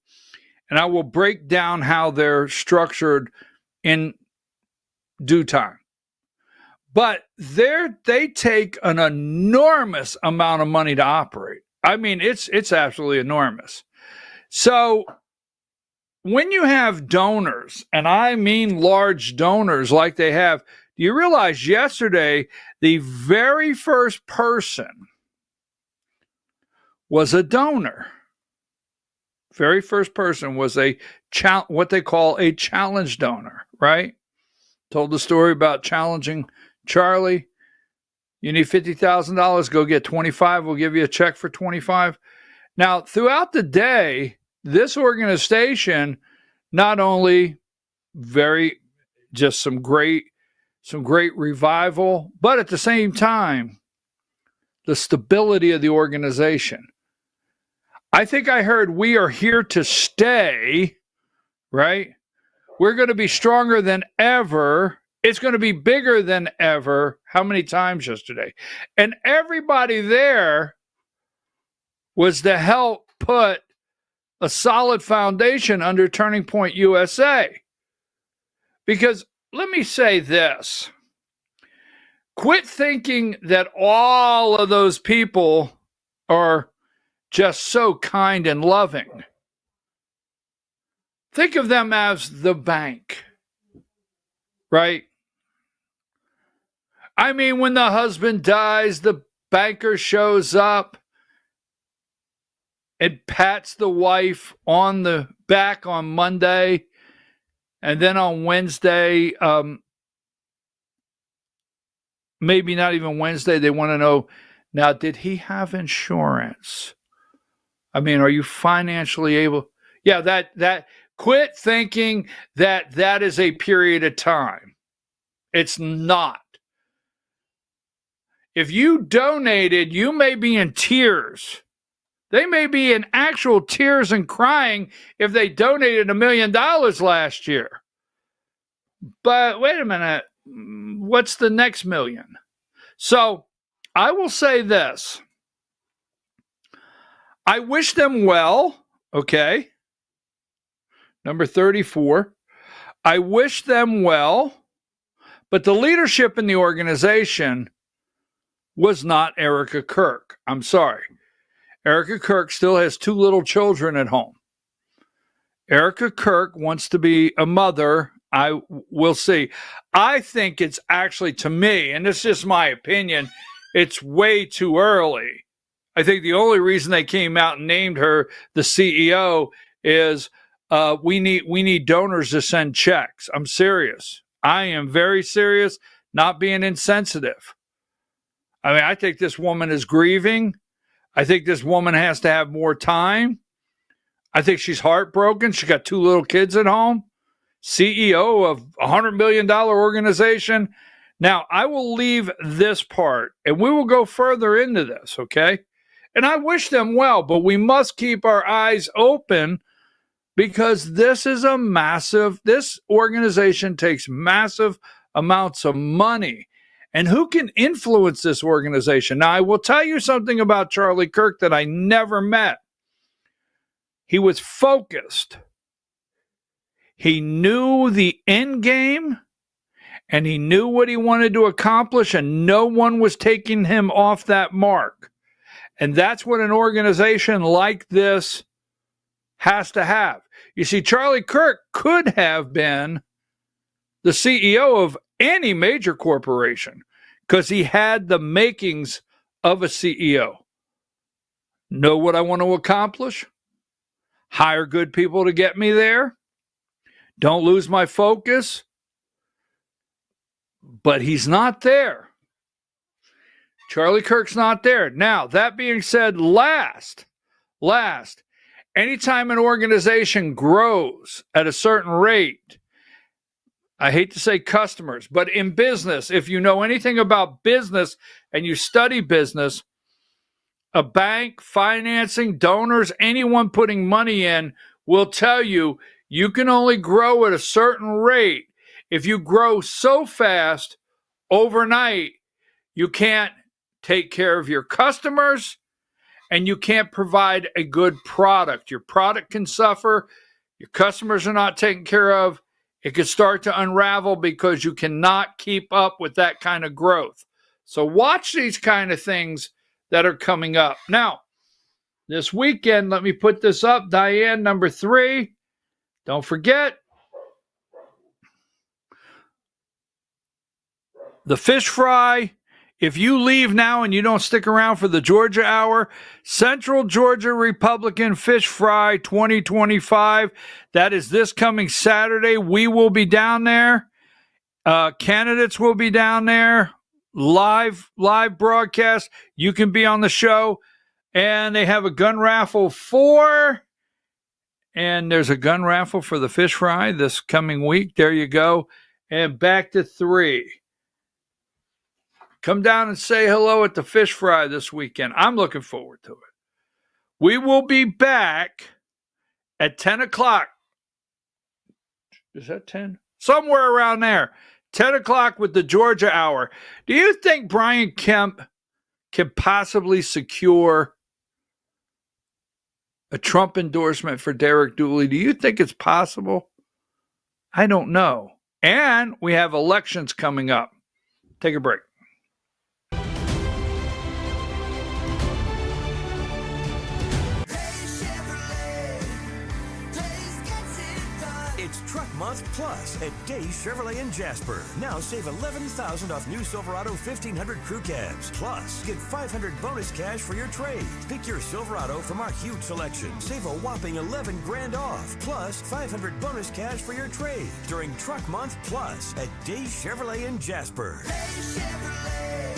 And I will break down how they're structured in due time. But they take an enormous amount of money to operate. I mean, it's absolutely enormous. So when you have donors, and I mean large donors like they have, do you realize yesterday the very first person was a donor? Very first person was what they call a challenge donor, right? Told the story about challenging Charlie. You need $50,000, go get 25. We'll give you a check for 25. Now, throughout the day, this organization not only just some great revival, but at the same time, the stability of the organization. I think I heard we are here to stay, right? We're going to be stronger than ever. It's going to be bigger than ever. How many times yesterday? And everybody there was to help put a solid foundation under Turning Point USA. Because let me say this. Quit thinking that all of those people are just so kind and loving. Think of them as the bank, right? I mean, when the husband dies, the banker shows up and pats the wife on the back on Monday, and then on Wednesday, maybe not even Wednesday, they want to know, now, did he have insurance? I mean, are you financially able? Yeah, that quit thinking that is a period of time. It's not. If you donated, you may be in tears. They may be in actual tears and crying if they donated $1 million last year. But wait a minute, what's the next million? So I will say this. I wish them well, okay? Number 34. I wish them well, but the leadership in the organization was not Erica Kirk. I'm sorry. Erica Kirk still has 2 little children at home. Erica Kirk wants to be a mother. I will see. I think it's actually, to me, and this is just my opinion, it's way too early. I think the only reason they came out and named her the CEO is we need donors to send checks. I'm serious. I am very serious, not being insensitive. I mean, I think this woman is grieving. I think this woman has to have more time. I think she's heartbroken. She got 2 little kids at home. CEO of a $100 million organization. Now, I will leave this part, and we will go further into this, okay? And I wish them well, but we must keep our eyes open because this organization takes massive amounts of money. And who can influence this organization? Now, I will tell you something about Charlie Kirk that I never met. He was focused. He knew the end game, and he knew what he wanted to accomplish, and no one was taking him off that mark. And that's what an organization like this has to have. You see, Charlie Kirk could have been the CEO of any major corporation because he had the makings of a CEO. Know what I want to accomplish? Hire good people to get me there. Don't lose my focus. But he's not there. Charlie Kirk's not there. Now, that being said, last, anytime an organization grows at a certain rate, I hate to say customers, but in business, if you know anything about business and you study business, a bank, financing, donors, anyone putting money in will tell you you can only grow at a certain rate. If you grow so fast overnight, you can't take care of your customers and you can't provide a good product. Your product can suffer. Your customers are not taken care of. It could start to unravel because you cannot keep up with that kind of growth. So watch these kind of things that are coming up. Now, this weekend, let me put this up. Diane, number 3. Don't forget, the fish fry. If you leave now and you don't stick around for the Georgia Hour, Central Georgia Republican Fish Fry 2025. That is this coming Saturday. We will be down there. Candidates will be down there. Live broadcast. You can be on the show. And they have a gun raffle and there's a gun raffle for the fish fry this coming week. There you go. And back to 3. Come down and say hello at the fish fry this weekend. I'm looking forward to it. We will be back at 10 o'clock. Is that 10? Somewhere around there. 10 o'clock with the Georgia Hour. Do you think Brian Kemp can possibly secure a Trump endorsement for Derek Dooley? Do you think it's possible? I don't know. And we have elections coming up. Take a break. It's Truck Month Plus at Days Chevrolet in Jasper. Now save $11,000 off new Silverado 1500 crew cabs. Plus, get $500 bonus cash for your trade. Pick your Silverado from our huge selection. Save a whopping $11 grand off. Plus, $500 bonus cash for your trade during Truck Month Plus at Days Chevrolet in Jasper. Days Chevrolet.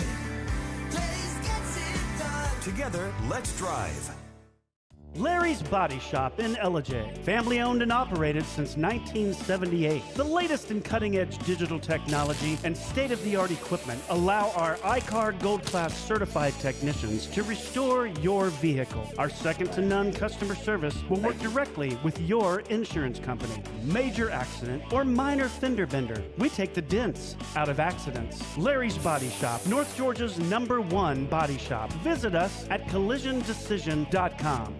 Days gets it done. Together, let's drive. Larry's Body Shop in Ellijay. Family owned and operated since 1978. The latest in cutting-edge digital technology and state-of-the-art equipment allow our iCard Gold Class certified technicians to restore your vehicle. Our second-to-none customer service will work directly with your insurance company. Major accident or minor fender bender. We take the dents out of accidents. Larry's Body Shop, North Georgia's #1 body shop. Visit us at collisiondecision.com.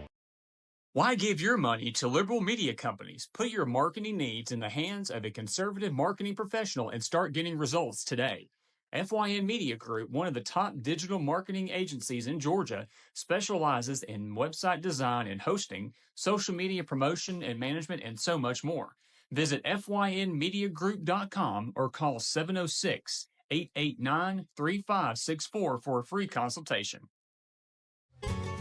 Why give your money to liberal media companies? Put your marketing needs in the hands of a conservative marketing professional and start getting results today. FYN Media Group, one of the top digital marketing agencies in Georgia, specializes in website design and hosting, social media promotion and management, and so much more. Visit FYNmediagroup.com or call 706-889-3564 for a free consultation.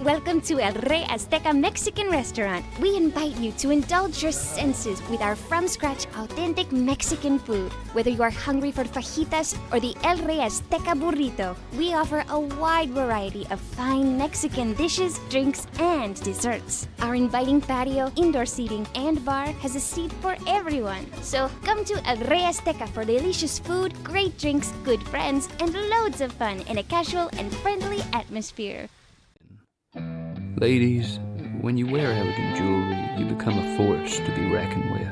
Welcome to El Rey Azteca Mexican Restaurant. We invite you to indulge your senses with our from-scratch authentic Mexican food. Whether you are hungry for fajitas or the El Rey Azteca burrito, we offer a wide variety of fine Mexican dishes, drinks, and desserts. Our inviting patio, indoor seating, and bar has a seat for everyone. So come to El Rey Azteca for delicious food, great drinks, good friends, and loads of fun in a casual and friendly atmosphere. Ladies, when you wear elegant jewelry, you become a force to be reckoned with.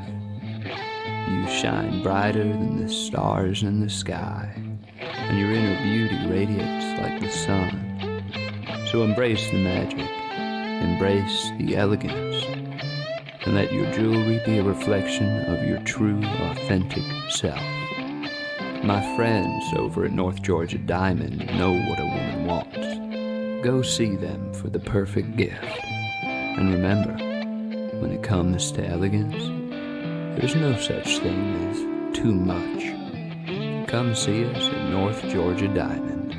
You shine brighter than the stars in the sky, and your inner beauty radiates like the sun. So embrace the magic, embrace the elegance, and let your jewelry be a reflection of your true, authentic self. My friends over at North Georgia Diamond know what a woman wants. Go see them for the perfect gift. And remember, when it comes to elegance, there's no such thing as too much. Come see us at North Georgia Diamond.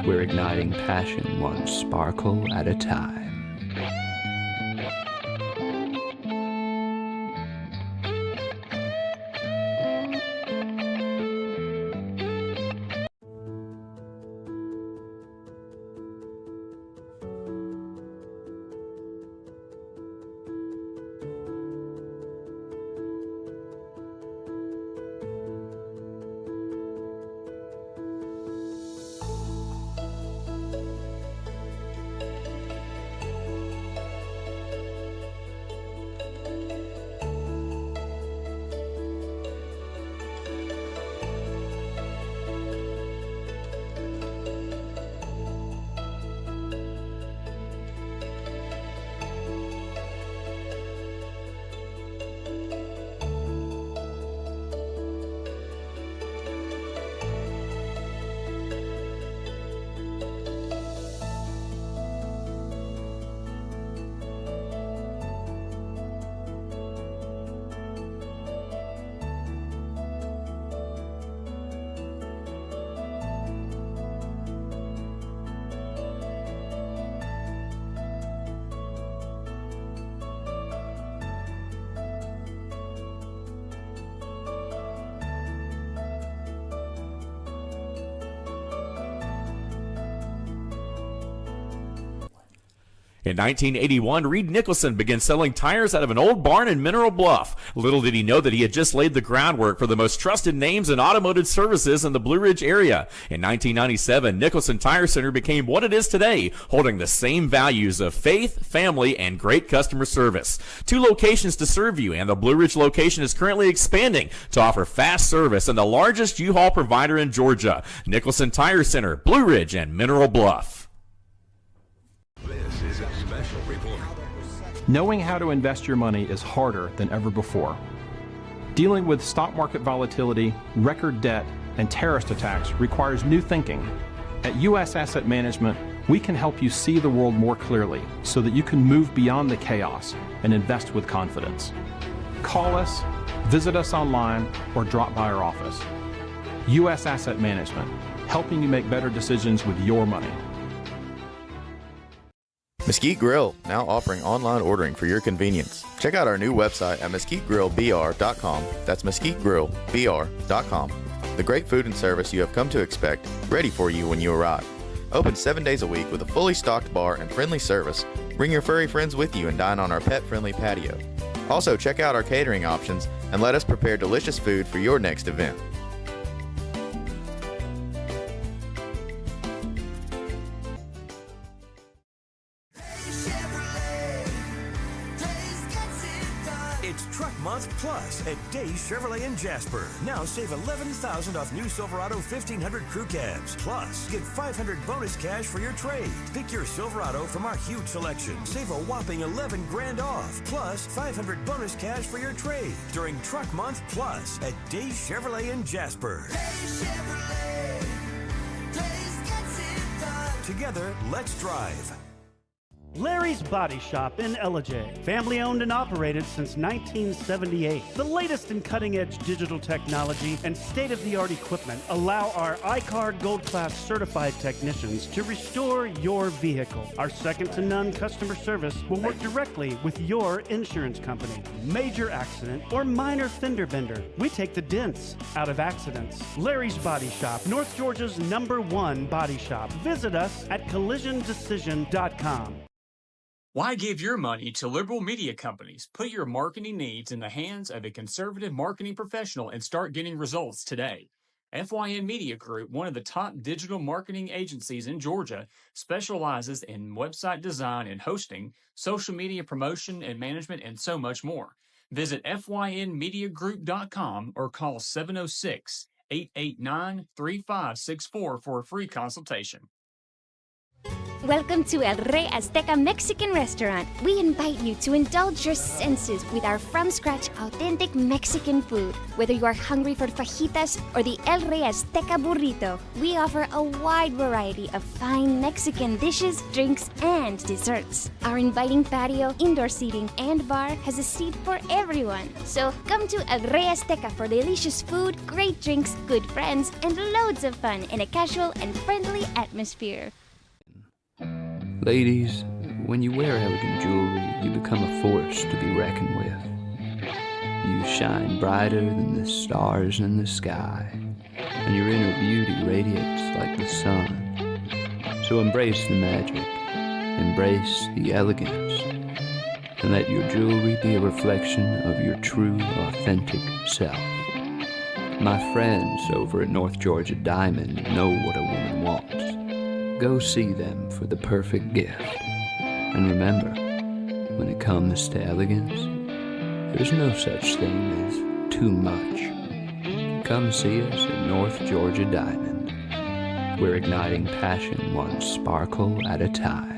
We're igniting passion one sparkle at a time. In 1981, Reed Nicholson began selling tires out of an old barn in Mineral Bluff. Little did he know that he had just laid the groundwork for the most trusted names in automotive services in the Blue Ridge area. In 1997, Nicholson Tire Center became what it is today, holding the same values of faith, family, and great customer service. 2 locations to serve you, and the Blue Ridge location is currently expanding to offer fast service and the largest U-Haul provider in Georgia. Nicholson Tire Center, Blue Ridge, and Mineral Bluff. This is a special report. Knowing how to invest your money is harder than ever before. Dealing with stock market volatility, record debt, and terrorist attacks requires new thinking. At U.S. Asset Management, we can help you see the world more clearly so that you can move beyond the chaos and invest with confidence. Call us, visit us online, or drop by our office. U.S. Asset Management, helping you make better decisions with your money. Mesquite Grill, now offering online ordering for your convenience. Check out our new website at mesquitegrillbr.com. That's mesquitegrillbr.com. The great food and service you have come to expect, ready for you when you arrive. Open 7 days a week with a fully stocked bar and friendly service. Bring your furry friends with you and dine on our pet-friendly patio. Also, check out our catering options and let us prepare delicious food for your next event. It's Truck Month Plus at Days Chevrolet in Jasper. Now save $11,000 off new Silverado 1500 crew cabs. Plus, get $500 bonus cash for your trade. Pick your Silverado from our huge selection. Save a whopping $11 grand off. Plus, $500 bonus cash for your trade during Truck Month Plus at Days Chevrolet in Jasper. Days Chevrolet. Days gets it done. Together, let's drive. Larry's Body Shop in Ellijay. Family owned and operated since 1978. The latest in cutting-edge digital technology and state-of-the-art equipment allow our iCard Gold Class certified technicians to restore your vehicle. Our second-to-none customer service will work directly with your insurance company. Major accident or minor fender bender, we take the dents out of accidents. Larry's Body Shop, North Georgia's #1 body shop. Visit us at collisiondecision.com. Why give your money to liberal media companies? Put your marketing needs in the hands of a conservative marketing professional and start getting results today. FYN Media Group, one of the top digital marketing agencies in Georgia, specializes in website design and hosting, social media promotion and management, and so much more. Visit FYNmediagroup.com or call 706-889-3564 for a free consultation. Welcome to El Rey Azteca Mexican Restaurant. We invite you to indulge your senses with our from-scratch authentic Mexican food. Whether you are hungry for fajitas or the El Rey Azteca burrito, we offer a wide variety of fine Mexican dishes, drinks, and desserts. Our inviting patio, indoor seating, and bar has a seat for everyone. So come to El Rey Azteca for delicious food, great drinks, good friends, and loads of fun in a casual and friendly atmosphere. Ladies, when you wear elegant jewelry, you become a force to be reckoned with. You shine brighter than the stars in the sky, and your inner beauty radiates like the sun. So embrace the magic, embrace the elegance, and let your jewelry be a reflection of your true, authentic self. My friends over at North Georgia Diamond know what a woman wants. Go see them for the perfect gift. And remember, when it comes to elegance, there's no such thing as too much. Come see us at North Georgia Diamond. We're igniting passion one sparkle at a time.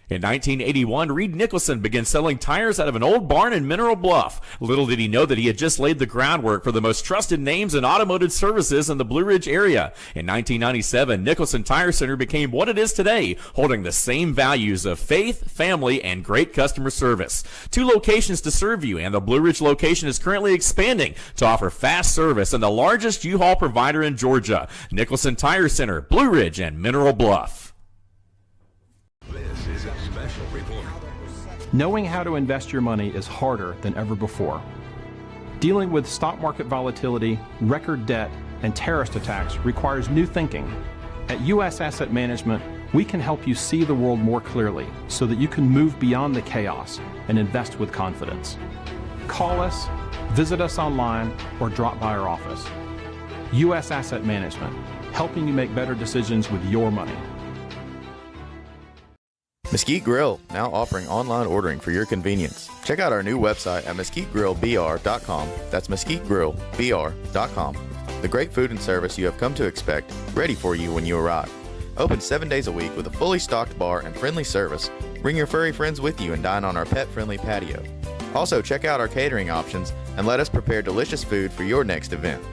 In 1981, Reed Nicholson began selling tires out of an old barn in Mineral Bluff. Little did he know that he had just laid the groundwork for the most trusted names in automotive services in the Blue Ridge area. In 1997, Nicholson Tire Center became what it is today, holding the same values of faith, family, and great customer service. 2 locations to serve you, and the Blue Ridge location is currently expanding to offer fast service and the largest U-Haul provider in Georgia. Nicholson Tire Center, Blue Ridge, and Mineral Bluff. This is a special report. Knowing how to invest your money is harder than ever before. Dealing with stock market volatility, record debt, and terrorist attacks requires new thinking. At U.S. Asset Management, we can help you see the world more clearly so that you can move beyond the chaos and invest with confidence. Call us, visit us online, or drop by our office. U.S. Asset Management, helping you make better decisions with your money. Mesquite Grill, now offering online ordering for your convenience. Check out our new website at mesquitegrillbr.com. That's mesquitegrillbr.com. The great food and service you have come to expect, ready for you when you arrive. Open 7 days a week with a fully stocked bar and friendly service. Bring your furry friends with you and dine on our pet-friendly patio. Also, check out our catering options and let us prepare delicious food for your next event.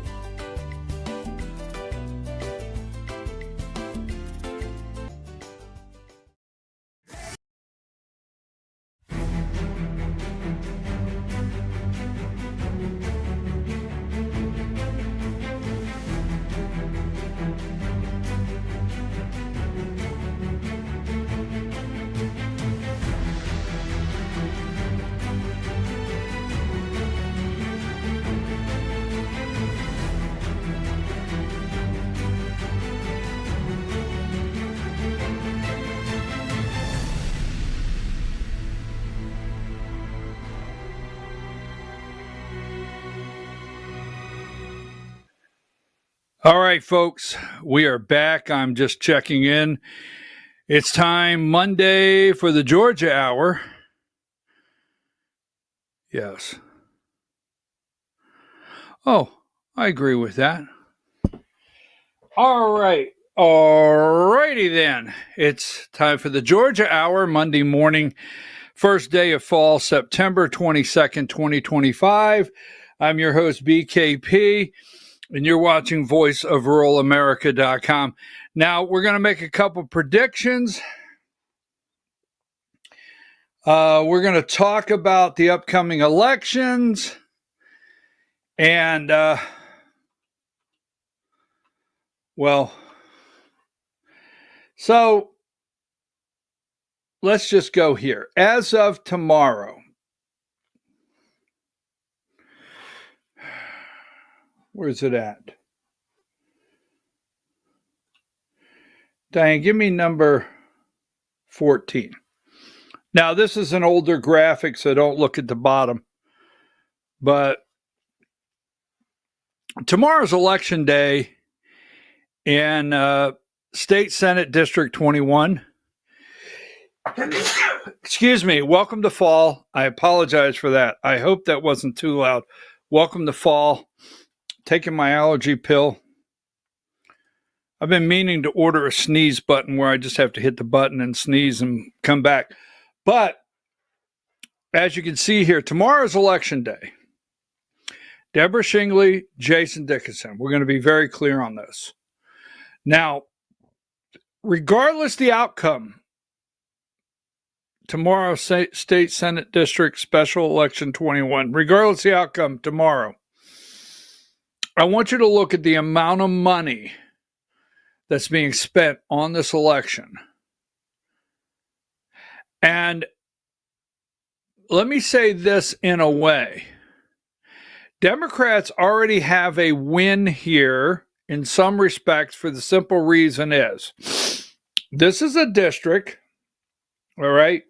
All right, folks, we are back. I'm just checking in. It's time Monday for the Georgia Hour. Yes. Oh, I agree with that. All right. All righty then. It's time for the Georgia Hour, Monday morning, first day of fall, September 22nd, 2025. I'm your host, BKP. And you're watching voiceofruralamerica.com. Now, we're going to make a couple predictions. We're going to talk about the upcoming elections. And, so let's just go here. As of tomorrow, where's it at? Diane, give me number 14. Now, this is an older graphic, so don't look at the bottom. But tomorrow's election day in State Senate District 21. Excuse me. Welcome to fall. I apologize for that. I hope that wasn't too loud. Welcome to fall. Taking my allergy pill. I've been meaning to order a sneeze button where I just have to hit the button and sneeze and come back. But as you can see here, tomorrow's election day. Deborah Shingley, Jason Dickinson. We're going to be very clear on this. Now, regardless the outcome, tomorrow, State Senate District Special Election 21, regardless the outcome tomorrow, I want you to look at the amount of money that's being spent on this election. And let me say this in a way. Democrats already have a win here in some respects for the simple reason is this is a district, all right,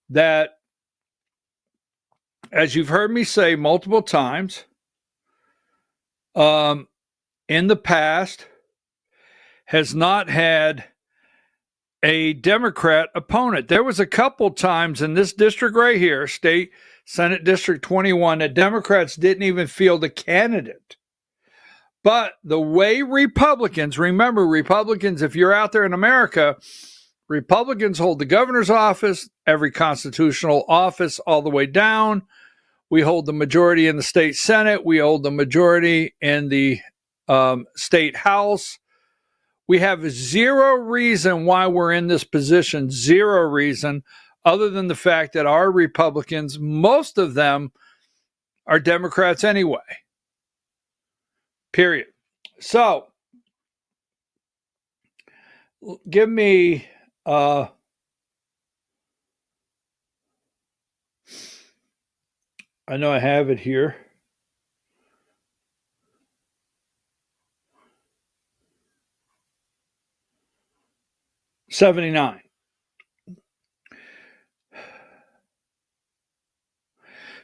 that, as you've heard me say multiple times, in the past has not had a Democrat opponent. There was a couple times in this district right here, State Senate District 21, that Democrats didn't even field a candidate. But the way Republicans, remember Republicans, if you're out there in America, Republicans hold the governor's office, every constitutional office all the way down. We hold the majority in the state Senate. We hold the majority in the state House. We have zero reason why we're in this position, zero reason, other than the fact that our Republicans, most of them are Democrats anyway. Period. So, give me I know I have it here. $79.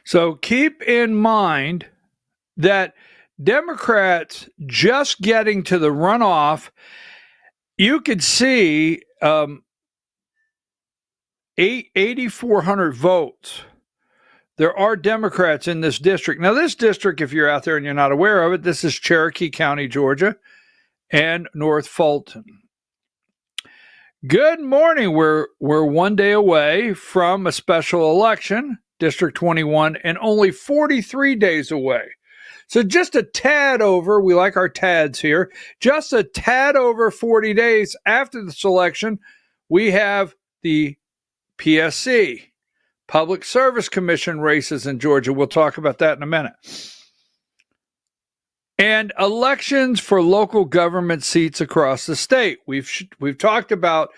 So keep in mind that Democrats just getting to the runoff, you could see 8,400 votes. There are Democrats in this district. Now, this district, if you're out there and you're not aware of it, this is Cherokee County, Georgia, and North Fulton. Good morning. We're one day away from a special election, District 21, and only 43 days away. So just a tad over, we like our tads here, just a tad over 40 days after this election, we have the PSC, Public Service Commission races in Georgia. We'll talk about that in a minute. And elections for local government seats across the state. We've talked about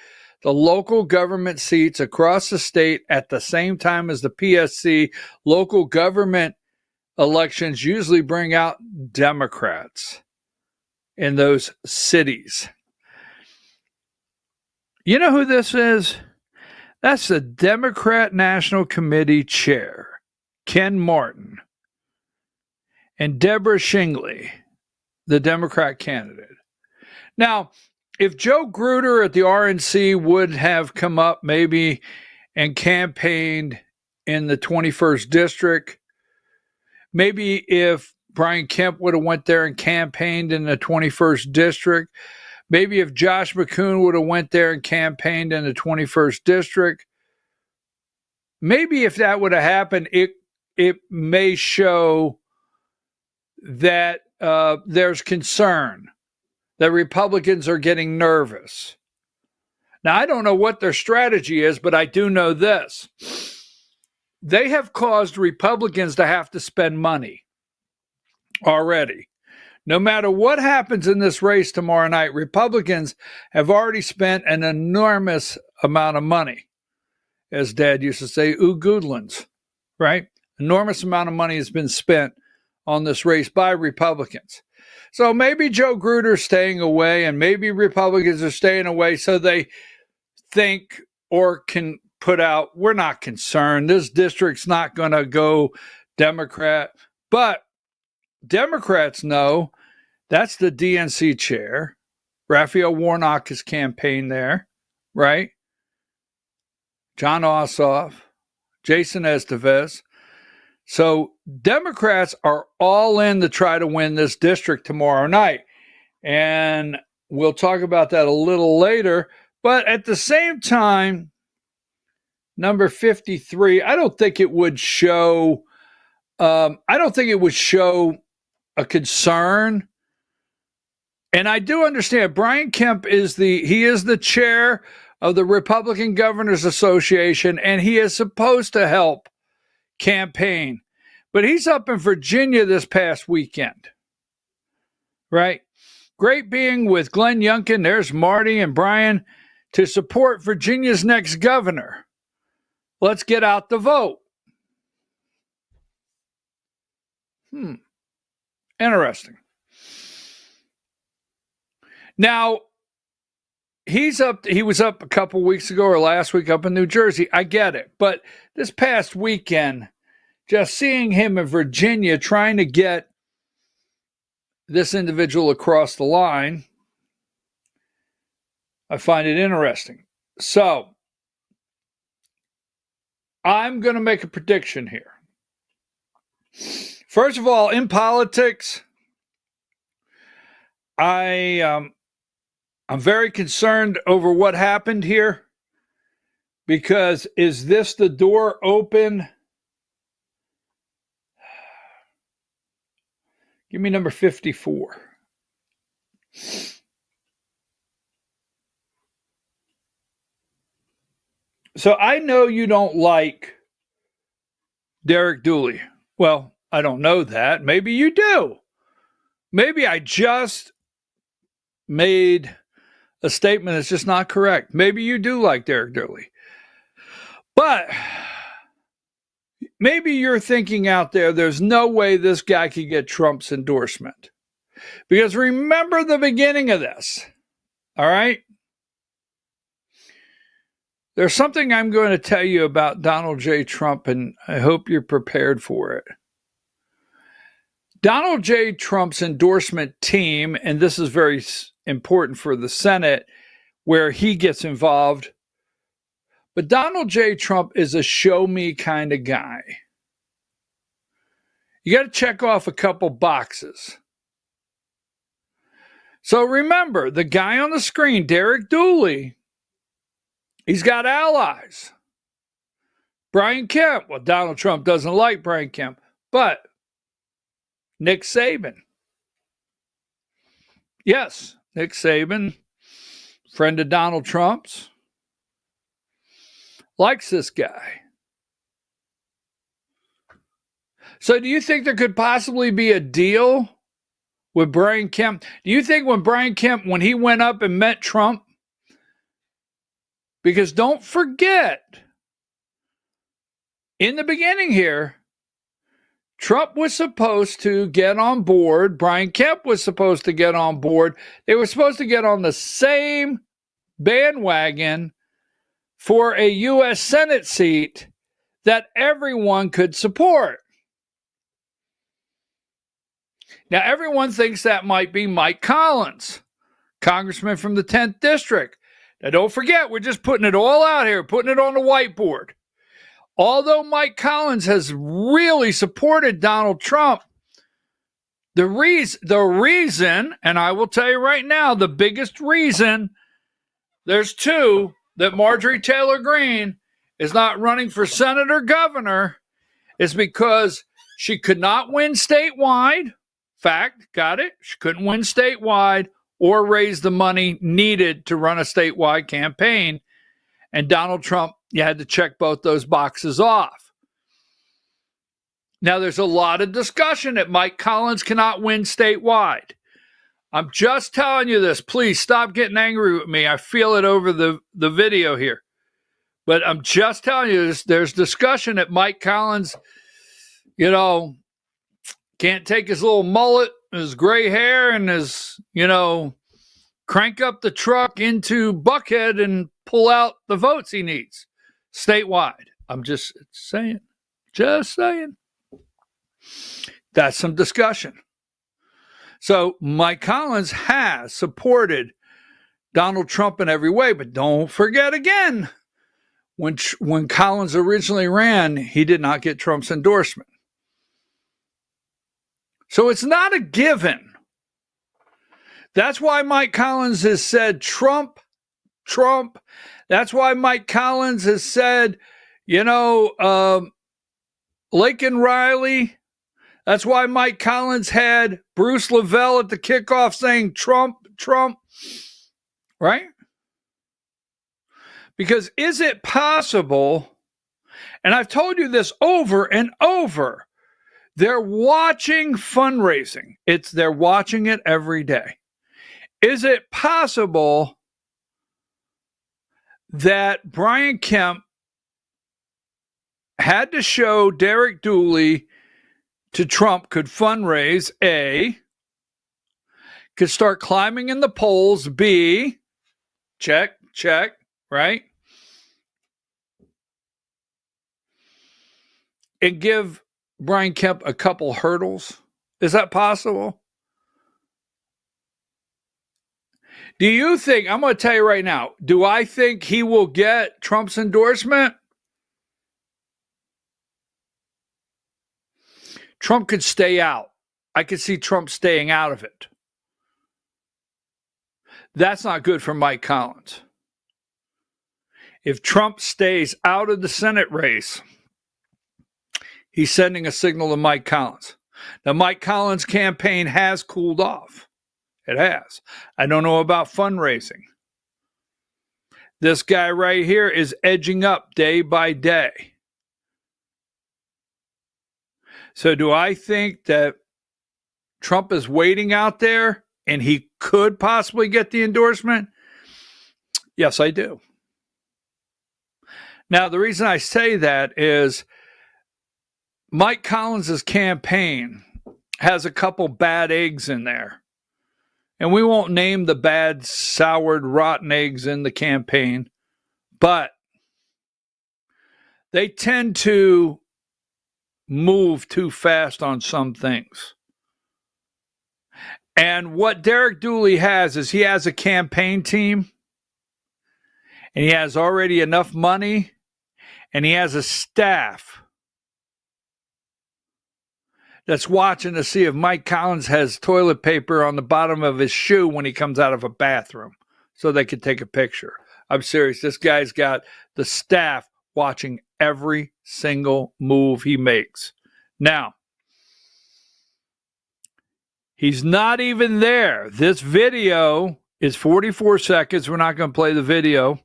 the local government seats across the state at the same time as the PSC. Local government elections usually bring out Democrats in those cities. You know who this is? That's the Democrat National Committee Chair, Ken Martin, and Deborah Shingley, the Democrat candidate. Now, if Joe Gruder at the RNC would have come up maybe and campaigned in the 21st district, maybe if Brian Kemp would have went there and campaigned in the 21st district, maybe if Josh McCoon would have went there and campaigned in the 21st district, maybe if that would have happened, it may show that there's concern, that Republicans are getting nervous. Now, I don't know what their strategy is, but I do know this. They have caused Republicans to have to spend money already. No matter what happens in this race tomorrow night, Republicans have already spent an enormous amount of money. As Dad used to say, goodlands, right? Enormous amount of money has been spent on this race by Republicans. So maybe Joe Gruder's staying away and maybe Republicans are staying away so they think or can put out, we're not concerned. This district's not going to go Democrat. But Democrats know that's the DNC chair. Raphael Warnock has campaigned there, right? John Ossoff, Jason Estevez. So Democrats are all in to try to win this district tomorrow night. And we'll talk about that a little later. But at the same time, number 53, I don't think it would show a concern. And I do understand Brian Kemp is the chair of the Republican Governors Association, and he is supposed to help campaign. But he's up in Virginia this past weekend, right? Great being with Glenn Youngkin, there's Marty and Brian, to support Virginia's next governor. Let's get out the vote. Interesting. Now, he was up a couple weeks ago or last week up in New Jersey. I get it. But this past weekend, just seeing him in Virginia trying to get this individual across the line, I find it interesting. So, I'm going to make a prediction here. First of all, in politics, I'm very concerned over what happened here Because is this the door open? Give me number 54. So I know you don't like Derek Dooley. Well, I don't know that. Maybe you do. Maybe I just made a statement that's just not correct. Maybe you do like Derek Dooley. But maybe you're thinking out there's no way this guy could get Trump's endorsement. Because remember the beginning of this, all right? There's something I'm going to tell you about Donald J. Trump, and I hope you're prepared for it. Donald J. Trump's endorsement team, and this is very important for the Senate, where he gets involved, but Donald J. Trump is a show-me kind of guy. You got to check off a couple boxes. So remember, the guy on the screen, Derek Dooley, he's got allies. Brian Kemp. Well, Donald Trump doesn't like Brian Kemp, but Nick Saban. Yes, Nick Saban, friend of Donald Trump's, likes this guy. So do you think there could possibly be a deal with Brian Kemp? Do you think when Brian Kemp, when he went up and met Trump, because don't forget, in the beginning here, Trump was supposed to get on board. Brian Kemp was supposed to get on board. They were supposed to get on the same bandwagon for a U.S. Senate seat that everyone could support. Now, everyone thinks that might be Mike Collins, congressman from the 10th District. Now, don't forget, we're just putting it all out here, putting it on the whiteboard. Although Mike Collins has really supported Donald Trump, the reason, and I will tell you right now, the biggest reason, there's two, that Marjorie Taylor Greene is not running for Senate or governor is because she could not win statewide. Fact, got it? She couldn't win statewide or raise the money needed to run a statewide campaign. And Donald Trump, you had to check both those boxes off. Now, there's a lot of discussion that Mike Collins cannot win statewide. I'm just telling you this. Please stop getting angry with me. I feel it over the video here. But I'm just telling you this. There's discussion that Mike Collins, can't take his little mullet, his gray hair, and his, crank up the truck into Buckhead and pull out the votes he needs statewide. I'm just saying. That's some discussion. So Mike Collins has supported Donald Trump in every way, but don't forget again, when Collins originally ran, he did not get Trump's endorsement. So it's not a given. That's why Mike Collins has said Trump. That's why Mike Collins has said, Laken Riley. That's why Mike Collins had Bruce Lavelle at the kickoff saying Trump, right? Because is it possible, and I've told you this over and over, they're watching fundraising. They're watching it every day. Is it possible that Brian Kemp had to show Derek Dooley to Trump could fundraise, A, could start climbing in the polls, B, check, right? And give Brian Kemp a couple hurdles? Is that possible? Do you think, I'm going to tell you right now, do I think he will get Trump's endorsement? Trump could stay out. I could see Trump staying out of it. That's not good for Mike Collins. If Trump stays out of the Senate race, he's sending a signal to Mike Collins. Now, Mike Collins' campaign has cooled off. It has. I don't know about fundraising. This guy right here is edging up day by day. So do I think that Trump is waiting out there and he could possibly get the endorsement? Yes, I do. Now, the reason I say that is Mike Collins' campaign has a couple bad eggs in there. And we won't name the bad, soured, rotten eggs in the campaign, but they tend to move too fast on some things. And what Derek Dooley has is he has a campaign team, and he has already enough money, and he has a staff that's watching to see if Mike Collins has toilet paper on the bottom of his shoe when he comes out of a bathroom so they could take a picture. I'm serious. This guy's got the staff watching every single move he makes. Now, he's not even there. This video is 44 seconds. We're not going to play the video.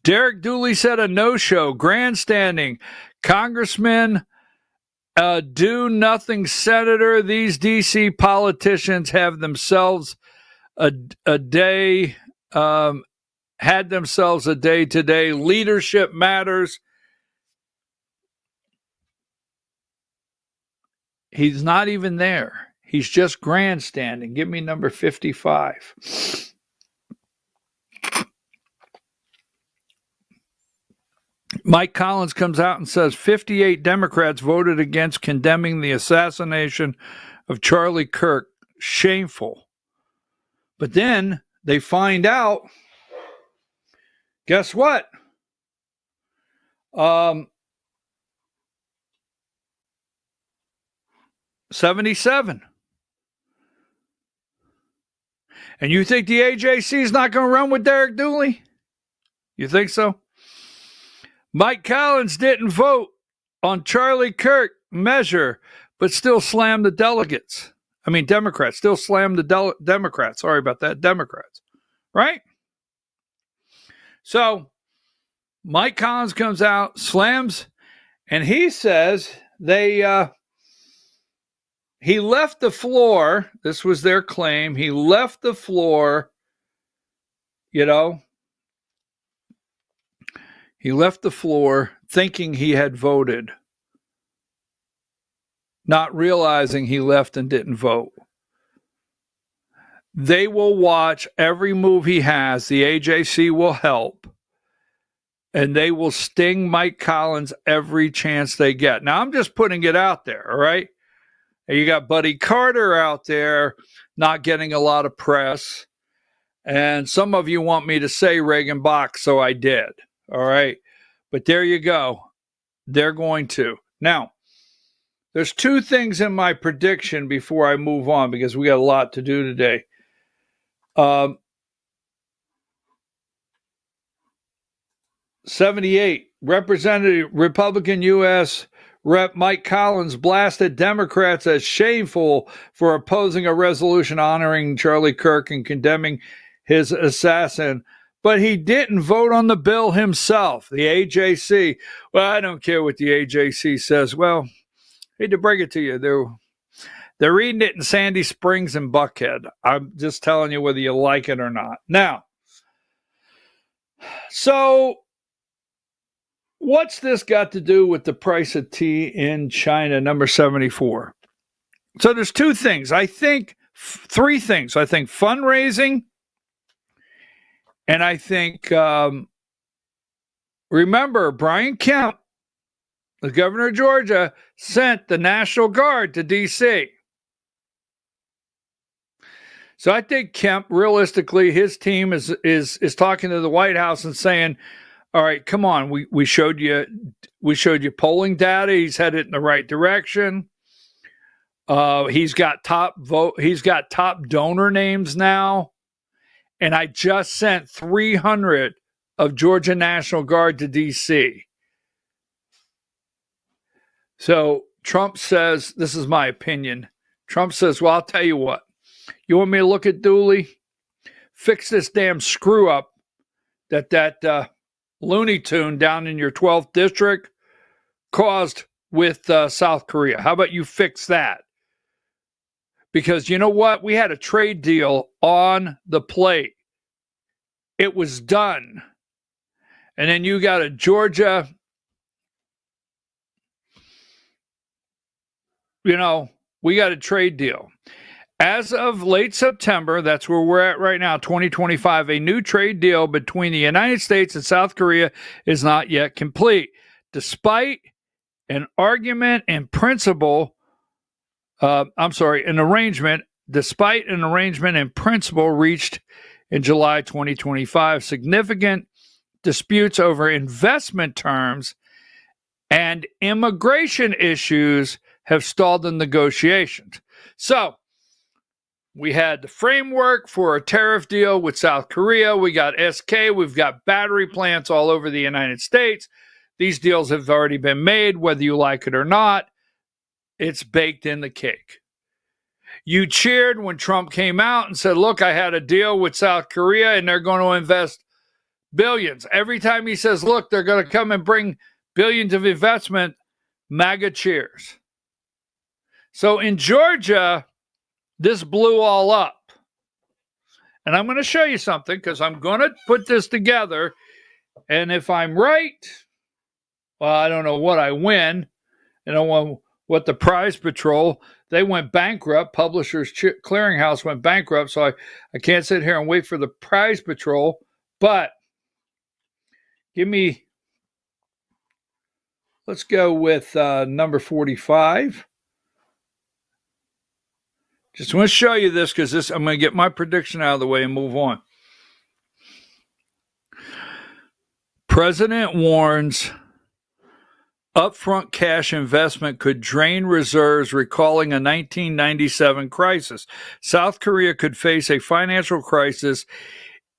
Derek Dooley said a no-show, grandstanding. Congressman, do nothing, Senator. These D.C. politicians have themselves a day, had themselves a day today. Leadership matters. He's not even there. He's just grandstanding. Give me number 55. Mike Collins comes out and says 58 Democrats voted against condemning the assassination of Charlie Kirk. Shameful. But then they find out, guess what? 77. And you think the AJC is not going to run with Derek Dooley? You think so? Mike Collins didn't vote on Charlie Kirk measure, but still slammed the delegates. I mean, Democrats still slammed the Democrats. Sorry about that. Democrats. Right? So Mike Collins comes out, slams, and he says he left the floor. This was their claim. He left the floor, he left the floor thinking he had voted, not realizing he left and didn't vote. They will watch every move he has. The AJC will help. And they will sting Mike Collins every chance they get. Now, I'm just putting it out there, all right? You got Buddy Carter out there not getting a lot of press. And some of you want me to say Reagan Bach, so I did. All right. But there you go. They're going to. Now, there's two things in my prediction before I move on because we got a lot to do today. 78, Representative Republican U.S. Rep. Mike Collins blasted Democrats as shameful for opposing a resolution honoring Charlie Kirk and condemning his assassin. But he didn't vote on the bill himself. The AJC, well, I don't care what the AJC says. Well, I hate to break it to you. They're reading it in Sandy Springs and Buckhead. I'm just telling you whether you like it or not. Now, so what's this got to do with the price of tea in China, number 74? So there's two things. I think three things. I think fundraising, and I think, remember, Brian Kemp, the governor of Georgia, sent the National Guard to D.C. So I think Kemp, realistically, his team is talking to the White House and saying, all right, come on, we showed you polling data. He's headed in the right direction. He's got top donor names now. And I just sent 300 of Georgia National Guard to D.C. So Trump says, this is my opinion. Trump says, well, I'll tell you what. You want me to look at Dooley? Fix this damn screw up that Looney Tune down in your 12th district caused with South Korea. How about you fix that? Because you know what? We had a trade deal on the plate. It was done. And then you got a Georgia, we got a trade deal. As of late September, that's where we're at right now, 2025, a new trade deal between the United States and South Korea is not yet complete. Despite an argument in principle, despite an arrangement in principle reached in July 2025, significant disputes over investment terms and immigration issues have stalled the negotiations. So, we had the framework for a tariff deal with South Korea. We got SK. We've got battery plants all over the United States. These deals have already been made, whether you like it or not. It's baked in the cake. You cheered when Trump came out and said, look, I had a deal with South Korea and they're going to invest billions. Every time he says, look, they're going to come and bring billions of investment, MAGA cheers. So in Georgia, this blew all up. And I'm going to show you something because I'm going to put this together. And if I'm right, well, I don't know what I win. I don't know what the Prize Patrol, they went bankrupt. Publishers Clearinghouse went bankrupt. So I can't sit here and wait for the Prize Patrol. But let's go with number 45. Just want to show you this because I'm going to get my prediction out of the way and move on. President warns upfront cash investment could drain reserves, recalling a 1997 crisis. South Korea could face a financial crisis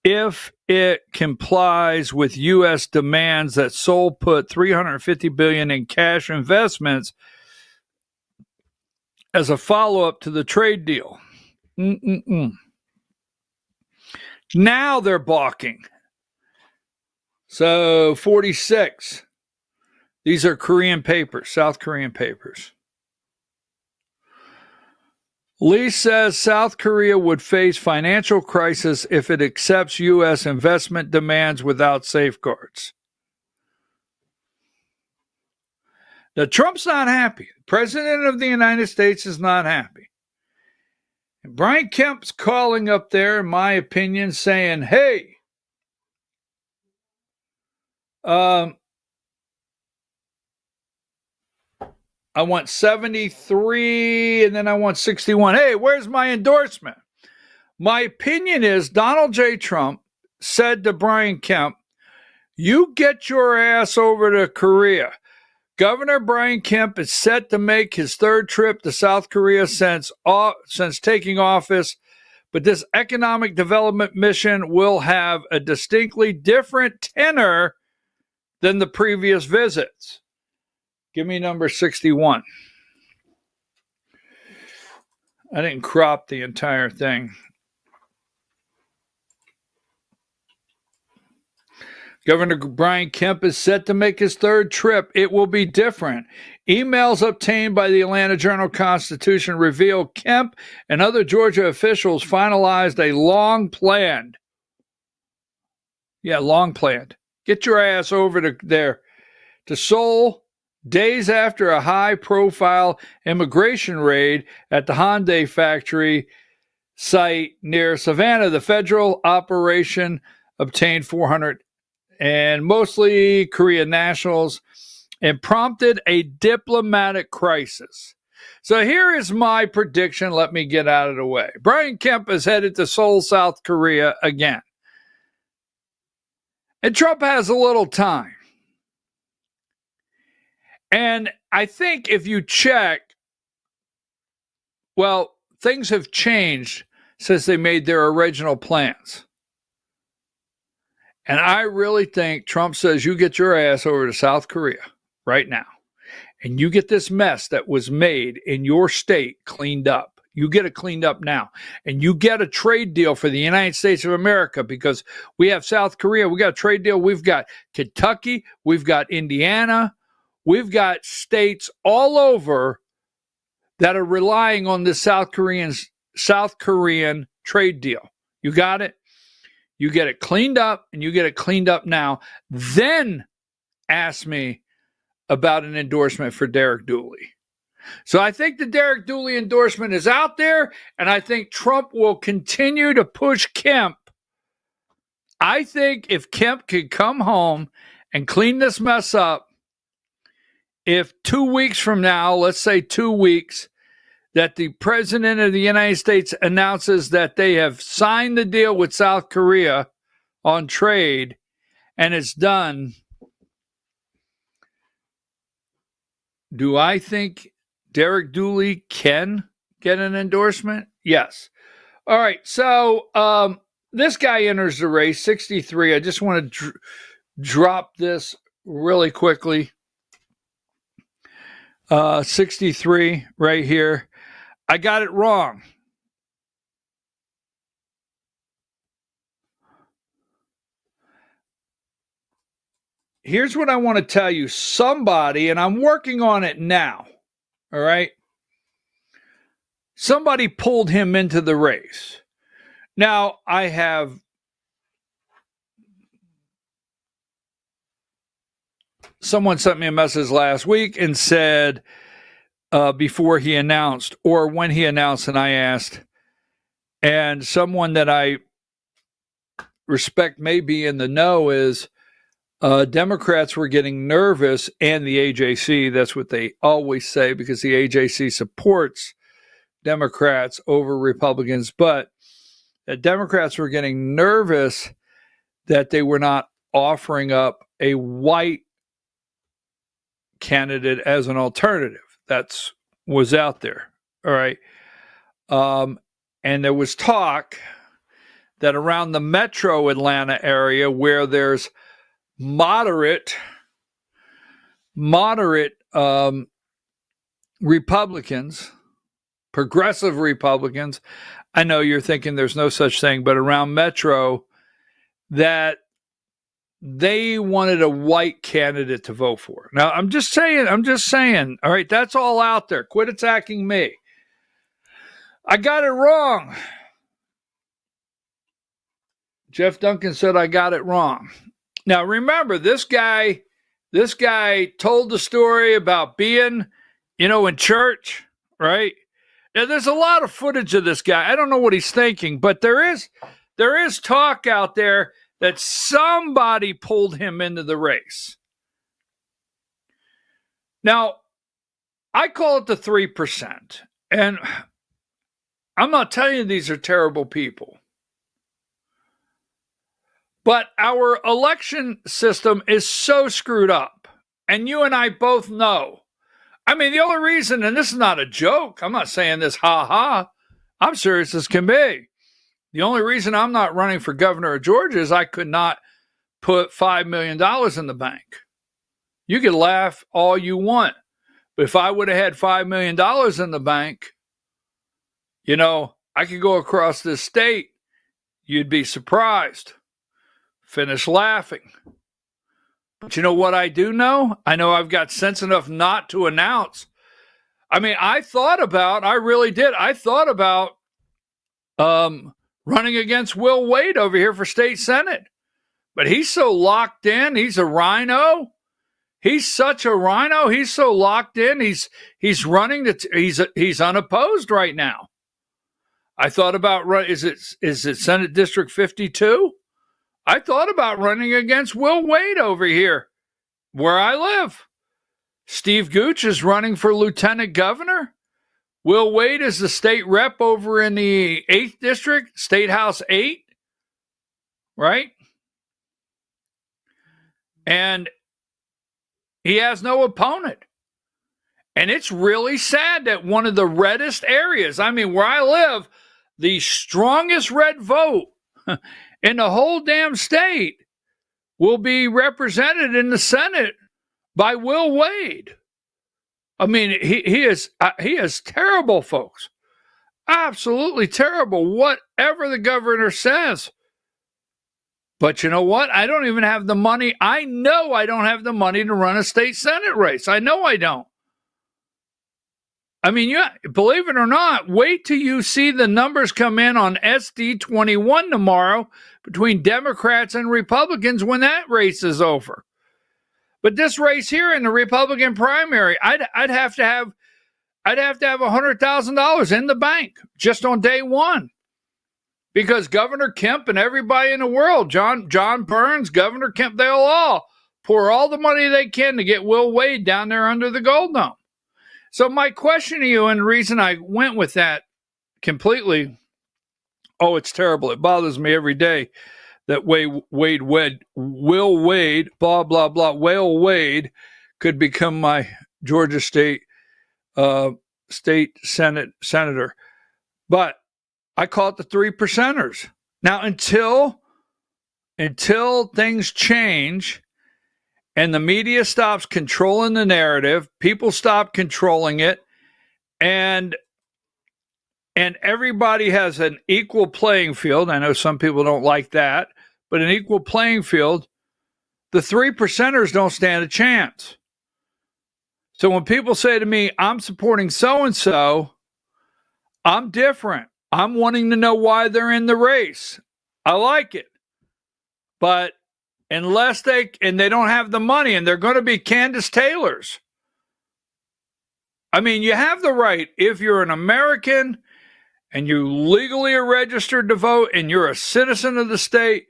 if it complies with U.S. demands that Seoul put $350 billion in cash investments as a follow-up to the trade deal. Now they're balking. So 46. These are Korean papers, South Korean papers. Lee says South Korea would face financial crisis if it accepts U.S. investment demands without safeguards. Now, Trump's not happy. The President of the United States is not happy. And Brian Kemp's calling up there, in my opinion, saying, hey, I want 73 and then I want 61. Hey, where's my endorsement? My opinion is Donald J. Trump said to Brian Kemp, you get your ass over to Korea. Governor Brian Kemp is set to make his third trip to South Korea since taking office, but this economic development mission will have a distinctly different tenor than the previous visits. Give me number 61. I didn't crop the entire thing. Governor Brian Kemp is set to make his third trip. It will be different. Emails obtained by the Atlanta Journal-Constitution reveal Kemp and other Georgia officials finalized a long-planned. Get your ass over to Seoul days after a high-profile immigration raid at the Hyundai factory site near Savannah. The federal operation obtained 400 and mostly Korean nationals and prompted a diplomatic crisis. So here is my prediction. Let me get out of the way. Brian Kemp is headed to Seoul, South Korea again. And Trump has a little time. And I think if you check, well, things have changed since they made their original plans. And I really think Trump says you get your ass over to South Korea right now. And you get this mess that was made in your state cleaned up. You get it cleaned up now. And you get a trade deal for the United States of America, because we have South Korea. We got a trade deal. We've got Kentucky. We've got Indiana. We've got states all over that are relying on this South Korean trade deal. You got it? You get it cleaned up, and you get it cleaned up now. Then ask me about an endorsement for Derek Dooley. So I think the Derek Dooley endorsement is out there, and I think Trump will continue to push Kemp. I think if Kemp could come home and clean this mess up, if 2 weeks from now, let's say 2 weeks, that the president of the United States announces that they have signed the deal with South Korea on trade and it's done, do I think Derek Dooley can get an endorsement? Yes. All right. So this guy enters the race, 63. I just want to drop this really quickly. 63 right here. I got it wrong. Here's what I want to tell you. Somebody, and I'm working on it now, all right? Somebody pulled him into the race. Now, I have someone sent me a message last week and said, before he announced, or when he announced, and I asked, and someone that I respect may be in the know is Democrats were getting nervous, and the AJC, that's what they always say, because the AJC supports Democrats over Republicans, but the Democrats were getting nervous that they were not offering up a white candidate as an alternative. That's was out there. All right. And there was talk that around the metro Atlanta area, where there's moderate Republicans, progressive Republicans, I know you're thinking there's no such thing, but around metro, that they wanted a white candidate to vote for. Now, I'm just saying, all right, that's all out there. Quit attacking me. I got it wrong. Jeff Duncan said I got it wrong. Now, remember, this guy told the story about being, in church, right? Now, there's a lot of footage of this guy. I don't know what he's thinking, but there is talk out there that somebody pulled him into the race. Now, I call it the 3%. And I'm not telling you these are terrible people. But our election system is so screwed up. And you and I both know. I mean, the only reason, and this is not a joke, I'm not saying this ha-ha, I'm serious as can be. The only reason I'm not running for governor of Georgia is I could not put $5 million in the bank. You can laugh all you want. But if I would have had $5 million in the bank, I could go across this state. You'd be surprised. Finish laughing. But you know what I do know? I know I've got sense enough not to announce. I mean, I really did. I thought about running against Will Wade over here for state senate. But he's so locked in. He's a rhino. He's such a rhino. He's so locked in. He's running. He's unopposed right now. I thought about is it Senate District 52? I thought about running against Will Wade over here where I live. Steve Gooch is running for lieutenant governor. Will Wade is the state rep over in the 8th District, State House 8, right? And he has no opponent. And it's really sad that one of the reddest areas, I mean, where I live, the strongest red vote in the whole damn state will be represented in the Senate by Will Wade. I mean, he is terrible, folks. Absolutely terrible, whatever the governor says. But you know what? I don't even have the money. I know I don't have the money to run a state Senate race. I know I don't. I mean, believe it or not, wait till you see the numbers come in on SD 21 tomorrow between Democrats and Republicans when that race is over. But this race here in the Republican primary, I'd have to have $100,000 in the bank just on day one, because Governor Kemp and everybody in the world, John Burns, Governor Kemp, they'll all pour all the money they can to get Will Wade down there under the Gold Dome. So my question to you, and the reason I went with that completely, it's terrible. It bothers me every day that Will Wade, blah, blah, blah, Will Wade could become my Georgia state Senate senator. But I call it the 3%ers. Now, until things change and the media stops controlling the narrative, people stop controlling it, and everybody has an equal playing field. I know some people don't like that, but an equal playing field, the 3%ers don't stand a chance. So when people say to me, I'm supporting so-and-so, I'm different. I'm wanting to know why they're in the race. I like it. But unless they don't have the money, and they're going to be Candace Taylors. I mean, you have the right, if you're an American and you legally are registered to vote and you're a citizen of the state,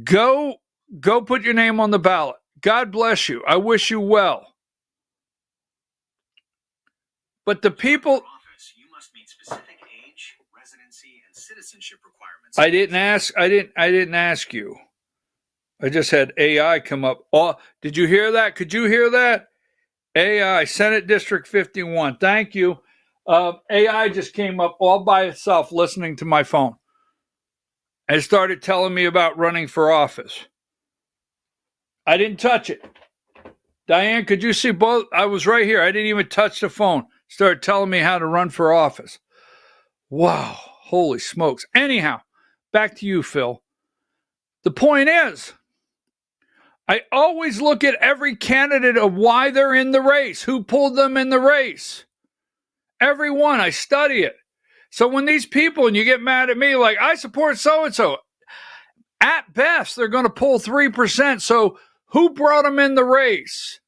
go put your name on the ballot. God bless you. I wish you well. But the people, you must meet specific age, residency, and citizenship requirements. I didn't ask you. I just had AI come up. Oh, did you hear that? Could you hear that? AI, Senate District 51. Thank you. AI just came up all by itself listening to my phone and started telling me about running for office. I didn't touch it. Diane, could you see both? I was right here. I didn't even touch the phone. Started telling me how to run for office. Wow. Holy smokes. Anyhow, back to you, Phil. The point is, I always look at every candidate of why they're in the race, who pulled them in the race. Every one, I study it. So when these people, and you get mad at me, like, I support so-and-so, at best, they're going to pull 3%. So who brought them in the race?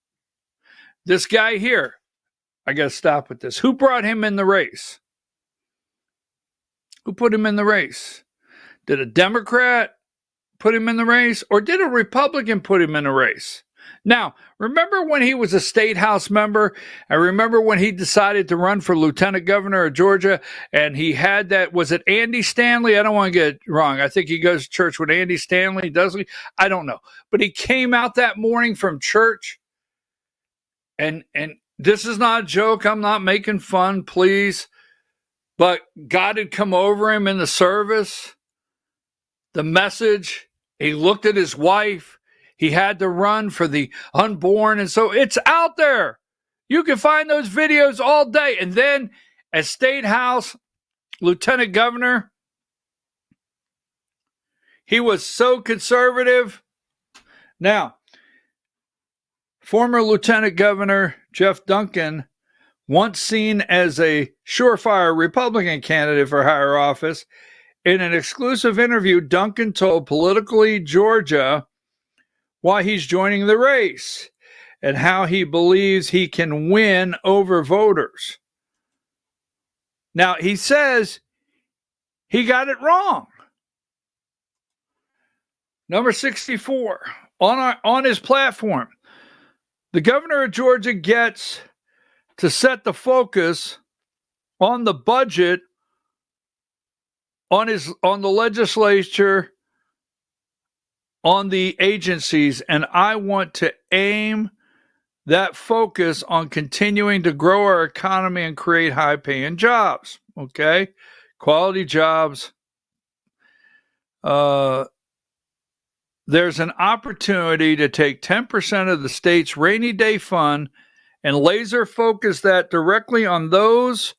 This guy here. I got to stop with this. Who brought him in the race? Who put him in the race? Did a Democrat put him in the race, or did a Republican put him in the race? Now, remember when he was a state house member? I remember when he decided to run for lieutenant governor of Georgia, and he had that, was it Andy Stanley? I don't want to get it wrong. I think he goes to church with Andy Stanley, doesn't he? I don't know. But he came out that morning from church, and this is not a joke. I'm not making fun, please. But God had come over him in the service. The message, he looked at his wife. He had to run for the unborn. And so it's out there. You can find those videos all day. And then as State House Lieutenant Governor, he was so conservative. Now, former Lieutenant Governor Jeff Duncan, once seen as a surefire Republican candidate for higher office, in an exclusive interview, Duncan told Politically Georgia why he's joining the race and how he believes he can win over voters. Now, he says he got it wrong. Number 64, on his platform, the governor of Georgia gets to set the focus on the budget, on the legislature, on the agencies, and I want to aim that focus on continuing to grow our economy and create high-paying jobs, okay? Quality jobs. there's an opportunity to take 10% of the state's rainy day fund and laser focus that directly on those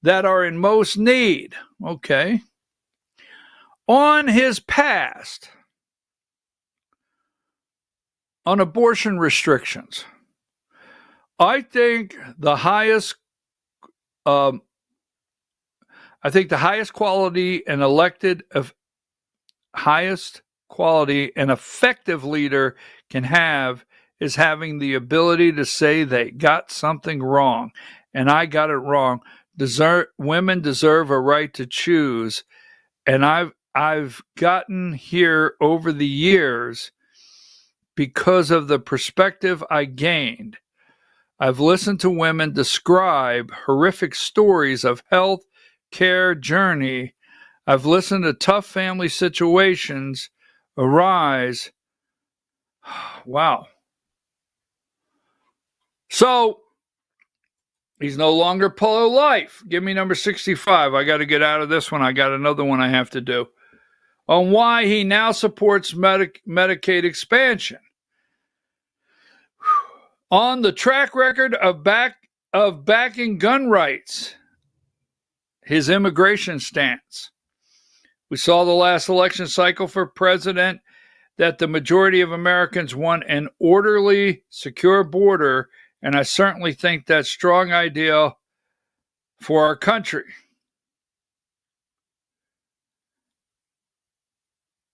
that are in most need. Okay. On his past, on abortion restrictions, I think the highest quality and highest quality and effective leader can have is having the ability to say they got something wrong, and I got it wrong. Women deserve a right to choose, and I've gotten here over the years because of the perspective I gained. I've listened to women describe horrific stories of health care journey. I've listened to tough family situations arise. Wow. So he's no longer pro-life. Give me number 65. I got to get out of this one. I got another one I have to do. On why he now supports Medicaid expansion. On the track record of backing gun rights. His immigration stance. We saw the last election cycle for president that the majority of Americans want an orderly, secure border, and I certainly think that's a strong idea for our country.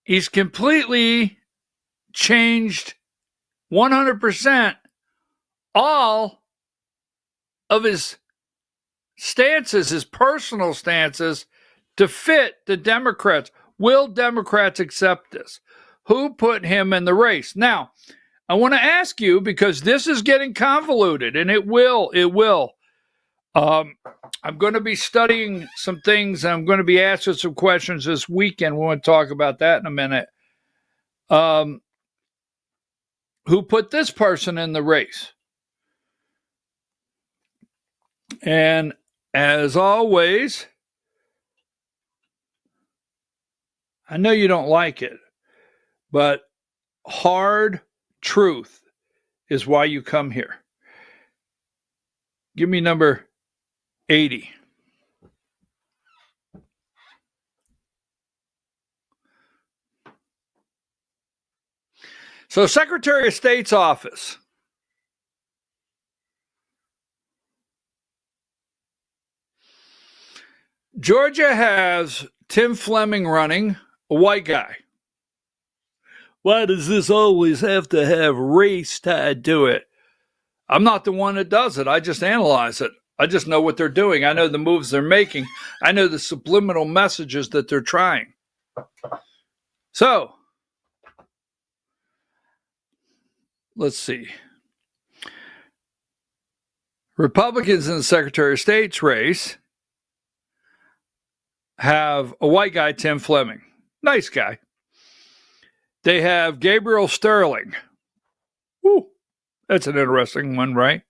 He's completely changed 100% all of his stances, his personal stances, to fit the Democrats. Will Democrats accept this? Who put him in the race? Now, I want to ask you, because this is getting convoluted, and it will. I'm going to be studying some things, and I'm going to be asking some questions this weekend. We want to talk about that in a minute. Who put this person in the race? And as always, I know you don't like it, but hard truth is why you come here. Give me number 80. So, Secretary of State's office. Georgia has Tim Fleming running, a white guy. Why does this always have to have race tied to it? I'm not the one that does it. I just analyze it. I just know what they're doing. I know the moves they're making. I know the subliminal messages that they're trying. So, let's see. Republicans in the Secretary of State's race have a white guy, Tim Fleming. Nice guy. They have Gabriel Sterling. Woo, that's an interesting one, right?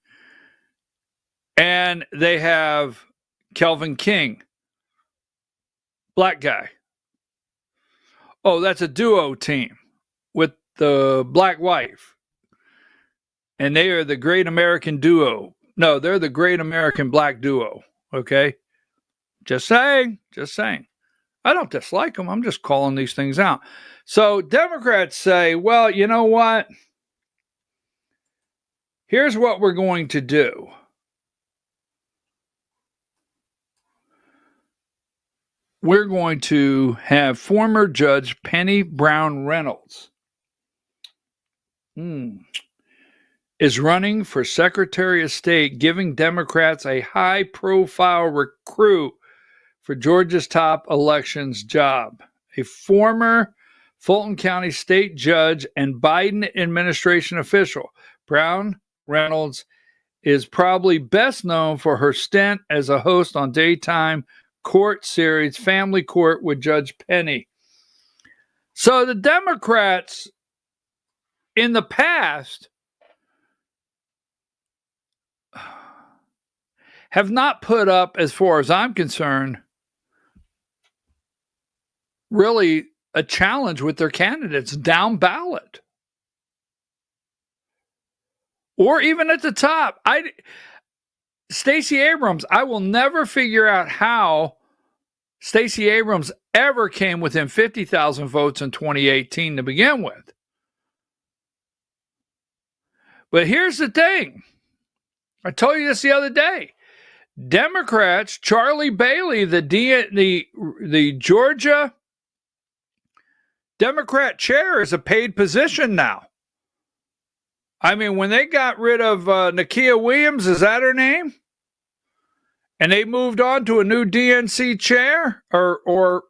And they have Kelvin King. Black guy. Oh, that's a duo team with the black wife. And they are the Great American Duo. No, they're the Great American Black Duo. Okay? Just saying. I don't dislike them. I'm just calling these things out. So Democrats say, well, you know what? Here's what we're going to do. We're going to have former Judge Penny Brown Reynolds is running for Secretary of State, giving Democrats a high-profile recruit for Georgia's top elections job. A former Fulton County state judge and Biden administration official, Brown Reynolds is probably best known for her stint as a host on daytime court series Family Court with Judge Penny. So the Democrats in the past have not put up, as far as I'm concerned, really a challenge with their candidates down ballot. Or even at the top. Stacey Abrams, I will never figure out how Stacey Abrams ever came within 50,000 votes in 2018 to begin with. But here's the thing. I told you this the other day. Democrats, Charlie Bailey, the Georgia Democrat chair, is a paid position now. I mean, when they got rid of Nakia Williams, is that her name? And they moved on to a new DNC chair or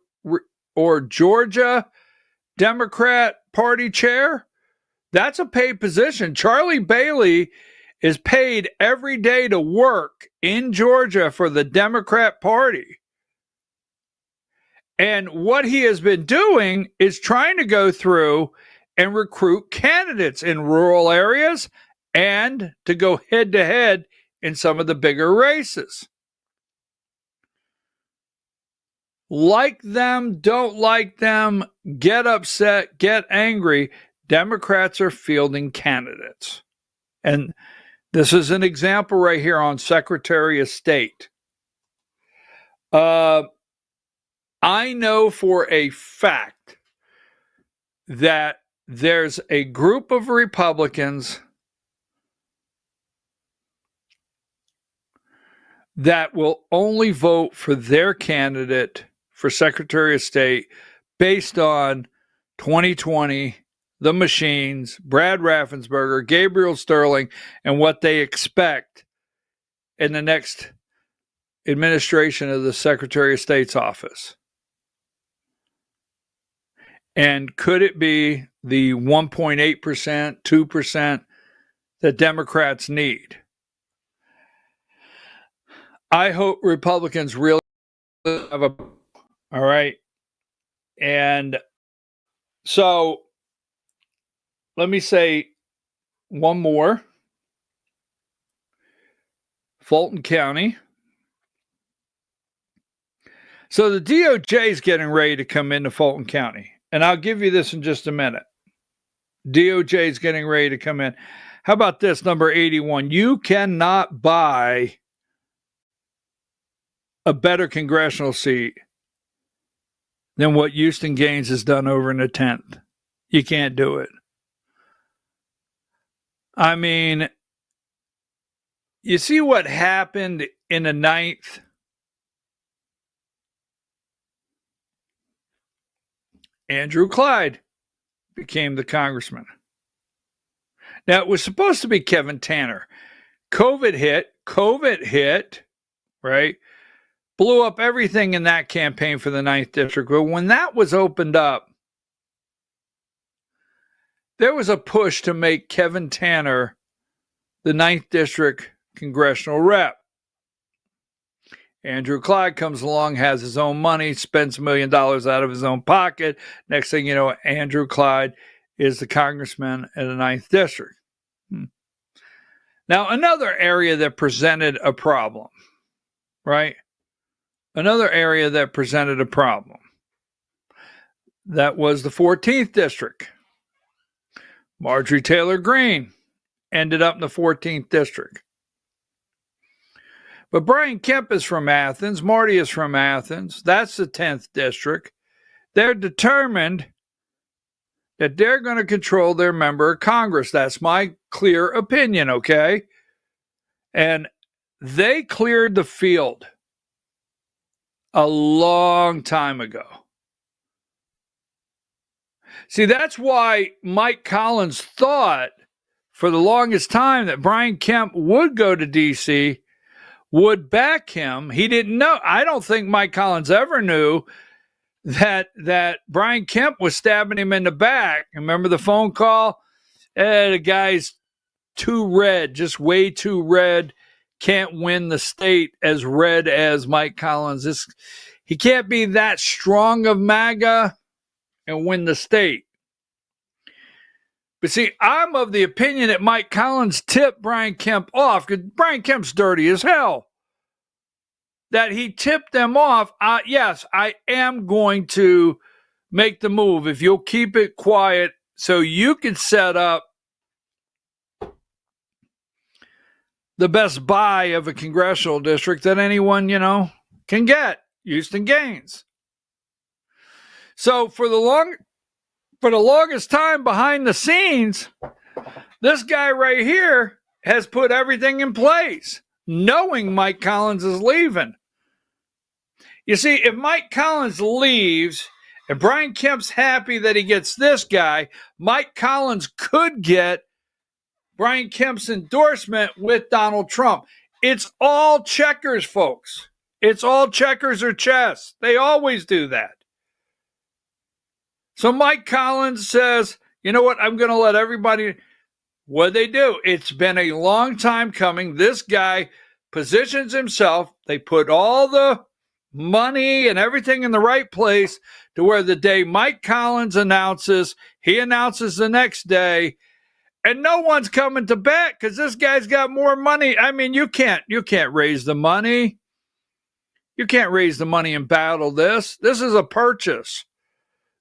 Georgia Democrat Party chair. That's a paid position. Charlie Bailey is paid every day to work in Georgia for the Democrat Party. And what he has been doing is trying to go through and recruit candidates in rural areas and to go head to head in some of the bigger races. Like them, don't like them, get upset, get angry, Democrats are fielding candidates. And this is an example right here on Secretary of State. I know for a fact that there's a group of Republicans that will only vote for their candidate for Secretary of State based on 2020, the machines, Brad Raffensperger, Gabriel Sterling, and what they expect in the next administration of the Secretary of State's office. And could it be the 1.8%, 2% that Democrats need? I hope Republicans really have a... All right. And so let me say one more. Fulton County. So the DOJ is getting ready to come into Fulton County. And I'll give you this in just a minute. DOJ is getting ready to come in. How about this, number 81? You cannot buy a better congressional seat than what Houston Gaines has done over in the 10th. You can't do it. I mean, you see what happened in the 9th? Andrew Clyde became the congressman. Now, it was supposed to be Kevin Tanner. COVID hit, right? Blew up everything in that campaign for the 9th District. But when that was opened up, there was a push to make Kevin Tanner the 9th District congressional rep. Andrew Clyde comes along, has his own money, spends $1 million out of his own pocket. Next thing you know, Andrew Clyde is the congressman in the 9th District. Now, another area that presented a problem, right? Another area that presented a problem. That was the 14th District. Marjorie Taylor Greene ended up in the 14th District. But Brian Kemp is from Athens. Marty is from Athens. That's the 10th District. They're determined that they're going to control their member of Congress. That's my clear opinion, okay? And they cleared the field a long time ago. See, that's why Mike Collins thought for the longest time that Brian Kemp would go to D.C., would back him. He didn't know. I don't think Mike Collins ever knew that Brian Kemp was stabbing him in the back. Remember the phone call? The guy's too red, just way too red. Can't win the state as red as Mike Collins. He can't be that strong of MAGA and win the state. But see, I'm of the opinion that Mike Collins tipped Brian Kemp off, because Brian Kemp's dirty as hell. That he tipped them off. Yes, I am going to make the move, if you'll keep it quiet so you can set up the best buy of a congressional district that anyone, can get, Houston Gaines. So for the longest time behind the scenes, this guy right here has put everything in place, knowing Mike Collins is leaving. You see, if Mike Collins leaves and Brian Kemp's happy that he gets this guy, Mike Collins could get Brian Kemp's endorsement with Donald Trump. It's all checkers, folks. It's all checkers or chess. They always do that. So Mike Collins says, you know what? I'm going to let everybody. What they do? It's been a long time coming. This guy positions himself. They put all the money and everything in the right place to where the day Mike Collins announces, he announces the next day, and no one's coming to bet because this guy's got more money. I mean, you can't raise the money. You can't raise the money and battle this. This is a purchase.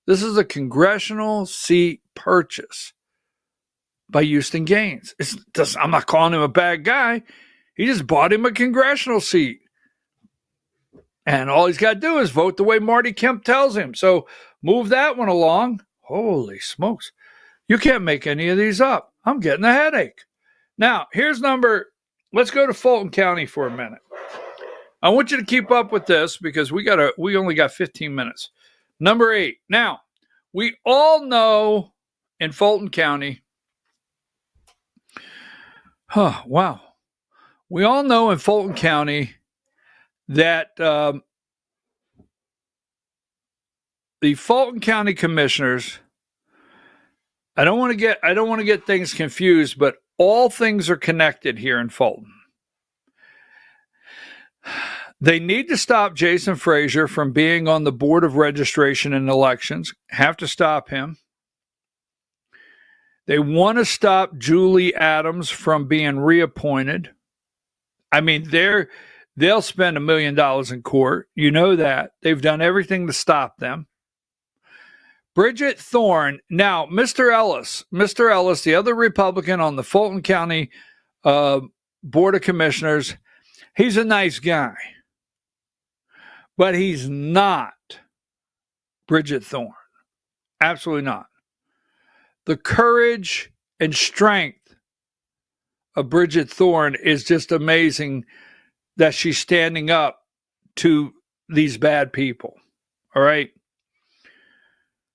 This is a congressional seat purchase by Houston Gaines. I'm not calling him a bad guy. He just bought him a congressional seat. And all he's got to do is vote the way Marty Kemp tells him. So move that one along. Holy smokes. You can't make any of these up. I'm getting a headache. Now, let's go to Fulton County for a minute. I want you to keep up with this because we only got 15 minutes. Number 8. Now, we all know in Fulton County, we all know in Fulton County that the Fulton County commissioners, I don't want to get things confused, but all things are connected here in Fulton. They need to stop Jason Frazier from being on the Board of Registration and Elections. Have to stop him. They want to stop Julie Adams from being reappointed. I mean, they'll spend $1 million in court. You know that. They've done everything to stop them. Bridget Thorne. Now, Mr. Ellis, the other Republican on the Fulton County Board of Commissioners, he's a nice guy. But he's not Bridget Thorne. Absolutely not. The courage and strength of Bridget Thorne is just amazing that she's standing up to these bad people. All right.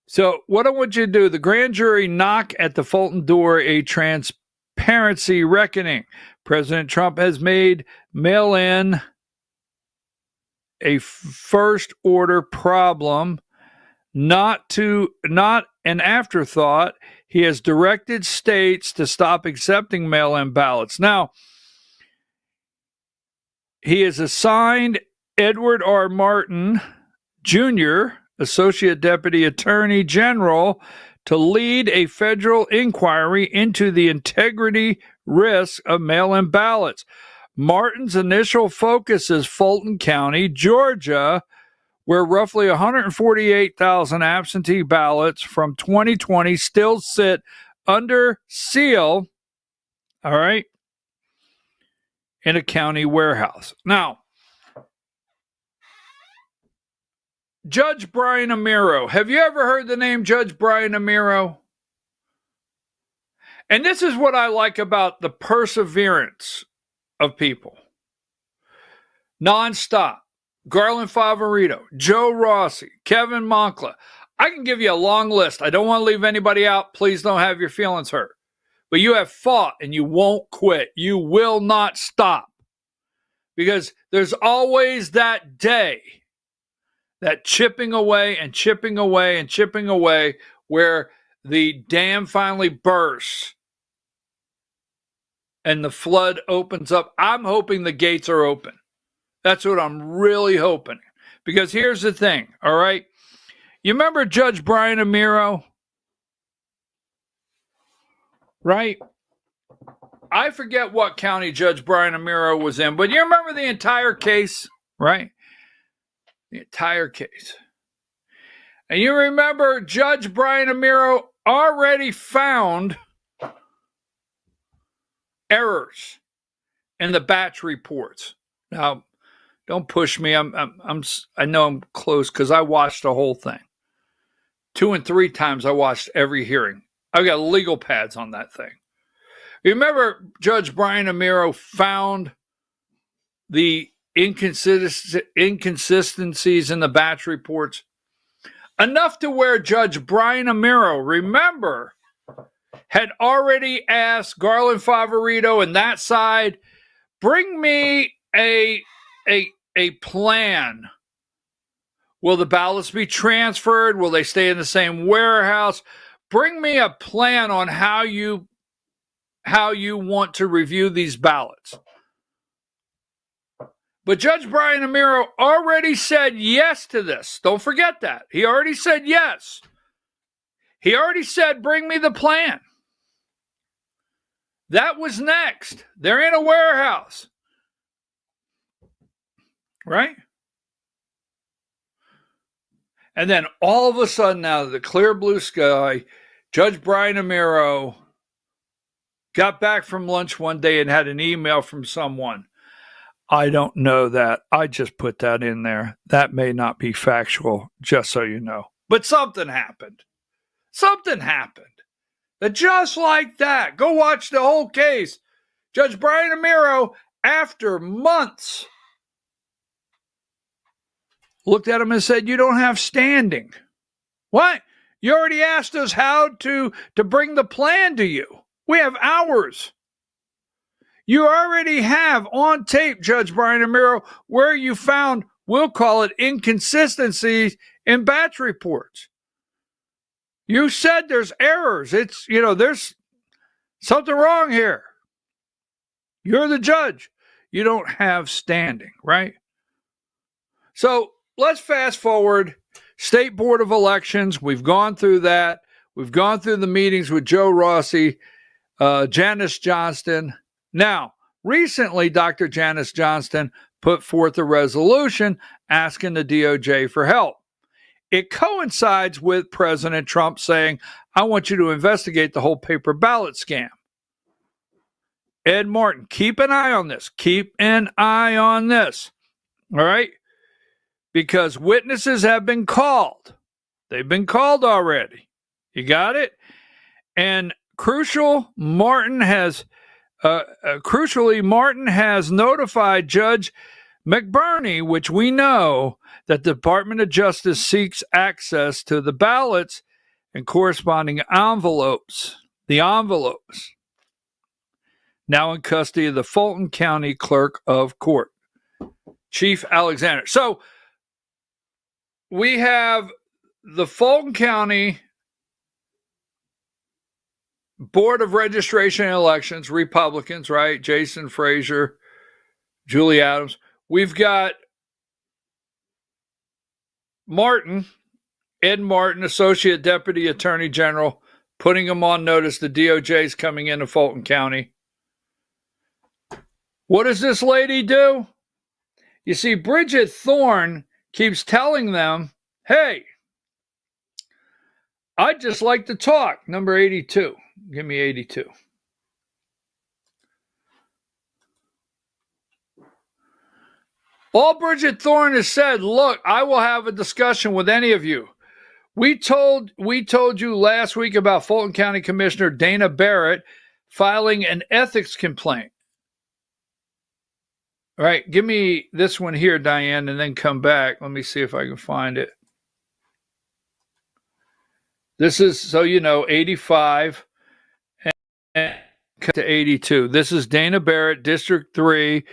So what I want you to do, the grand jury knock at the Fulton door, a transparency reckoning. President Trump has made mail-in a first order problem, not an afterthought. He has directed states to stop accepting mail-in ballots. Now, he has assigned Edward R. Martin, Jr., Associate Deputy Attorney General, to lead a federal inquiry into the integrity risks of mail-in ballots. Martin's initial focus is Fulton County, Georgia, where roughly 148,000 absentee ballots from 2020 still sit under seal, all right, in a county warehouse. Now, Judge Brian Amiro. Have you ever heard the name Judge Brian Amiro? And this is what I like about the perseverance of people. Nonstop. Garland Favorito, Joe Rossi, Kevin Moncla. I can give you a long list. I don't want to leave anybody out. Please don't have your feelings hurt. But you have fought and you won't quit. You will not stop. Because there's always that day, that chipping away and chipping away and chipping away, where the dam finally bursts and the flood opens up. I'm hoping the gates are open. That's what I'm really hoping. Because here's the thing, all right? You remember Judge Brian Amiro? Right? I forget what county Judge Brian Amiro was in, but you remember the entire case, right? The entire case. And you remember Judge Brian Amiro already found errors in the batch reports. Now, don't push me. I know I'm close because I watched the whole thing. 2 and 3 times I watched every hearing. I've got legal pads on that thing. You remember Judge Brian Amiro found the inconsistencies in the batch reports? Enough to where Judge Brian Amiro, remember, had already asked Garland Favorito and that side, bring me a plan. Will the ballots be transferred? Will they stay in the same warehouse? Bring me a plan on how you want to review these ballots. But Judge Brian Amiro already said yes to this. Don't forget that. He already said yes. He already said, bring me the plan. That was next. They're in a warehouse. Right? And then all of a sudden now, the clear blue sky, Judge Brian Amiro got back from lunch one day and had an email from someone. I don't know that. I just put that in there. That may not be factual, just so you know. But something happened. Something happened. That just like that. Go watch the whole case. Judge Brian Amiro, after months, looked at him and said, you don't have standing. What? You already asked us how to bring the plan to you. We have hours. You already have on tape, Judge Brian Amiro, where you found, we'll call it inconsistencies in batch reports. You said there's errors. There's something wrong here. You're the judge. You don't have standing, right? So let's fast forward. State Board of Elections. We've gone through that. We've gone through the meetings with Joe Rossi, Janice Johnston. Now, recently, Dr. Janice Johnston put forth a resolution asking the DOJ for help. It coincides with President Trump saying, I want you to investigate the whole paper ballot scam. Ed Martin, keep an eye on this. Keep an eye on this. All right? Because witnesses have been called. They've been called already. You got it? And crucially, Martin has notified Judge McBurney, which we know that the Department of Justice seeks access to the ballots and corresponding envelopes. The envelopes. Now in custody of the Fulton County Clerk of Court, Chief Alexander. So we have the Fulton County Board of Registration and Elections, Republicans, right? Jason Frazier, Julie Adams. We've got Martin, Ed Martin, Associate Deputy Attorney General, putting him on notice the DOJ is coming into Fulton County. What does this lady do? You see, Bridget Thorne keeps telling them, hey, I'd just like to talk. Number 82. Give me 82. All Bridget Thorne has said, look, I will have a discussion with any of you. We told you last week about Fulton County Commissioner Dana Barrett filing an ethics complaint. All right, give me this one here, Diane, and then come back. Let me see if I can find it. This is, so you know, 85 and to 82. This is Dana Barrett, District 3.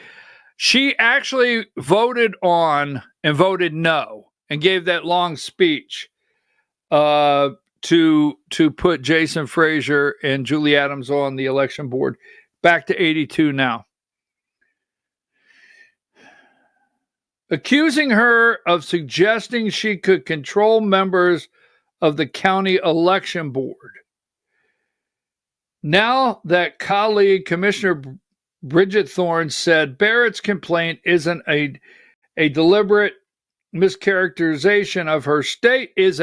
She actually voted on and voted no and gave that long speech to put Jason Frazier and Julie Adams on the election board. Back to 82 now. Accusing her of suggesting she could control members of the county election board. Now that colleague, Commissioner Bridget Thorne, said Barrett's complaint isn't a deliberate mischaracterization of her state is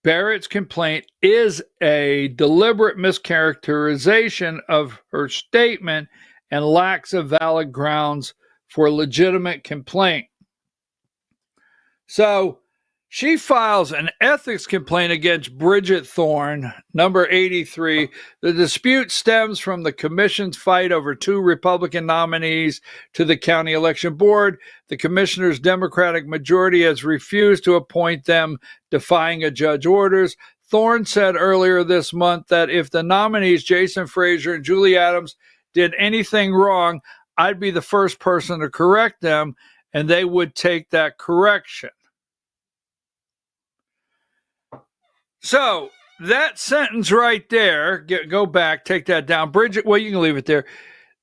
Barrett's complaint is a deliberate mischaracterization of her statement and lacks of valid grounds for legitimate complaint. So she files an ethics complaint against Bridget Thorne, number 83. The dispute stems from the commission's fight over 2 Republican nominees to the county election board. The commissioner's Democratic majority has refused to appoint them, defying a judge's orders. Thorne said earlier this month that if the nominees, Jason Frazier and Julie Adams, did anything wrong, I'd be the first person to correct them, and they would take that correction. So that sentence right there, go back, take that down. Bridget, well, you can leave it there.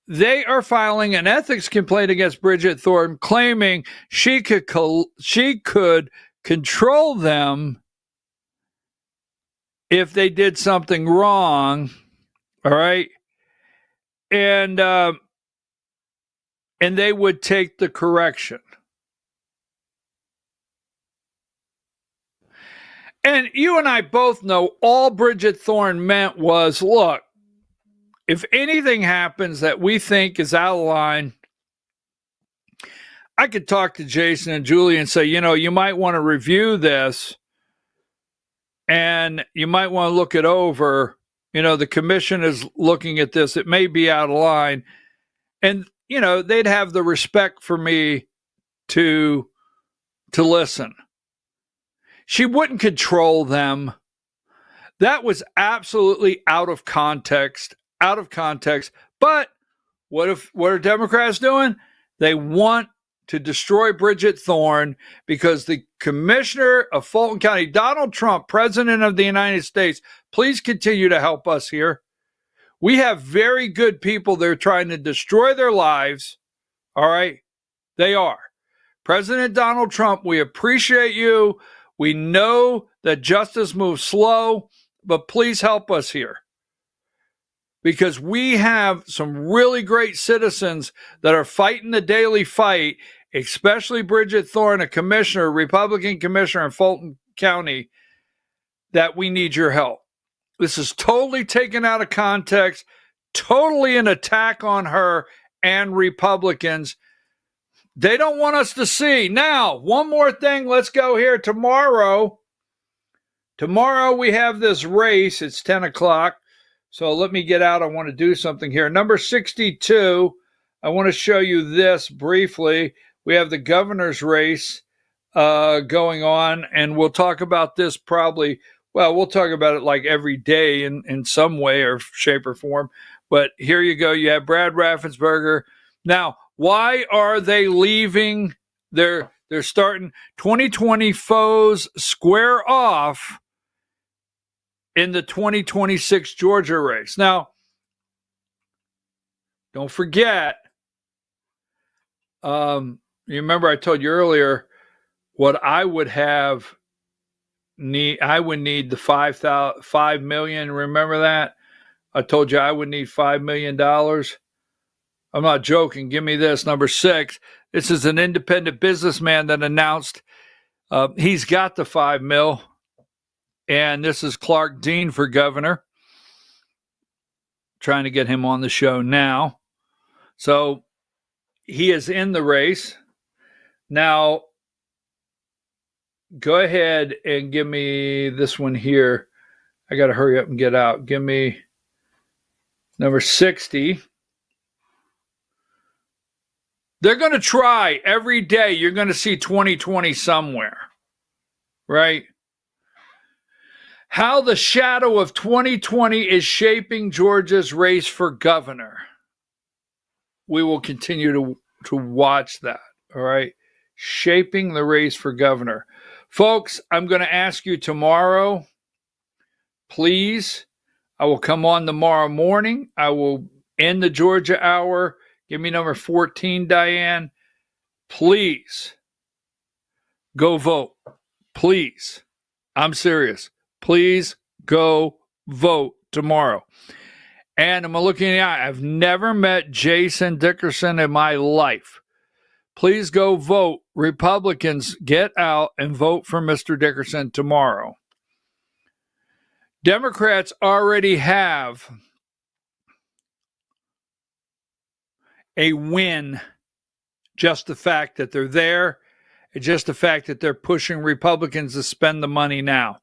They are filing an ethics complaint against Bridget Thorne, claiming she could control them if they did something wrong. All right. And they would take the correction. And you and I both know all Bridget Thorne meant was, look, if anything happens that we think is out of line, I could talk to Jason and Julie and say, you might want to review this and you might want to look it over. The commission is looking at this. It may be out of line. And, they'd have the respect for me to listen. She wouldn't control them. That was absolutely out of context. But what are Democrats doing? They want to destroy Bridget Thorne because the commissioner of Fulton County, Donald Trump, president of the United States, please continue to help us here. We have very good people. They're trying to destroy their lives. All right. They are. President Donald Trump, we appreciate you. We know that justice moves slow, but please help us here. Because we have some really great citizens that are fighting the daily fight, especially Bridget Thorne, a commissioner, Republican commissioner in Fulton County, that we need your help. This is totally taken out of context, totally an attack on her and Republicans. They don't want us to see. Now, one more thing. Let's go here. Tomorrow we have this race. It's 10 o'clock. So let me get out. I want to do something here. Number 62, I want to show you this briefly. We have the governor's race going on, and we'll talk about this probably. Well, we'll talk about it like every day in some way or shape or form. But here you go. You have Brad Raffensperger. Now, why are they leaving? They're starting 2020 foes square off in the 2026 Georgia race. Now, don't forget, you remember I told you earlier what I would need the $5 million. Remember that? I told you I would need $5 million. I'm not joking. Give me this. Number 6. This is an independent businessman that announced he's got the $5 million. And this is Clark Dean for governor. Trying to get him on the show now. So he is in the race. Now, go ahead and give me this one here. I got to hurry up and get out. Give me number 60. They're going to try every day. You're going to see 2020 somewhere, right? How the shadow of 2020 is shaping Georgia's race for governor. We will continue to watch that, all right? Shaping the race for governor. Folks, I'm going to ask you tomorrow, please. I will come on tomorrow morning. I will end the Georgia hour. Give me number 14, Diane. Please go vote. Please. I'm serious. Please go vote tomorrow. And I'm looking at, I've never met Jason Dickerson in my life. Please go vote. Republicans, get out and vote for Mr. Dickerson tomorrow. Democrats already have a win. Just the fact that they're there, just the fact that they're pushing Republicans to spend the money now.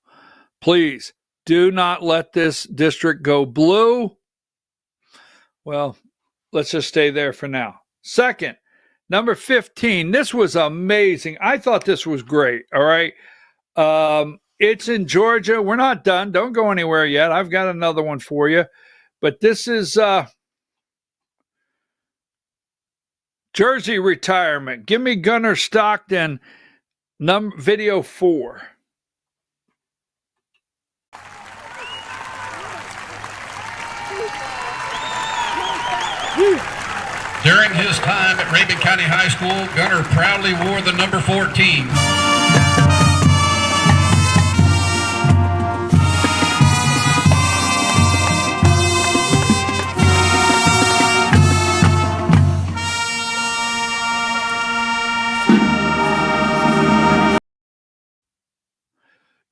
Please do not let this district go blue. Well, let's just stay there for now. Second, number 15. This was amazing. I thought this was great. All right. It's in Georgia. We're not done. Don't go anywhere yet. I've got another one for you. But this is Jersey retirement. Give me Gunnar Stockton, video 4. During his time at Rabun County High School, Gunnar proudly wore the number 14.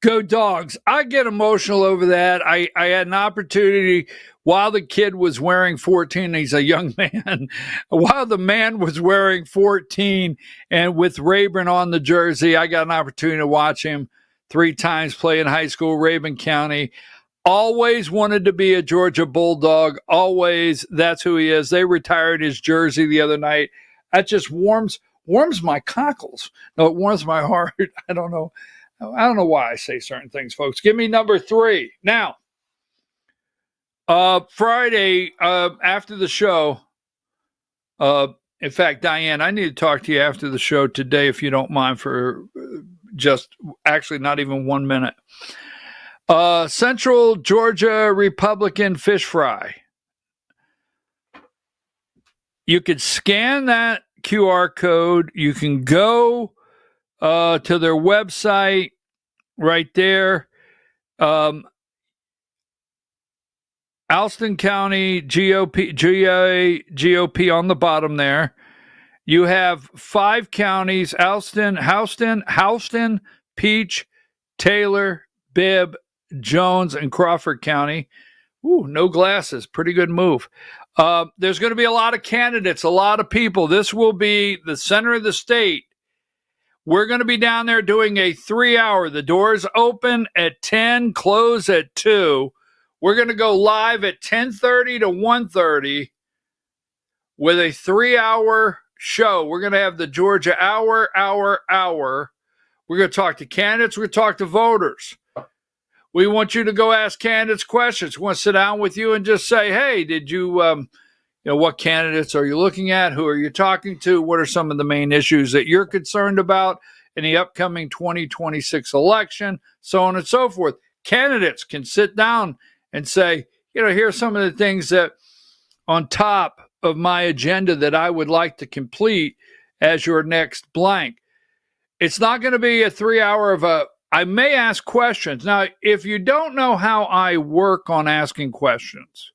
Go Dogs. I get emotional over that. I had an opportunity while the kid was wearing 14, he's a young man, while the man was wearing 14 and with Rabun on the jersey, I got an opportunity to watch him 3 times play in high school, Rabun County. Always wanted to be a Georgia Bulldog. Always. That's who he is. They retired his jersey the other night. That just warms my cockles. No, it warms my heart. I don't know why I say certain things, folks. Give me number 3. Now, Friday, after the show, in fact, Diane, I need to talk to you after the show today, if you don't mind, for just actually not even 1 minute. Central Georgia Republican fish fry. You could scan that QR code. You can go to their website right there. Alston County GOP on the bottom there. You have 5 counties: Houston, Peach, Taylor, Bibb, Jones, and Crawford County. Ooh, no glasses. Pretty good move. There's going to be a lot of candidates, a lot of people. This will be the center of the state. We're going to be down there doing a 3-hour. The doors open at 10, close at 2. We're going to go live at 10:30 to 1:30 with a 3-hour show. We're going to have the Georgia hour. We're going to talk to candidates. We're going to talk to voters. We want you to go ask candidates questions. We want to sit down with you and just say, hey, did you, what candidates are you looking at? Who are you talking to? What are some of the main issues that you're concerned about in the upcoming 2026 election? So on and so forth. Candidates can sit down and say, here's some of the things that on top of my agenda that I would like to complete as your next blank. It's not going to be a 3-hour I may ask questions. Now, if you don't know how I work on asking questions,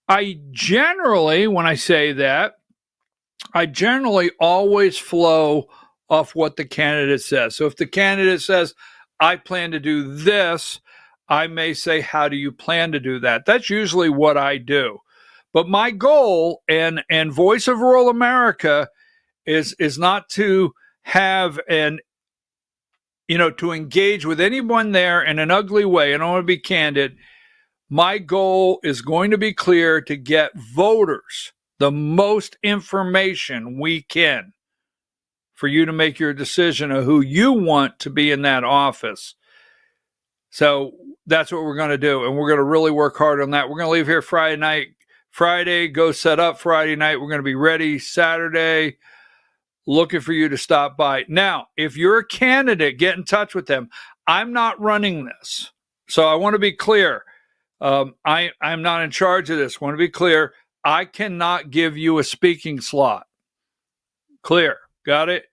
I generally, when I say that, I generally always flow off what the candidate says. So if the candidate says, I plan to do this, I may say, how do you plan to do that? That's usually what I do. But my goal and Voice of Rural America is not to have to engage with anyone there in an ugly way. And I want to be candid. My goal is going to be clear, to get voters the most information we can for you to make your decision of who you want to be in that office. So that's what we're going to do. And we're going to really work hard on that. We're going to leave here Friday, go set up Friday night. We're going to be ready Saturday. Looking for you to stop by. Now, if you're a candidate, get in touch with them. I'm not running this. So I want to be clear. I'm not in charge of this. I want to be clear. I cannot give you a speaking slot. Clear. Got it?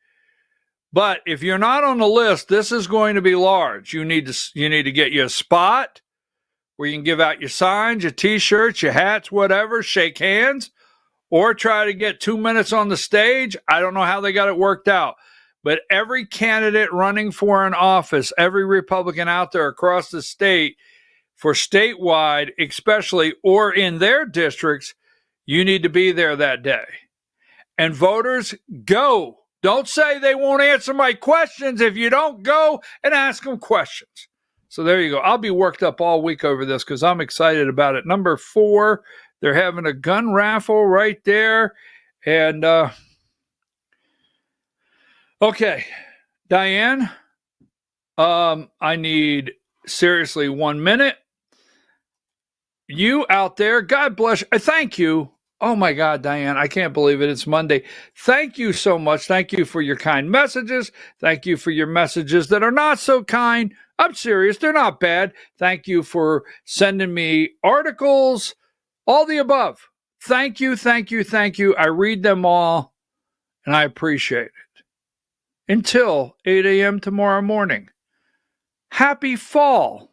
But if you're not on the list, this is going to be large. You need to get you a spot where you can give out your signs, your T-shirts, your hats, whatever, shake hands. or try to get 2 minutes on the stage. I don't know how they got it worked out. But every candidate running for an office, every Republican out there across the state, for statewide especially, or in their districts, you need to be there that day. And voters, go. Don't say they won't answer my questions if you don't go and ask them questions. So there you go. I'll be worked up all week over this because I'm excited about it. Number 4, they're having a gun raffle right there. And, okay, Diane, I need seriously 1 minute. You out there, God bless you. Thank you. Oh my God, Diane, I can't believe it. It's Monday. Thank you so much. Thank you for your kind messages. Thank you for your messages that are not so kind. I'm serious. They're not bad. Thank you for sending me articles, all the above. Thank you, thank you, thank you. I read them all, and I appreciate it. Until 8 a.m. tomorrow morning. Happy fall.